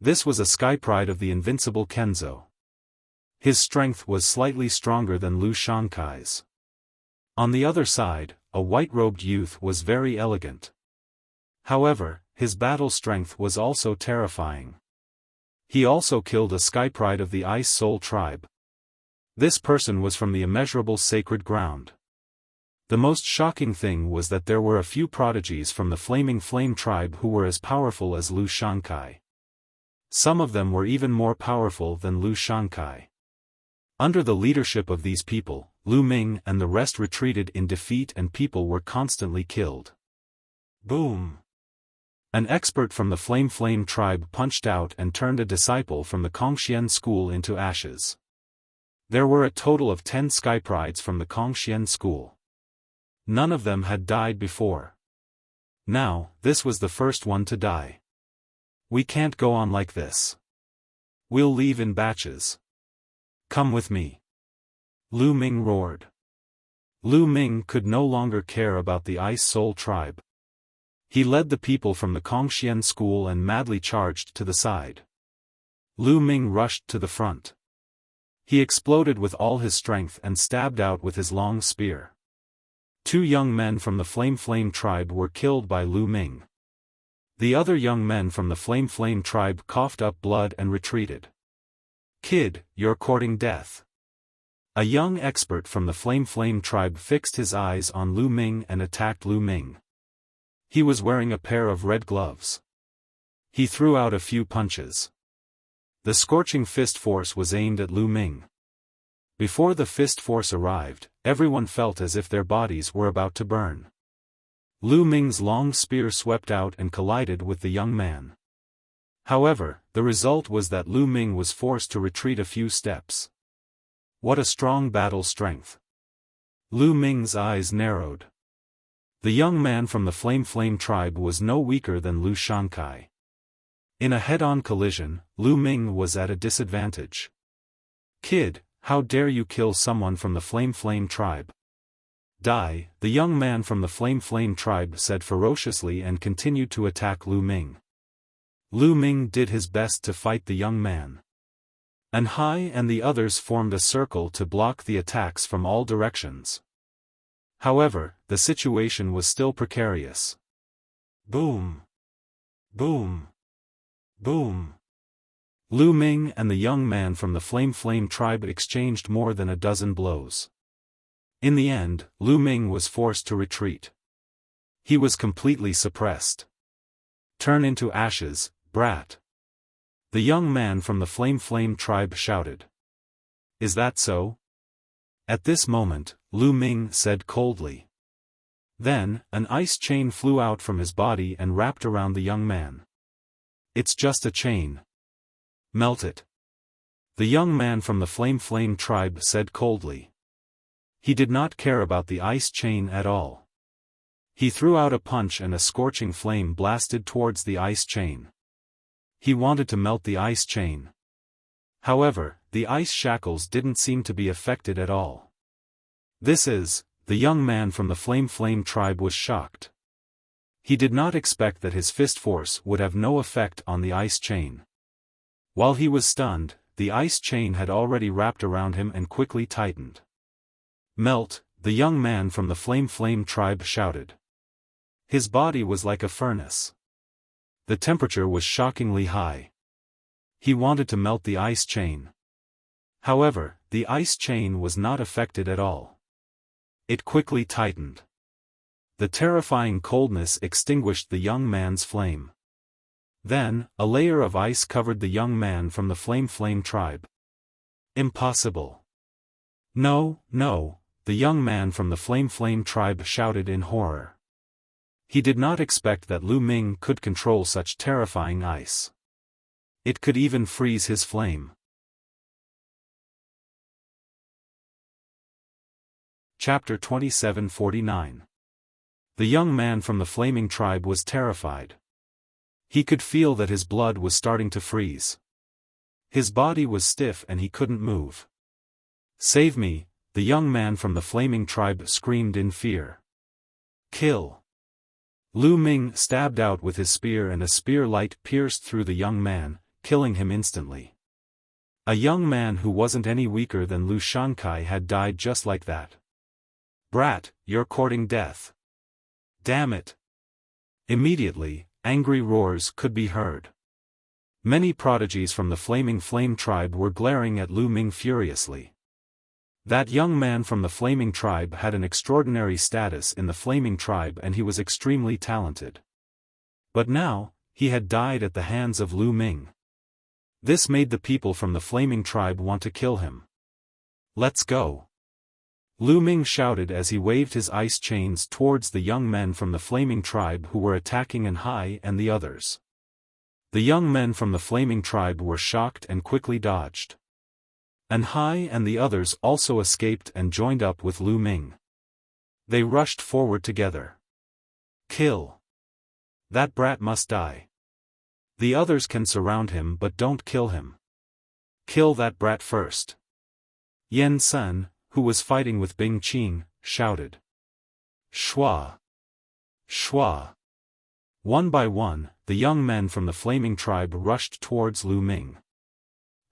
This was a sky pride of the invincible Kenzo. His strength was slightly stronger than Lu Shankai's. On the other side, a white-robed youth was very elegant. However, his battle strength was also terrifying. He also killed a sky pride of the Ice Soul tribe. This person was from the immeasurable sacred ground. The most shocking thing was that there were a few prodigies from the Flaming Flame tribe who were as powerful as Lu Shankai. Some of them were even more powerful than Lu Shankai. Under the leadership of these people, Lu Ming and the rest retreated in defeat and people were constantly killed. Boom! An expert from the Flame tribe punched out and turned a disciple from the Kongxian school into ashes. There were a total of 10 sky prides from the Kongxian school. None of them had died before. Now, this was the first one to die. We can't go on like this. We'll leave in batches. Come with me. Lu Ming roared. Lu Ming could no longer care about the Ice Soul tribe. He led the people from the Kongxian school and madly charged to the side. Lu Ming rushed to the front. He exploded with all his strength and stabbed out with his long spear. 2 young men from the Flame tribe were killed by Lu Ming. The other young men from the Flame tribe coughed up blood and retreated. Kid, you're courting death. A young expert from the Flame tribe fixed his eyes on Lu Ming and attacked Lu Ming. He was wearing a pair of red gloves. He threw out a few punches. The scorching fist force was aimed at Lu Ming. Before the fist force arrived, everyone felt as if their bodies were about to burn. Lu Ming's long spear swept out and collided with the young man. However, the result was that Lu Ming was forced to retreat a few steps. What a strong battle strength! Lu Ming's eyes narrowed. The young man from the Flame tribe was no weaker than Lu Shankai. In a head-on collision, Lu Ming was at a disadvantage. Kid, how dare you kill someone from the Flame tribe? Die, the young man from the Flame tribe said ferociously and continued to attack Lu Ming. Lu Ming did his best to fight the young man. And Hai and the others formed a circle to block the attacks from all directions. However, the situation was still precarious. Boom! Boom! Boom! Lu Ming and the young man from the Flame tribe exchanged more than a dozen blows. In the end, Lu Ming was forced to retreat. He was completely suppressed. Turn into ashes, brat! The young man from the Flame tribe shouted. Is that so? At this moment, Lu Ming said coldly. Then, an ice chain flew out from his body and wrapped around the young man. It's just a chain. Melt it. The young man from the Flame tribe said coldly. He did not care about the ice chain at all. He threw out a punch and a scorching flame blasted towards the ice chain. He wanted to melt the ice chain. However, the ice shackles didn't seem to be affected at all. The young man from the Flame tribe was shocked. He did not expect that his fist force would have no effect on the ice chain. While he was stunned, the ice chain had already wrapped around him and quickly tightened. Melt, the young man from the Flame tribe shouted. His body was like a furnace. The temperature was shockingly high. He wanted to melt the ice chain. However, the ice chain was not affected at all. It quickly tightened. The terrifying coldness extinguished the young man's flame. Then, a layer of ice covered the young man from the flame tribe. Impossible. No, no, the young man from the flame tribe shouted in horror. He did not expect that Lu Ming could control such terrifying ice. It could even freeze his flame. Chapter 27:49. The young man from the flaming tribe was terrified. He could feel that his blood was starting to freeze. His body was stiff and he couldn't move. "Save me," the young man from the flaming tribe screamed in fear. "Kill." Lu Ming stabbed out with his spear and a spear light pierced through the young man, killing him instantly. A young man who wasn't any weaker than Lu Shankai had died just like that. "Brat, you're courting death. Damn it." Immediately, angry roars could be heard. Many prodigies from the flaming flame tribe were glaring at Lu Ming furiously. That young man from the flaming tribe had an extraordinary status in the flaming tribe and he was extremely talented. But now, he had died at the hands of Lu Ming. This made the people from the flaming tribe want to kill him. "Let's go." Lu Ming shouted as he waved his ice chains towards the young men from the flaming tribe who were attacking An Hai and the others. The young men from the flaming tribe were shocked and quickly dodged. An Hai and the others also escaped and joined up with Lu Ming. They rushed forward together. "Kill. That brat must die. The others can surround him but don't kill him. Kill that brat first." Yen Sun, who was fighting with Bing Qing, shouted. "Shua! Shua!" One by one, the young men from the flaming tribe rushed towards Lu Ming.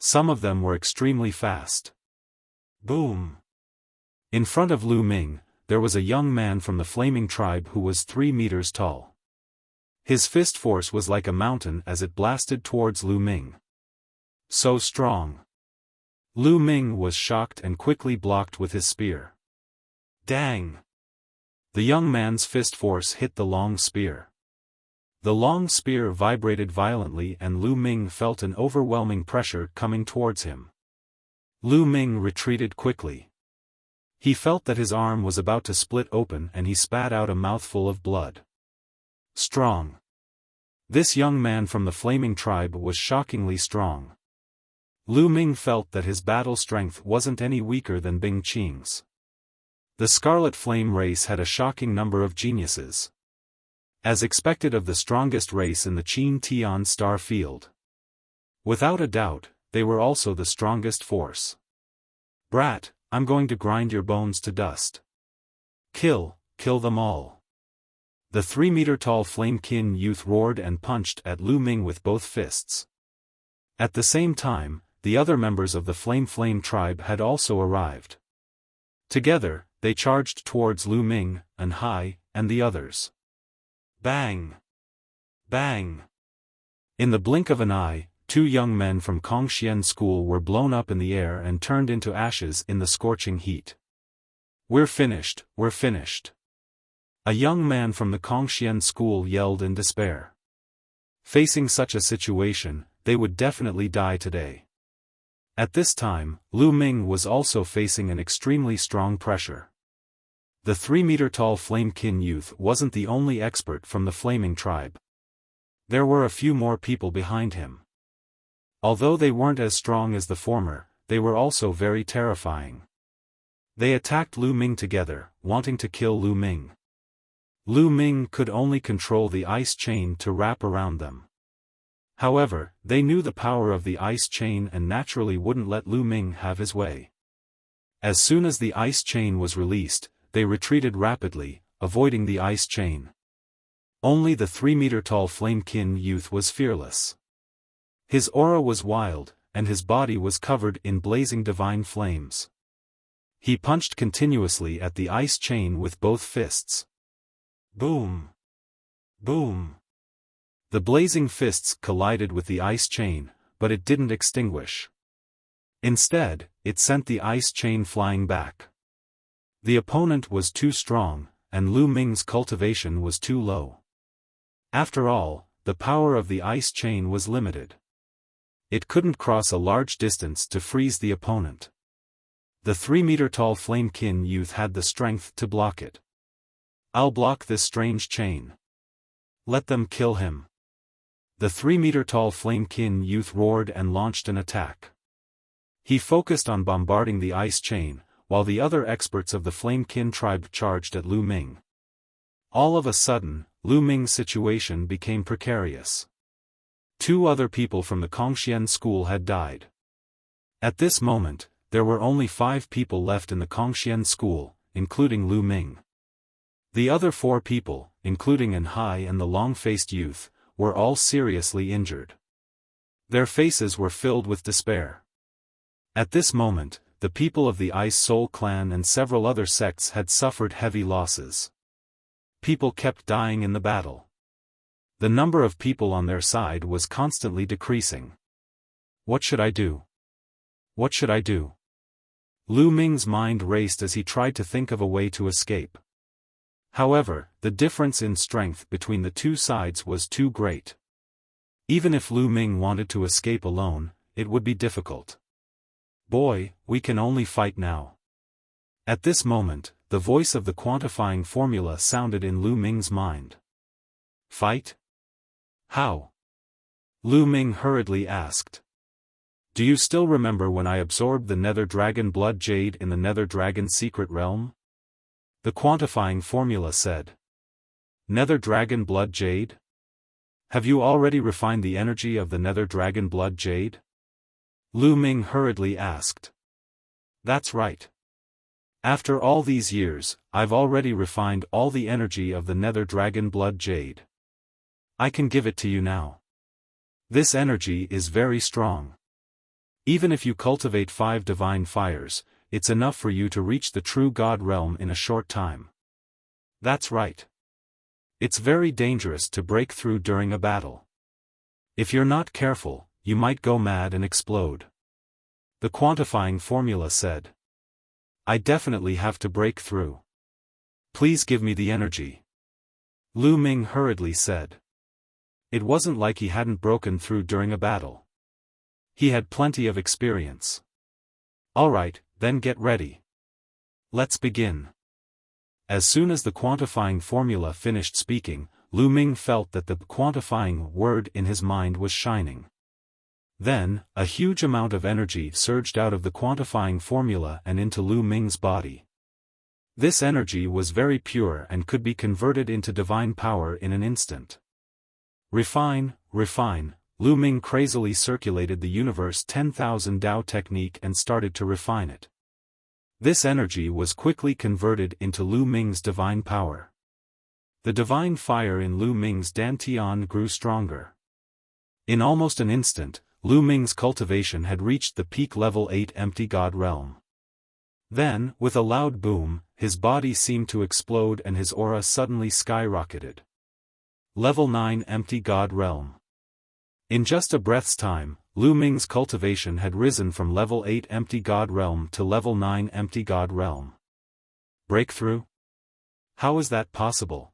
Some of them were extremely fast. Boom! In front of Lu Ming, there was a young man from the flaming tribe who was 3 meters tall. His fist force was like a mountain as it blasted towards Lu Ming. So strong. Lu Ming was shocked and quickly blocked with his spear. Dang! The young man's fist force hit the long spear. The long spear vibrated violently and Lu Ming felt an overwhelming pressure coming towards him. Lu Ming retreated quickly. He felt that his arm was about to split open and he spat out a mouthful of blood. Strong. This young man from the flaming tribe was shockingly strong. Lu Ming felt that his battle strength wasn't any weaker than Bing Qing's. The Scarlet Flame race had a shocking number of geniuses. As expected of the strongest race in the Qin Tian star field. Without a doubt, they were also the strongest force. "Brat, I'm going to grind your bones to dust. Kill them all." The 3-meter-tall Flame-kin youth roared and punched at Lu Ming with both fists. At the same time, the other members of the Flame tribe had also arrived. Together, they charged towards Lu Ming, An Hai, and the others. Bang! Bang! In the blink of an eye, 2 young men from Kongxian School were blown up in the air and turned into ashes in the scorching heat. We're finished, we're finished." A young man from the Kongxian School yelled in despair. Facing such a situation, they would definitely die today. At this time, Lu Ming was also facing an extremely strong pressure. The 3-meter-tall Flame-kin youth wasn't the only expert from the flaming tribe. There were a few more people behind him. Although they weren't as strong as the former, they were also very terrifying. They attacked Lu Ming together, wanting to kill Lu Ming. Lu Ming could only control the ice chain to wrap around them. However, they knew the power of the ice chain and naturally wouldn't let Lu Ming have his way. As soon as the ice chain was released, they retreated rapidly, avoiding the ice chain. Only the 3-meter-tall Flame-kin youth was fearless. His aura was wild, and his body was covered in blazing divine flames. He punched continuously at the ice chain with both fists. Boom! Boom! The blazing fists collided with the ice chain, but it didn't extinguish. Instead, it sent the ice chain flying back. The opponent was too strong, and Lu Ming's cultivation was too low. After all, the power of the ice chain was limited. It couldn't cross a large distance to freeze the opponent. The 3-meter-tall Flamekin youth had the strength to block it. "I'll block this strange chain. Let them kill him." The 3-meter-tall Flamekin youth roared and launched an attack. He focused on bombarding the ice chain, while the other experts of the Flamekin tribe charged at Lu Ming. All of a sudden, Lu Ming's situation became precarious. 2 other people from the Kongxian school had died. At this moment, there were only 5 people left in the Kongxian school, including Lu Ming. The other 4 people, including An Hai and the long-faced youth, were all seriously injured. Their faces were filled with despair. At this moment, the people of the Ice Soul clan and several other sects had suffered heavy losses. People kept dying in the battle. The number of people on their side was constantly decreasing. What should I do? What should I do? Lu Ming's mind raced as he tried to think of a way to escape. However, the difference in strength between the 2 sides was too great. Even if Lu Ming wanted to escape alone, it would be difficult. "Boy, we can only fight now." At this moment, the voice of the quantifying formula sounded in Lu Ming's mind. "Fight? How?" Lu Ming hurriedly asked. "Do you still remember when I absorbed the Nether Dragon Blood Jade in the Nether Dragon Secret Realm?" The quantifying formula said. "Nether Dragon Blood Jade? Have you already refined the energy of the Nether Dragon Blood Jade?" Lu Ming hurriedly asked. "That's right. After all these years, I've already refined all the energy of the Nether Dragon Blood Jade. I can give it to you now. This energy is very strong. Even if you cultivate 5 divine fires, it's enough for you to reach the true God realm in a short time." "That's right. It's very dangerous to break through during a battle. If you're not careful, you might go mad and explode." The quantifying formula said. "I definitely have to break through. Please give me the energy." Lu Ming hurriedly said. It wasn't like he hadn't broken through during a battle. He had plenty of experience. "All right, then get ready. Let's begin." As soon as the quantifying formula finished speaking, Lu Ming felt that the quantifying word in his mind was shining. Then, a huge amount of energy surged out of the quantifying formula and into Lu Ming's body. This energy was very pure and could be converted into divine power in an instant. Refine, refine. Lu Ming crazily circulated the universe 10,000 Dao technique and started to refine it. This energy was quickly converted into Lu Ming's divine power. The divine fire in Lu Ming's dantian grew stronger. In almost an instant, Lu Ming's cultivation had reached the peak level 8 empty God realm. Then, with a loud boom, his body seemed to explode and his aura suddenly skyrocketed. Level 9 empty God realm. In just a breath's time, Lu Ming's cultivation had risen from level 8 empty God realm to level 9 empty God realm. Breakthrough? How is that possible?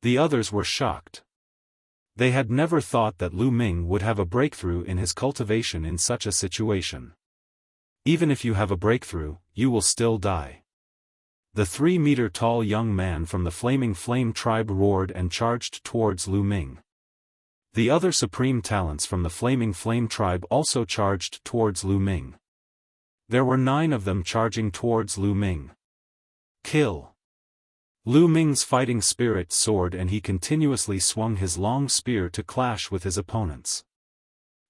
The others were shocked. They had never thought that Lu Ming would have a breakthrough in his cultivation in such a situation. Even if you have a breakthrough, you will still die. The 3-meter-tall young man from the Flaming Flame tribe roared and charged towards Lu Ming. The other supreme talents from the Flaming Flame tribe also charged towards Lu Ming. There were 9 of them charging towards Lu Ming. Kill! Lu Ming's fighting spirit soared and he continuously swung his long spear to clash with his opponents.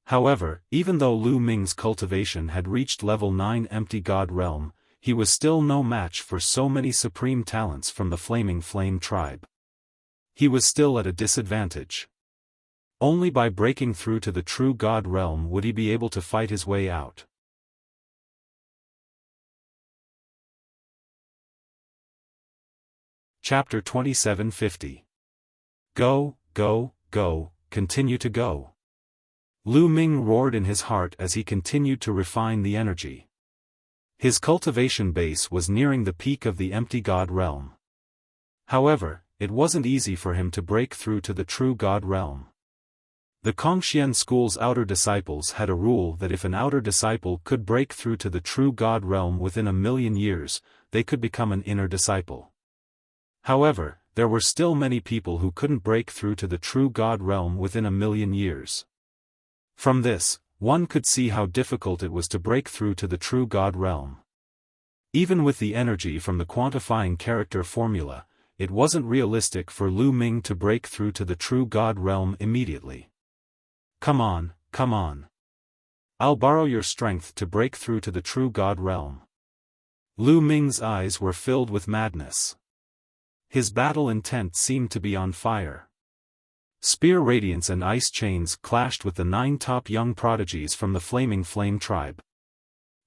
However, even though Lu Ming's cultivation had reached level 9 empty God realm, he was still no match for so many supreme talents from the Flaming Flame tribe. He was still at a disadvantage. Only by breaking through to the true God realm would he be able to fight his way out. Chapter 2750. Go, go, go, continue to go. Lu Ming roared in his heart as he continued to refine the energy. His cultivation base was nearing the peak of the empty God realm. However, it wasn't easy for him to break through to the true God realm. The Kongxian school's outer disciples had a rule that if an outer disciple could break through to the true God realm within 1,000,000 years, they could become an inner disciple. However, there were still many people who couldn't break through to the true God realm within 1,000,000 years. From this, one could see how difficult it was to break through to the true God realm. Even with the energy from the quantifying character formula, it wasn't realistic for Lu Ming to break through to the true God realm immediately. Come on, come on. I'll borrow your strength to break through to the true God realm. Lu Ming's eyes were filled with madness. His battle intent seemed to be on fire. Spear radiance and ice chains clashed with the 9 top young prodigies from the Flaming Flame tribe.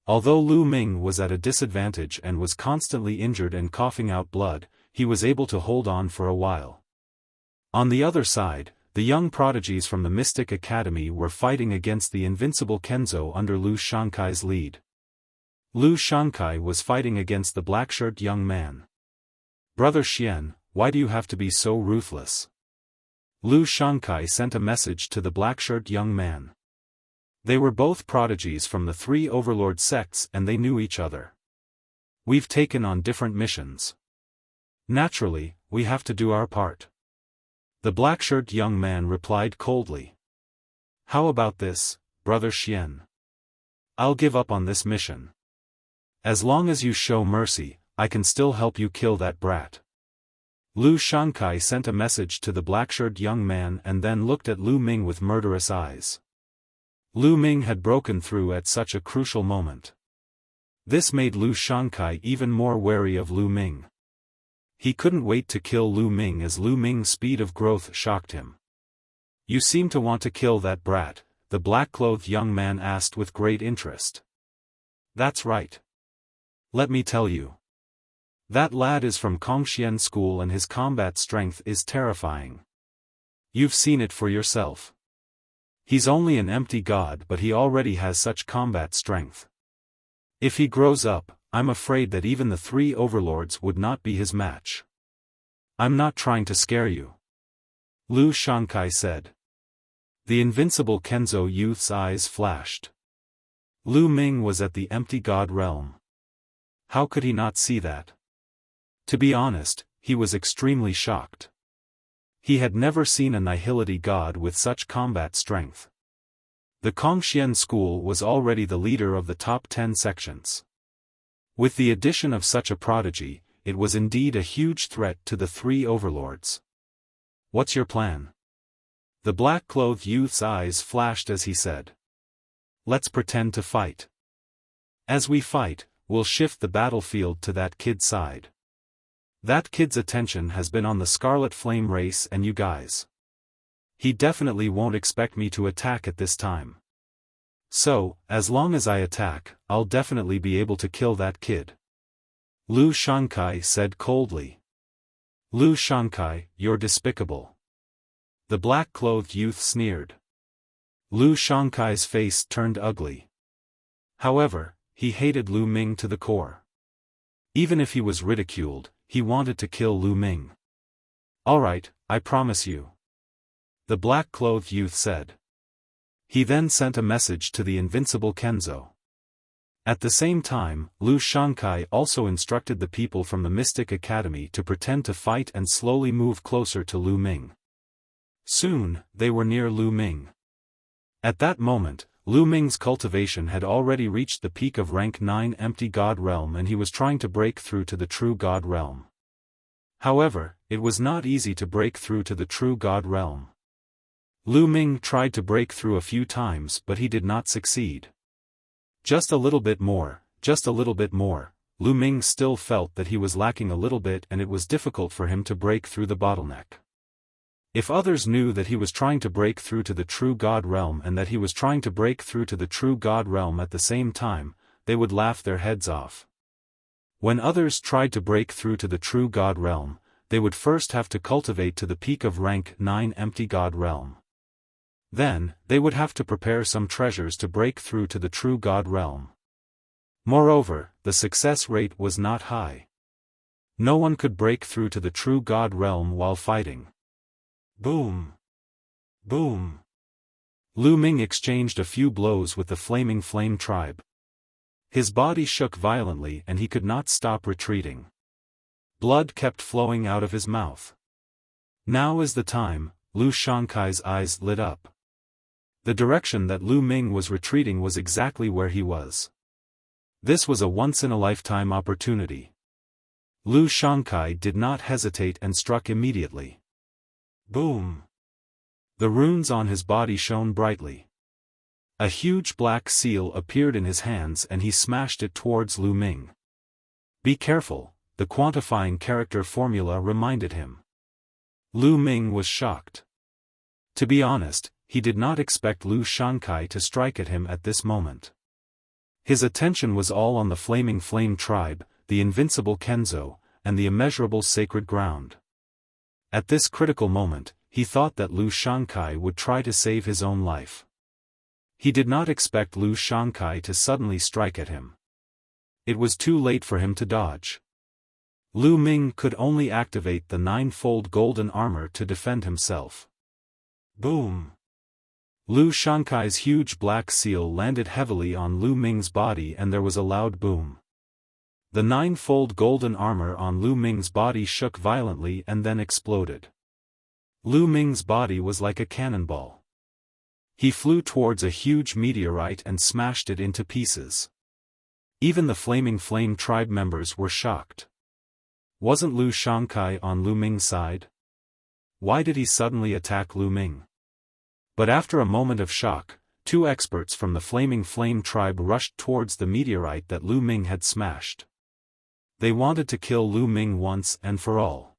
Although Lu Ming was at a disadvantage and was constantly injured and coughing out blood, he was able to hold on for a while. On the other side, the young prodigies from the Mystic Academy were fighting against the invincible Kenzo under Lu Shankai's lead. Lu Shankai was fighting against the black-shirt young man. Brother Xian, why do you have to be so ruthless? Lu Shankai sent a message to the black-shirt young man. They were both prodigies from the 3 overlord sects and they knew each other. We've taken on different missions. Naturally, we have to do our part. The black-shirt young man replied coldly. How about this, Brother Xian? I'll give up on this mission. As long as you show mercy, I can still help you kill that brat. Lu Shankai sent a message to the black-shirt young man and then looked at Lu Ming with murderous eyes. Lu Ming had broken through at such a crucial moment. This made Lu Shankai even more wary of Lu Ming. He couldn't wait to kill Lu Ming as Lu Ming's speed of growth shocked him. You seem to want to kill that brat, the black-clothed young man asked with great interest. That's right. Let me tell you. That lad is from Kongxian School and his combat strength is terrifying. You've seen it for yourself. He's only an empty god but he already has such combat strength. If he grows up, I'm afraid that even the 3 overlords would not be his match. I'm not trying to scare you. Lu Shankai said. The invincible Kenzo youth's eyes flashed. Lu Ming was at the empty god realm. How could he not see that? To be honest, he was extremely shocked. He had never seen a Nihility god with such combat strength. The Kongxian school was already the leader of the top 10 sections. With the addition of such a prodigy, it was indeed a huge threat to the 3 overlords. What's your plan? The black-clothed youth's eyes flashed as he said. Let's pretend to fight. As we fight, we'll shift the battlefield to that kid's side. That kid's attention has been on the Scarlet Flame race and you guys. He definitely won't expect me to attack at this time. So, as long as I attack, I'll definitely be able to kill that kid. Lu Shankai said coldly. Lu Shankai, you're despicable. The black-clothed youth sneered. Lu Shankai's face turned ugly. However, he hated Lu Ming to the core. Even if he was ridiculed, he wanted to kill Lu Ming. Alright, I promise you. The black-clothed youth said. He then sent a message to the invincible Kenzo. At the same time, Lu Shankai also instructed the people from the Mystic Academy to pretend to fight and slowly move closer to Lu Ming. Soon, they were near Lu Ming. At that moment, Lu Ming's cultivation had already reached the peak of rank 9 empty god realm and he was trying to break through to the true god realm. However, it was not easy to break through to the true god realm. Lu Ming tried to break through a few times but he did not succeed. Just a little bit more, just a little bit more, Lu Ming still felt that he was lacking a little bit and it was difficult for him to break through the bottleneck. If others knew that he was trying to break through to the true God realm and that he was trying to break through to the true God realm at the same time, they would laugh their heads off. When others tried to break through to the true God realm, they would first have to cultivate to the peak of rank 9 empty God realm. Then, they would have to prepare some treasures to break through to the true God realm. Moreover, the success rate was not high. No one could break through to the true God realm while fighting. Boom! Boom! Lu Ming exchanged a few blows with the Flaming Flame tribe. His body shook violently and he could not stop retreating. Blood kept flowing out of his mouth. Now is the time, Lu Shankai's eyes lit up. The direction that Lu Ming was retreating was exactly where he was. This was a once-in-a-lifetime opportunity. Lu Shankai did not hesitate and struck immediately. Boom! The runes on his body shone brightly. A huge black seal appeared in his hands and he smashed it towards Lu Ming. Be careful, the quantifying character formula reminded him. Lu Ming was shocked. To be honest, he did not expect Lu Shankai to strike at him at this moment. His attention was all on the Flaming Flame tribe, the invincible Kenzo, and the immeasurable sacred ground. At this critical moment, he thought that Lu Shankai would try to save his own life. He did not expect Lu Shankai to suddenly strike at him. It was too late for him to dodge. Lu Ming could only activate the ninefold golden armor to defend himself. Boom! Lu Shankai's huge black seal landed heavily on Lu Ming's body and there was a loud boom. The ninefold golden armor on Lu Ming's body shook violently and then exploded. Lu Ming's body was like a cannonball. He flew towards a huge meteorite and smashed it into pieces. Even the Flaming Flame tribe members were shocked. Wasn't Lu Shankai on Lu Ming's side? Why did he suddenly attack Lu Ming? But after a moment of shock, two experts from the Flaming Flame tribe rushed towards the meteorite that Lu Ming had smashed. They wanted to kill Lu Ming once and for all.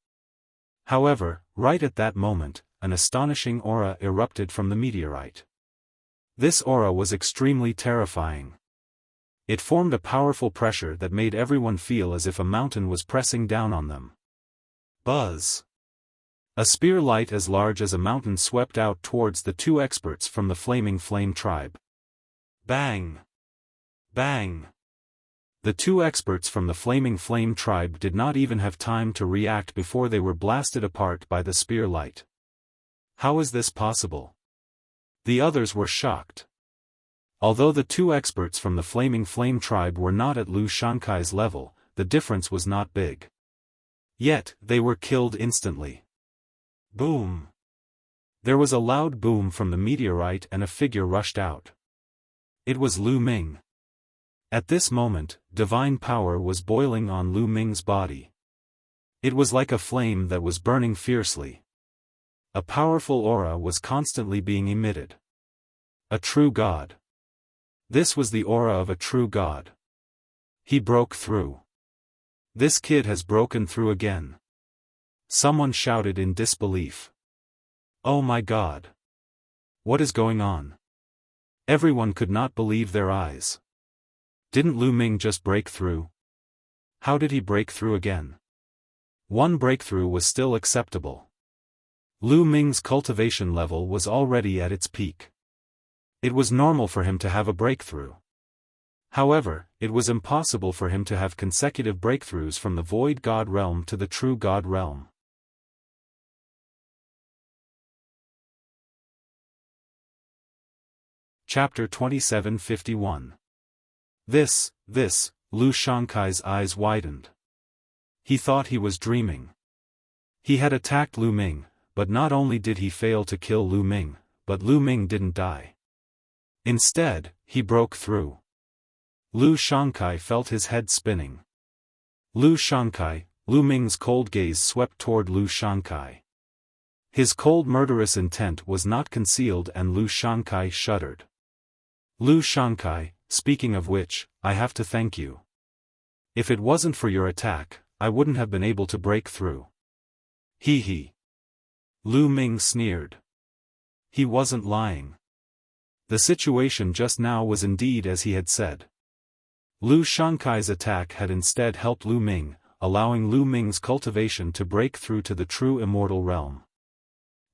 However, right at that moment, an astonishing aura erupted from the meteorite. This aura was extremely terrifying. It formed a powerful pressure that made everyone feel as if a mountain was pressing down on them. Buzz! A spear light as large as a mountain swept out towards the two experts from the Flaming Flame tribe. Bang! Bang! The two experts from the Flaming Flame tribe did not even have time to react before they were blasted apart by the spear light. How is this possible? The others were shocked. Although the two experts from the Flaming Flame tribe were not at Lu Shankai's level, the difference was not big. Yet, they were killed instantly. Boom! There was a loud boom from the meteorite and a figure rushed out. It was Lu Ming. At this moment, divine power was boiling on Lu Ming's body. It was like a flame that was burning fiercely. A powerful aura was constantly being emitted. A true god. This was the aura of a true god. He broke through. This kid has broken through again. Someone shouted in disbelief. Oh my god! What is going on? Everyone could not believe their eyes. Didn't Lu Ming just break through? How did he break through again? One breakthrough was still acceptable. Lu Ming's cultivation level was already at its peak. It was normal for him to have a breakthrough. However, it was impossible for him to have consecutive breakthroughs from the Void God realm to the True God realm. Chapter 2751. This, Lu Shankai's eyes widened. He thought he was dreaming. He had attacked Lu Ming, but not only did he fail to kill Lu Ming, but Lu Ming didn't die. Instead, he broke through. Lu Shankai felt his head spinning. Lu Shankai, Lu Ming's cold gaze swept toward Lu Shankai. His cold murderous intent was not concealed and Lu Shankai shuddered. Lu Shankai, speaking of which, I have to thank you. If it wasn't for your attack, I wouldn't have been able to break through. Hee hee. Lu Ming sneered. He wasn't lying. The situation just now was indeed as he had said. Lu Shankai's attack had instead helped Lu Ming, allowing Lu Ming's cultivation to break through to the true immortal realm.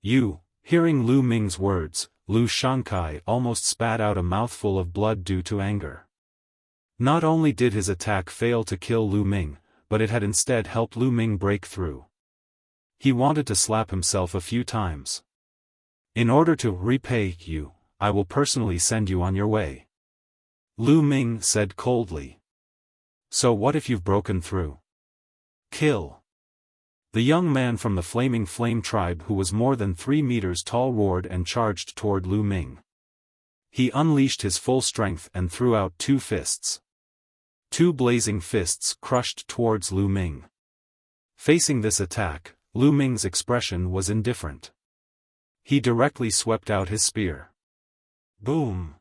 Hearing Lu Ming's words, Lu Shankai almost spat out a mouthful of blood due to anger. Not only did his attack fail to kill Lu Ming, but it had instead helped Lu Ming break through. He wanted to slap himself a few times. In order to repay you, I will personally send you on your way. Lu Ming said coldly. So what if you've broken through? Kill. The young man from the Flaming Flame tribe who was more than 3 meters tall roared and charged toward Lu Ming. He unleashed his full strength and threw out 2 fists. 2 blazing fists crushed towards Lu Ming. Facing this attack, Lu Ming's expression was indifferent. He directly swept out his spear. Boom!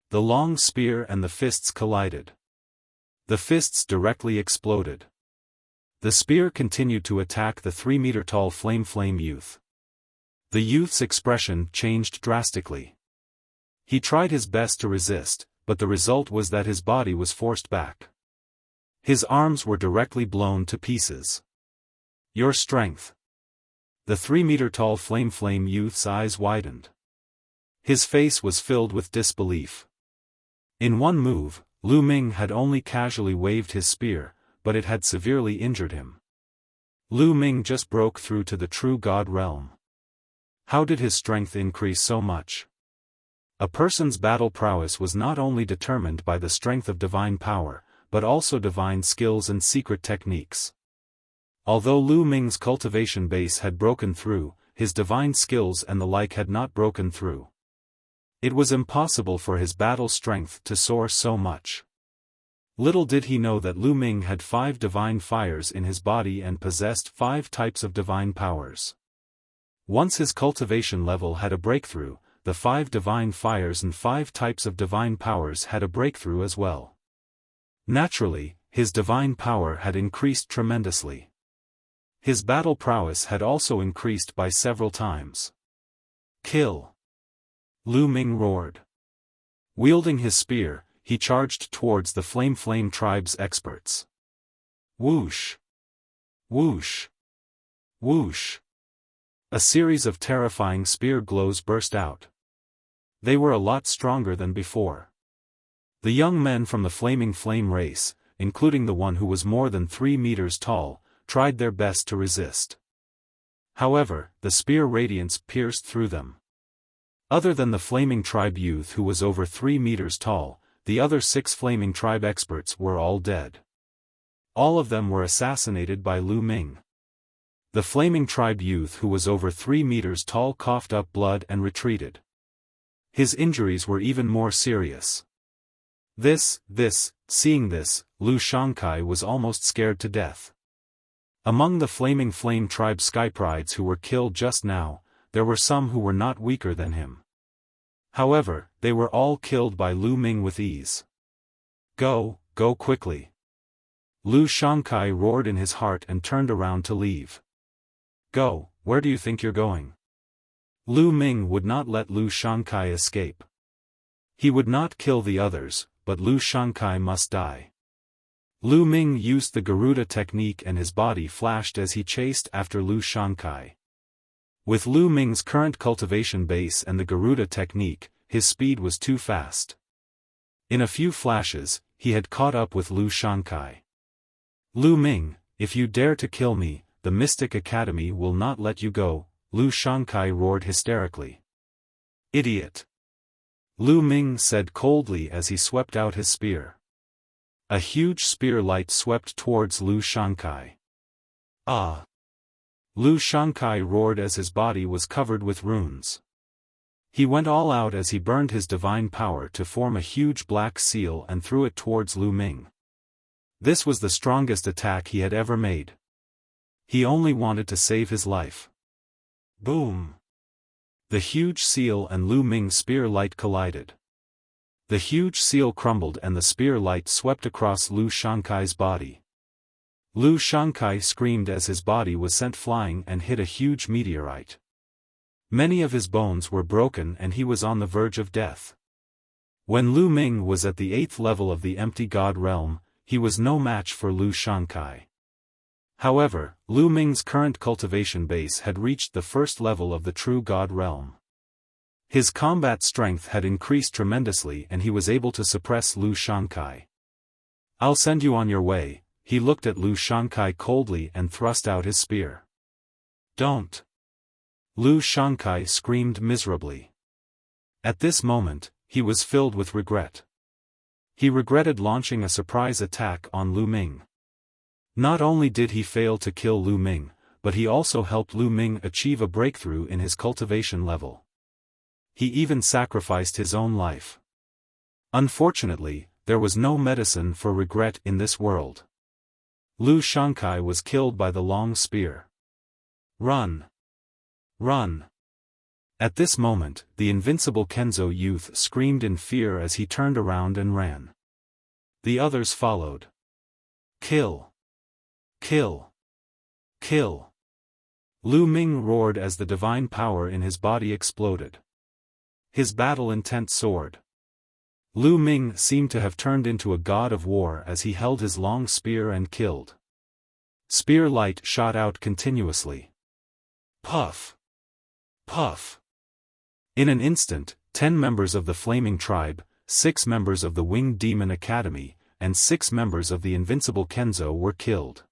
The long spear and the fists collided. The fists directly exploded. The spear continued to attack the 3-meter-tall Flame youth. The youth's expression changed drastically. He tried his best to resist, but the result was that his body was forced back. His arms were directly blown to pieces. Your strength. The 3-meter-tall Flame youth's eyes widened. His face was filled with disbelief. In one move, Lu Ming had only casually waved his spear, but it had severely injured him. Lu Ming just broke through to the true God realm. How did his strength increase so much? A person's battle prowess was not only determined by the strength of divine power, but also divine skills and secret techniques. Although Lu Ming's cultivation base had broken through, his divine skills and the like had not broken through. It was impossible for his battle strength to soar so much. Little did he know that Lu Ming had 5 divine fires in his body and possessed 5 types of divine powers. Once his cultivation level had a breakthrough, the 5 divine fires and 5 types of divine powers had a breakthrough as well. Naturally, his divine power had increased tremendously. His battle prowess had also increased by several times. Kill! Lu Ming roared. Wielding his spear, he charged towards the Flame tribe's experts. Whoosh! Whoosh! Whoosh! A series of terrifying spear glows burst out. They were a lot stronger than before. The young men from the Flaming Flame race, including the one who was more than 3 meters tall, tried their best to resist. However, the spear radiance pierced through them. Other than the Flaming Tribe youth who was over 3 meters tall, the other 6 Flaming Tribe experts were all dead. All of them were assassinated by Lu Ming. The Flaming Tribe youth who was over 3 meters tall coughed up blood and retreated. His injuries were even more serious. Seeing this, Lu Shankai was almost scared to death. Among the Flaming Flame Tribe Skyprides who were killed just now, there were some who were not weaker than him. However, they were all killed by Lu Ming with ease. Go quickly! Lu Shankai roared in his heart and turned around to leave. Go, where do you think you're going? Lu Ming would not let Lu Shankai escape. He would not kill the others, but Lu Shankai must die. Lu Ming used the Garuda technique and his body flashed as he chased after Lu Shankai. With Lu Ming's current cultivation base and the Garuda technique, his speed was too fast. In a few flashes, he had caught up with Lu Shankai. Lu Ming, if you dare to kill me, the Mystic Academy will not let you go, Lu Shankai roared hysterically. Idiot! Lu Ming said coldly as he swept out his spear. A huge spear light swept towards Lu Shankai. Ah! Lu Shankai roared as his body was covered with runes. He went all out as he burned his divine power to form a huge black seal and threw it towards Lu Ming. This was the strongest attack he had ever made. He only wanted to save his life. Boom! The huge seal and Lu Ming's spear light collided. The huge seal crumbled and the spear light swept across Lu Shankai's body. Lu Shankai screamed as his body was sent flying and hit a huge meteorite. Many of his bones were broken and he was on the verge of death. When Lu Ming was at the 8th level of the empty god realm, he was no match for Lu Shankai. However, Lu Ming's current cultivation base had reached the 1st level of the true god realm. His combat strength had increased tremendously and he was able to suppress Lu Shankai. "I'll send you on your way." He looked at Lu Shankai coldly and thrust out his spear. "Don't!" Lu Shankai screamed miserably. At this moment, he was filled with regret. He regretted launching a surprise attack on Lu Ming. Not only did he fail to kill Lu Ming, but he also helped Lu Ming achieve a breakthrough in his cultivation level. He even sacrificed his own life. Unfortunately, there was no medicine for regret in this world. Lu Shankai was killed by the long spear. "Run! Run!" At this moment, the invincible Kenzo youth screamed in fear as he turned around and ran. The others followed. "Kill! Kill! Kill!" Lu Ming roared as the divine power in his body exploded. His battle intent soared. Lu Ming seemed to have turned into a god of war as he held his long spear and killed. Spear light shot out continuously. Puff! Puff! In an instant, 10 members of the Flaming Tribe, 6 members of the Winged Demon Academy, and 6 members of the Invincible Kenzo were killed.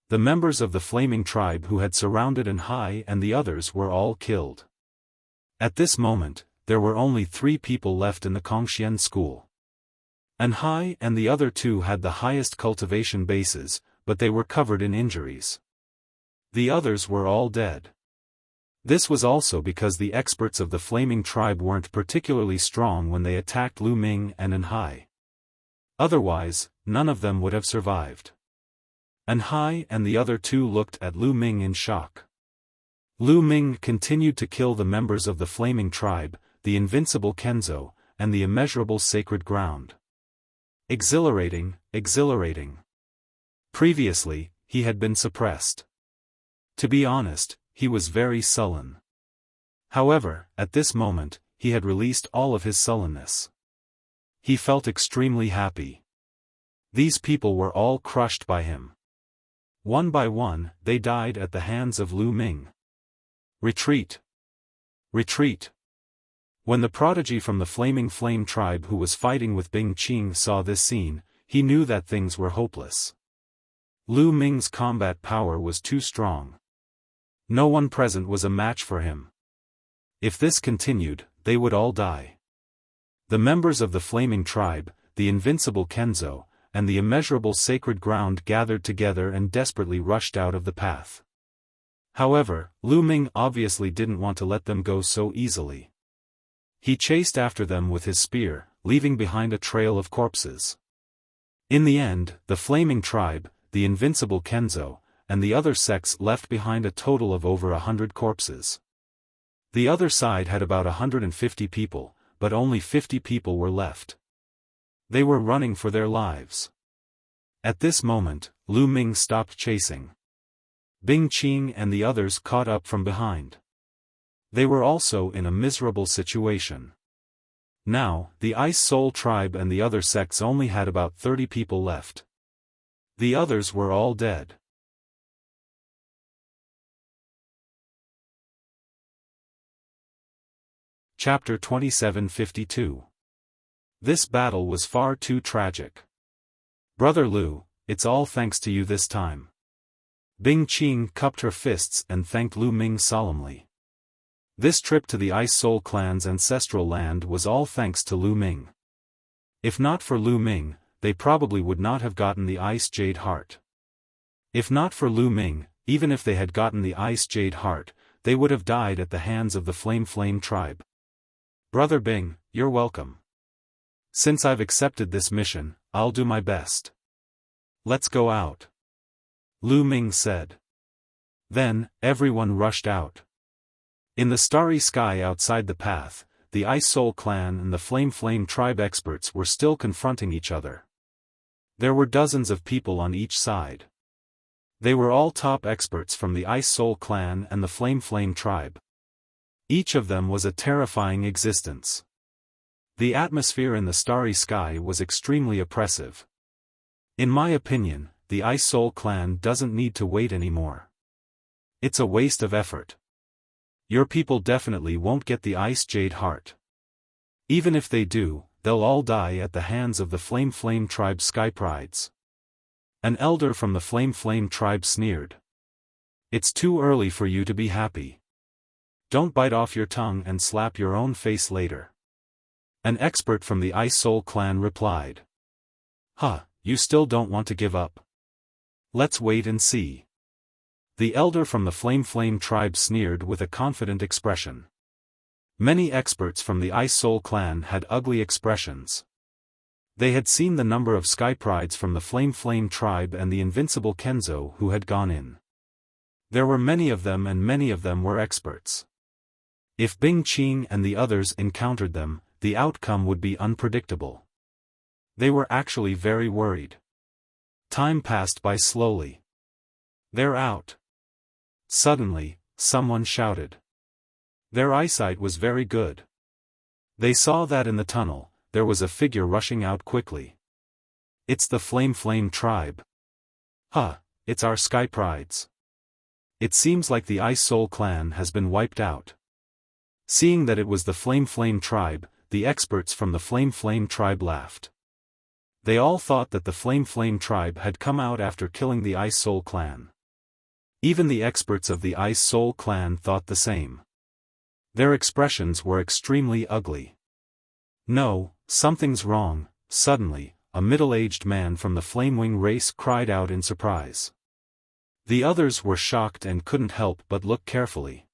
The members of the Flaming Tribe who had surrounded Anhai and the others were all killed. At this moment, there were only 3 people left in the Kongxian school. Anhai and the other 2 had the highest cultivation bases, but they were covered in injuries. The others were all dead. This was also because the experts of the Flaming Tribe weren't particularly strong when they attacked Lu Ming and Anhai. Otherwise, none of them would have survived. Anhai and the other 2 looked at Lu Ming in shock. Lu Ming continued to kill the members of the Flaming Tribe, the Invincible Kenzo, and the Immeasurable Sacred Ground. Exhilarating, exhilarating. Previously, he had been suppressed. To be honest, he was very sullen. However, at this moment, he had released all of his sullenness. He felt extremely happy. These people were all crushed by him. One by one, they died at the hands of Lu Ming. Retreat! Retreat! When the prodigy from the Flaming Flame tribe who was fighting with Bing Qing saw this scene, he knew that things were hopeless. Lu Ming's combat power was too strong. No one present was a match for him. If this continued, they would all die. The members of the Flaming Tribe, the Invincible Kenzo, and the Immeasurable Sacred Ground gathered together and desperately rushed out of the path. However, Lu Ming obviously didn't want to let them go so easily. He chased after them with his spear, leaving behind a trail of corpses. In the end, the Flaming Tribe, the Invincible Kenzo, and the other sects left behind a total of over 100 corpses. The other side had about 150 people, but only 50 people were left. They were running for their lives. At this moment, Lu Ming stopped chasing. Bing Qing and the others caught up from behind. They were also in a miserable situation. Now, the Ice Soul Tribe and the other sects only had about 30 people left. The others were all dead. Chapter 2752. This battle was far too tragic. Brother Lu, it's all thanks to you this time. Bing Qing cupped her fists and thanked Lu Ming solemnly. This trip to the Ice Soul Clan's ancestral land was all thanks to Lu Ming. If not for Lu Ming, they probably would not have gotten the Ice Jade Heart. If not for Lu Ming, even if they had gotten the Ice Jade Heart, they would have died at the hands of the Flame Tribe. Brother Bing, you're welcome. Since I've accepted this mission, I'll do my best. Let's go out. Lu Ming said. Then, everyone rushed out. In the starry sky outside the path, the Ice Soul Clan and the Flame Tribe experts were still confronting each other. There were dozens of people on each side. They were all top experts from the Ice Soul Clan and the Flame Tribe. Each of them was a terrifying existence. The atmosphere in the starry sky was extremely oppressive. In my opinion, the Ice Soul Clan doesn't need to wait anymore. It's a waste of effort. Your people definitely won't get the Ice Jade Heart. Even if they do, they'll all die at the hands of the Flame tribe Sky Prides. An elder from the Flame tribe sneered. It's too early for you to be happy. Don't bite off your tongue and slap your own face later. An expert from the Ice Soul clan replied. Huh, you still don't want to give up? Let's wait and see. The elder from the Flame tribe sneered with a confident expression. Many experts from the Ice Soul clan had ugly expressions. They had seen the number of Sky Prides from the Flame tribe and the invincible Kenzo who had gone in. There were many of them and many of them were experts. If Bing Qing and the others encountered them, the outcome would be unpredictable. They were actually very worried. Time passed by slowly. They're out. Suddenly, someone shouted. Their eyesight was very good. They saw that in the tunnel, there was a figure rushing out quickly. It's the Flame tribe. Huh, it's our Sky Prides. It seems like the Ice Soul clan has been wiped out. Seeing that it was the Flame tribe, the experts from the Flame tribe laughed. They all thought that the Flame tribe had come out after killing the Ice Soul clan. Even the experts of the Ice Soul clan thought the same. Their expressions were extremely ugly. No, something's wrong. Suddenly, a middle-aged man from the Flamewing race cried out in surprise. The others were shocked and couldn't help but look carefully.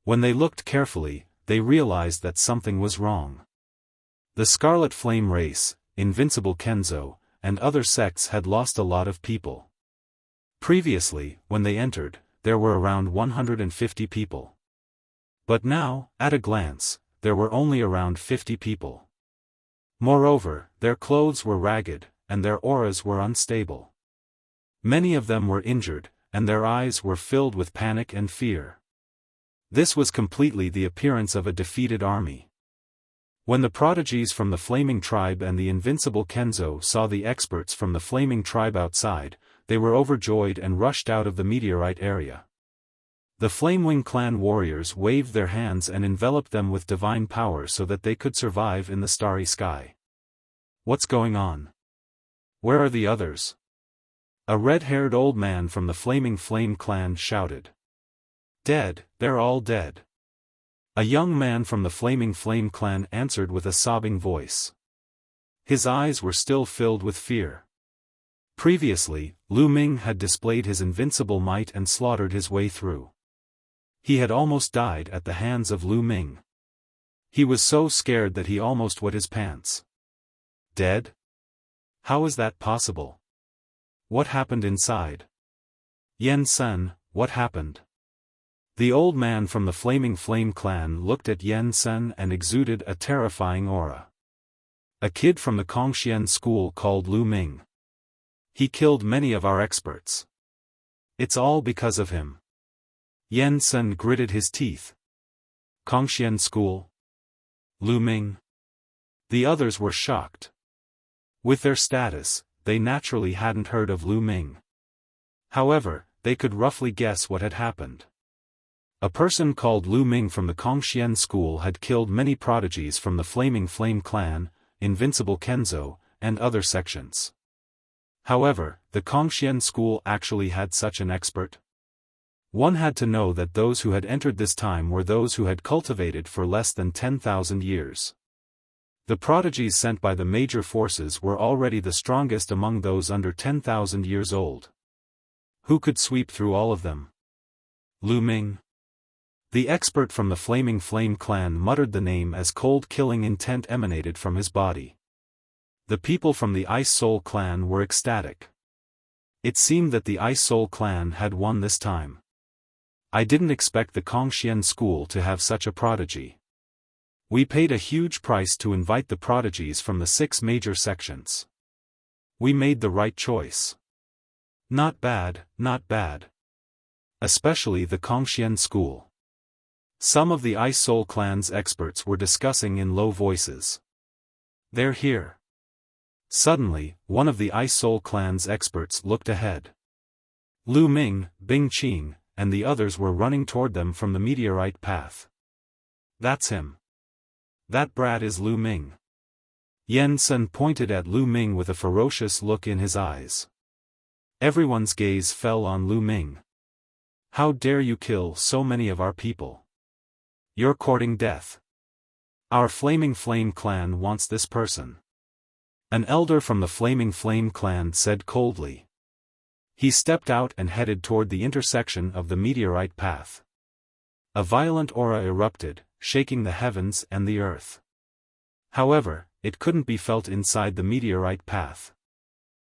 When they looked carefully, they realized that something was wrong. The Scarlet Flame race, Invincible Kenzo, and other sects had lost a lot of people. Previously, when they entered, there were around 150 people. But now, at a glance, there were only around 50 people. Moreover, their clothes were ragged, and their auras were unstable. Many of them were injured, and their eyes were filled with panic and fear. This was completely the appearance of a defeated army. When the prodigies from the Flaming tribe and the invincible Kenzo saw the experts from the Flaming tribe outside, they were overjoyed and rushed out of the meteorite area. The Flamewing clan warriors waved their hands and enveloped them with divine power so that they could survive in the starry sky. What's going on? Where are the others? A red-haired old man from the Flaming Flame clan shouted. Dead, they're all dead. A young man from the Flaming Flame clan answered with a sobbing voice. His eyes were still filled with fear. Previously, Lu Ming had displayed his invincible might and slaughtered his way through. He had almost died at the hands of Lu Ming. He was so scared that he almost wet his pants. Dead? How is that possible? What happened inside? Yen Sen, what happened? The old man from the Flaming Flame clan looked at Yen Sen and exuded a terrifying aura. A kid from the Kongxian school called Lu Ming. He killed many of our experts. It's all because of him. Yen Sen gritted his teeth. Kongxian school? Lu Ming? The others were shocked. With their status, they naturally hadn't heard of Lu Ming. However, they could roughly guess what had happened. A person called Lu Ming from the Kongxian school had killed many prodigies from the Flaming Flame clan, Invincible Kenzo, and other sections. However, the Kongxian school actually had such an expert. One had to know that those who had entered this time were those who had cultivated for less than 10,000 years. The prodigies sent by the major forces were already the strongest among those under 10,000 years old. Who could sweep through all of them? Lu Ming? The expert from the Flaming Flame clan muttered the name as cold-killing intent emanated from his body. The people from the Ice Soul clan were ecstatic. It seemed that the Ice Soul clan had won this time. I didn't expect the Kongxian school to have such a prodigy. We paid a huge price to invite the prodigies from the 6 major sections. We made the right choice. Not bad, not bad. Especially the Kongxian school. Some of the Ice Soul clan's experts were discussing in low voices. They're here. Suddenly, one of the Ice Soul clan's experts looked ahead. Lu Ming, Bing Qing, and the others were running toward them from the meteorite path. That's him. That brat is Lu Ming. Yen Sun pointed at Lu Ming with a ferocious look in his eyes. Everyone's gaze fell on Lu Ming. How dare you kill so many of our people? You're courting death. Our Flaming Flame clan wants this person. An elder from the Flaming Flame clan said coldly. He stepped out and headed toward the intersection of the meteorite path. A violent aura erupted, shaking the heavens and the earth. However, it couldn't be felt inside the meteorite path.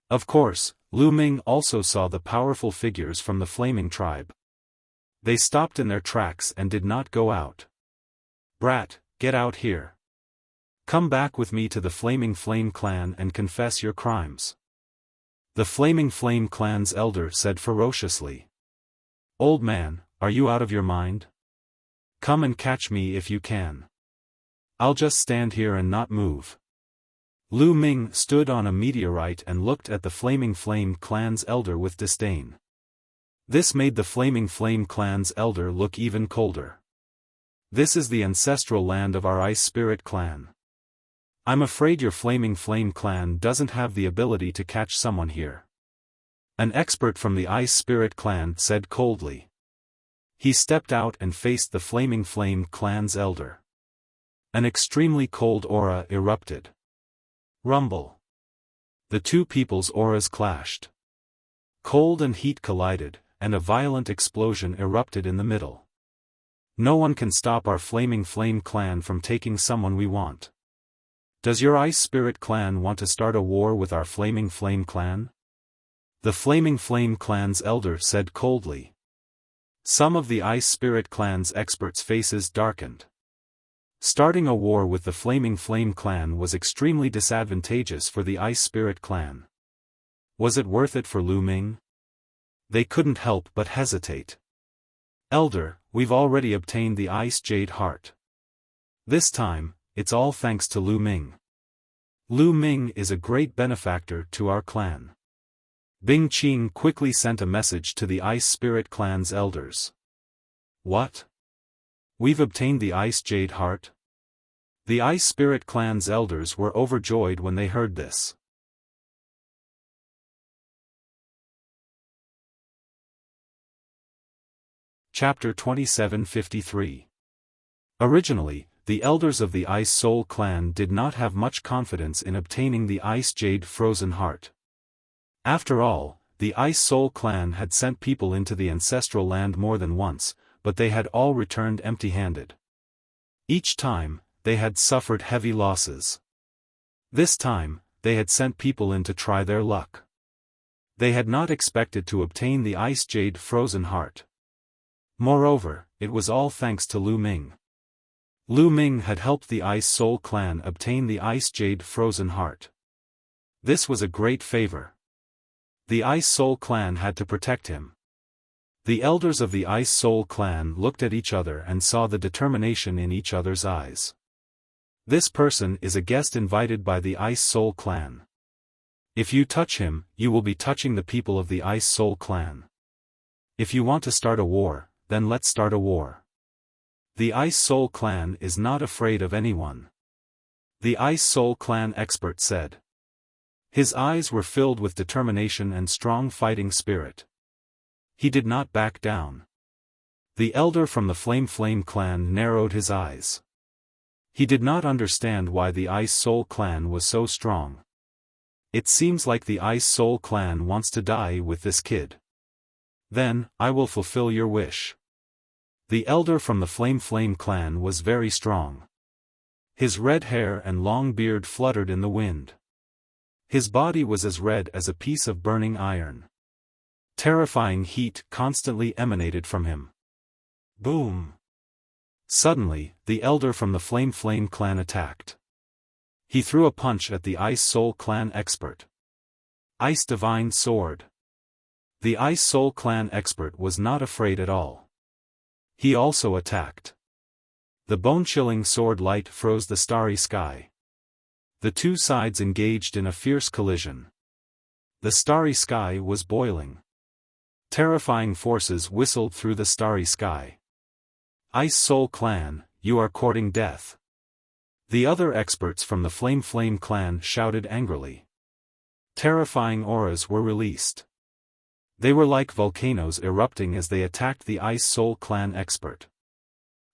Of course, Lu Ming also saw the powerful figures from the Flaming tribe. They stopped in their tracks and did not go out. Brat, get out here. Come back with me to the Flaming Flame clan and confess your crimes. The Flaming Flame clan's elder said ferociously. Old man, are you out of your mind? Come and catch me if you can. I'll just stand here and not move. Lu Ming stood on a meteorite and looked at the Flaming Flame clan's elder with disdain. This made the Flaming Flame clan's elder look even colder. This is the ancestral land of our Ice Spirit clan. I'm afraid your Flaming Flame clan doesn't have the ability to catch someone here. An expert from the Ice Spirit clan said coldly. He stepped out and faced the Flaming Flame clan's elder. An extremely cold aura erupted. Rumble. The two people's auras clashed. Cold and heat collided, and a violent explosion erupted in the middle. No one can stop our Flaming Flame clan from taking someone we want. Does your Ice Spirit clan want to start a war with our Flaming Flame clan? The Flaming Flame clan's elder said coldly. Some of the Ice Spirit clan's experts' faces darkened. Starting a war with the Flaming Flame clan was extremely disadvantageous for the Ice Spirit clan. Was it worth it for Lu Ming? They couldn't help but hesitate. Elder, we've already obtained the Ice Jade Heart. This time, it's all thanks to Lu Ming. Lu Ming is a great benefactor to our clan. Bing Qing quickly sent a message to the Ice Spirit clan's elders. What? We've obtained the Ice Jade Heart? The Ice Spirit clan's elders were overjoyed when they heard this. Chapter 2753. Originally, the elders of the Ice Soul clan did not have much confidence in obtaining the Ice Jade Frozen Heart. After all, the Ice Soul clan had sent people into the ancestral land more than once, but they had all returned empty-handed. Each time, they had suffered heavy losses. This time, they had sent people in to try their luck. They had not expected to obtain the Ice Jade Frozen Heart. Moreover, it was all thanks to Lu Ming. Lu Ming had helped the Ice Soul clan obtain the Ice Jade Frozen Heart. This was a great favor. The Ice Soul clan had to protect him. The elders of the Ice Soul clan looked at each other and saw the determination in each other's eyes. This person is a guest invited by the Ice Soul clan. If you touch him, you will be touching the people of the Ice Soul clan. If you want to start a war, then let's start a war. The Ice Soul clan is not afraid of anyone. The Ice Soul clan expert said. His eyes were filled with determination and strong fighting spirit. He did not back down. The elder from the Flame clan narrowed his eyes. He did not understand why the Ice Soul clan was so strong. It seems like the Ice Soul clan wants to die with this kid. Then, I will fulfill your wish. The elder from the Flame clan was very strong. His red hair and long beard fluttered in the wind. His body was as red as a piece of burning iron. Terrifying heat constantly emanated from him. Boom! Suddenly, the elder from the Flame clan attacked. He threw a punch at the Ice Soul clan expert. Ice Divine Sword. The Ice Soul clan expert was not afraid at all. He also attacked. The bone-chilling sword light froze the starry sky. The two sides engaged in a fierce collision. The starry sky was boiling. Terrifying forces whistled through the starry sky. Ice Soul Clan, you are courting death. The other experts from the Flame clan shouted angrily. Terrifying auras were released. They were like volcanoes erupting as they attacked the Ice Soul Clan expert.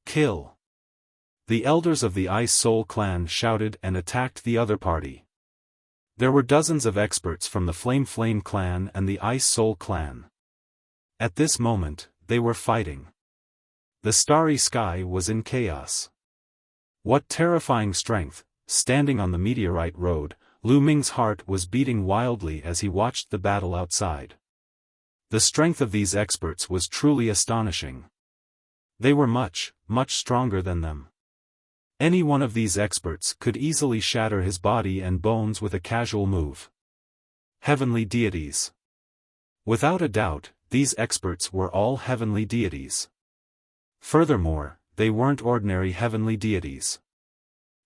Kill! The elders of the Ice Soul Clan shouted and attacked the other party. There were dozens of experts from the Flame clan and the Ice Soul Clan. At this moment, they were fighting. The starry sky was in chaos. What terrifying strength! Standing on the meteorite road, Lu Ming's heart was beating wildly as he watched the battle outside. The strength of these experts was truly astonishing. They were much stronger than them. Any one of these experts could easily shatter his body and bones with a casual move. Heavenly deities. Without a doubt, these experts were all heavenly deities. Furthermore, they weren't ordinary heavenly deities.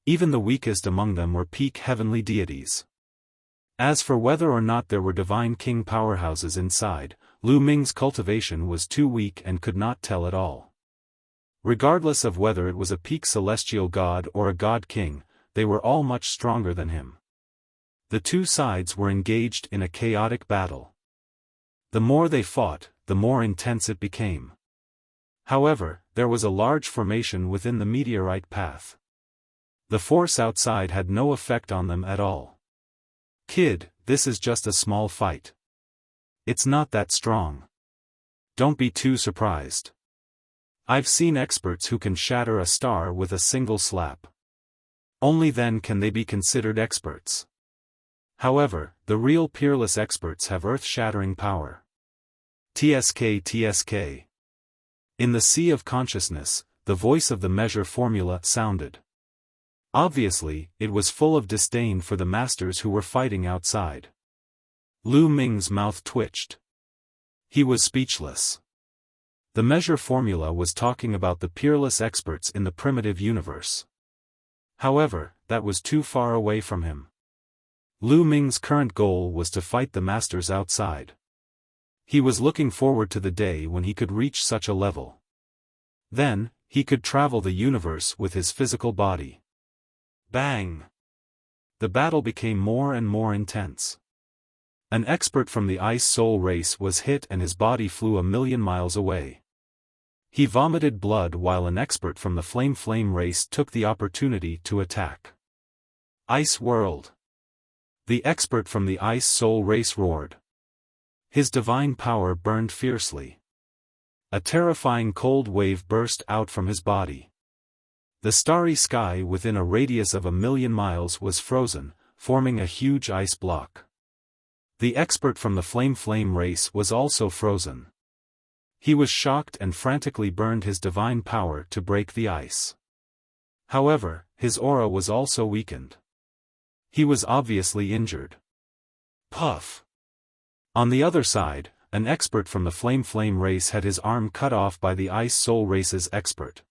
Even the weakest among them were peak heavenly deities. As for whether or not there were divine king powerhouses inside, Lu Ming's cultivation was too weak and could not tell at all. Regardless of whether it was a peak celestial god or a god king, they were all much stronger than him. The two sides were engaged in a chaotic battle. The more they fought, the more intense it became. However, there was a large formation within the meteorite path. The force outside had no effect on them at all. Kid, this is just a small fight. It's not that strong. Don't be too surprised. I've seen experts who can shatter a star with a single slap. Only then can they be considered experts. However, the real peerless experts have earth-shattering power. TSK. In the sea of consciousness, the voice of the measure formula sounded. Obviously, it was full of disdain for the masters who were fighting outside. Lu Ming's mouth twitched. He was speechless. The measure formula was talking about the peerless experts in the primitive universe. However, that was too far away from him. Lu Ming's current goal was to fight the masters outside. He was looking forward to the day when he could reach such a level. Then, he could travel the universe with his physical body. Bang! The battle became more and more intense. An expert from the Ice Soul race was hit and his body flew 1,000,000 miles away. He vomited blood while an expert from the Flame race took the opportunity to attack. Ice World! The expert from the Ice Soul race roared. His divine power burned fiercely. A terrifying cold wave burst out from his body. The starry sky within a radius of 1,000,000 miles was frozen, forming a huge ice block. The expert from the Flame race was also frozen. He was shocked and frantically burned his divine power to break the ice. However, his aura was also weakened. He was obviously injured. Puff! On the other side, an expert from the Flame race had his arm cut off by the Ice Soul race's expert.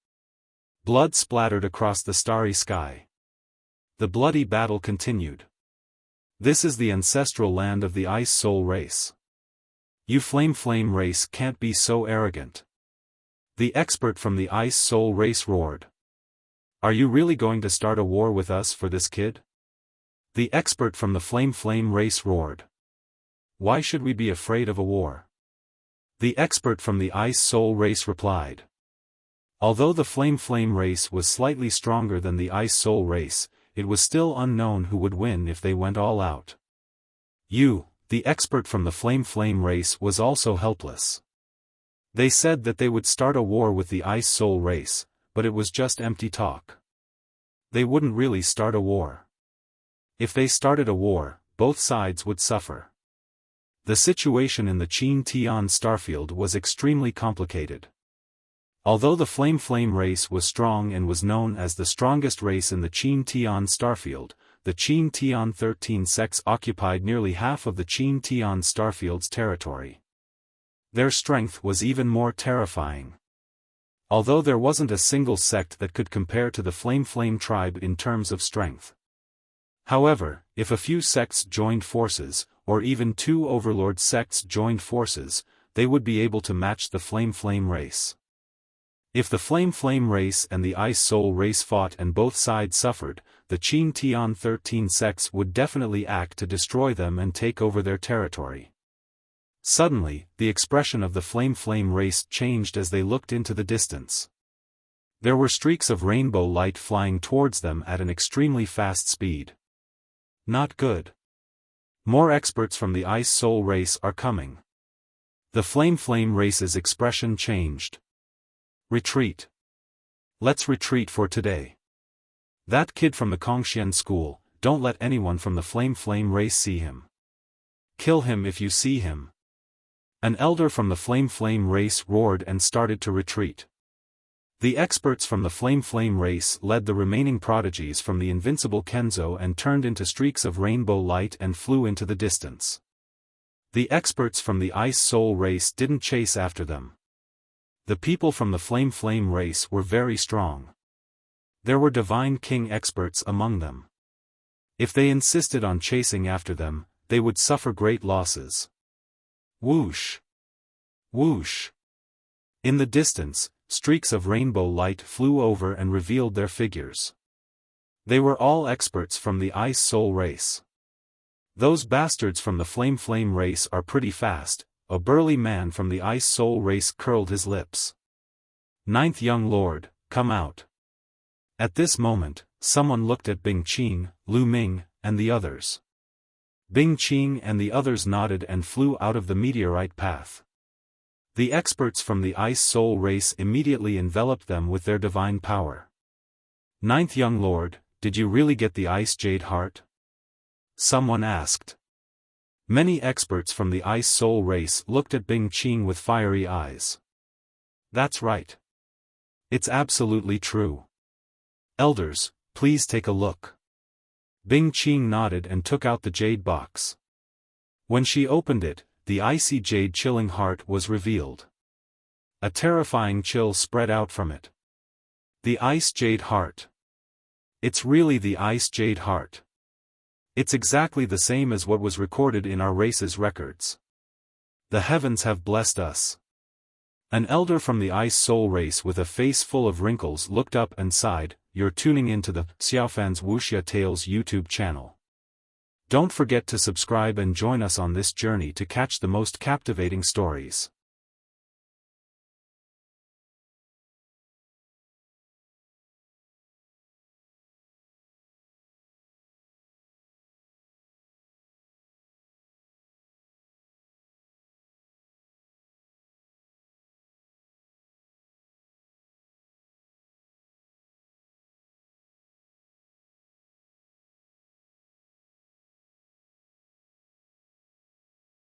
Blood splattered across the starry sky. The bloody battle continued. This is the ancestral land of the Ice Soul race. You Flame race can't be so arrogant. The expert from the Ice Soul race roared. Are you really going to start a war with us for this kid? The expert from the Flame race roared. Why should we be afraid of a war? The expert from the Ice Soul race replied. Although the Flame race was slightly stronger than the Ice Soul race, it was still unknown who would win if they went all out. The expert from the Flame race was also helpless. They said that they would start a war with the Ice Soul race, but it was just empty talk. They wouldn't really start a war. If they started a war, both sides would suffer. The situation in the Qin Tian starfield was extremely complicated. Although the Flame race was strong and was known as the strongest race in the Qin Tian starfield, the Qin Tian 13 sects occupied nearly half of the Qin Tian starfield's territory. Their strength was even more terrifying. Although there wasn't a single sect that could compare to the Flame tribe in terms of strength. However, if a few sects joined forces, or even two overlord sects joined forces, they would be able to match the Flame race. If the Flame race and the Ice Soul race fought and both sides suffered, the Qin Tian 13 sects would definitely act to destroy them and take over their territory. Suddenly, the expression of the Flame race changed as they looked into the distance. There were streaks of rainbow light flying towards them at an extremely fast speed. Not good. More experts from the Ice Soul race are coming. The Flame race's expression changed. Retreat. Let's retreat for today. That kid from the Kongxian school, don't let anyone from the Flame race see him. Kill him if you see him. An elder from the Flame race roared and started to retreat. The experts from the Flame race led the remaining prodigies from the invincible Kenzo and turned into streaks of rainbow light and flew into the distance. The experts from the Ice Soul race didn't chase after them. The people from the Flame race were very strong. There were Divine King experts among them. If they insisted on chasing after them, they would suffer great losses. Whoosh! Whoosh! In the distance, streaks of rainbow light flew over and revealed their figures. They were all experts from the Ice Soul race. Those bastards from the Flame race are pretty fast. A burly man from the Ice Soul race curled his lips. Ninth young lord, come out. At this moment, someone looked at Bing Qing, Lu Ming, and the others. Bing Qing and the others nodded and flew out of the meteorite path. The experts from the Ice Soul race immediately enveloped them with their divine power. Ninth young lord, did you really get the Ice Jade Heart? Someone asked. Many experts from the Ice Soul race looked at Bing Qing with fiery eyes. That's right. It's absolutely true. Elders, please take a look. Bing Qing nodded and took out the jade box. When she opened it, the icy jade chilling heart was revealed. A terrifying chill spread out from it. The Ice Jade Heart. It's really the Ice Jade Heart. It's exactly the same as what was recorded in our race's records. The heavens have blessed us. An elder from the Ice Soul race with a face full of wrinkles looked up and sighed. You're tuning into the Xiaofan's Wuxia Tales YouTube channel. Don't forget to subscribe and join us on this journey to catch the most captivating stories.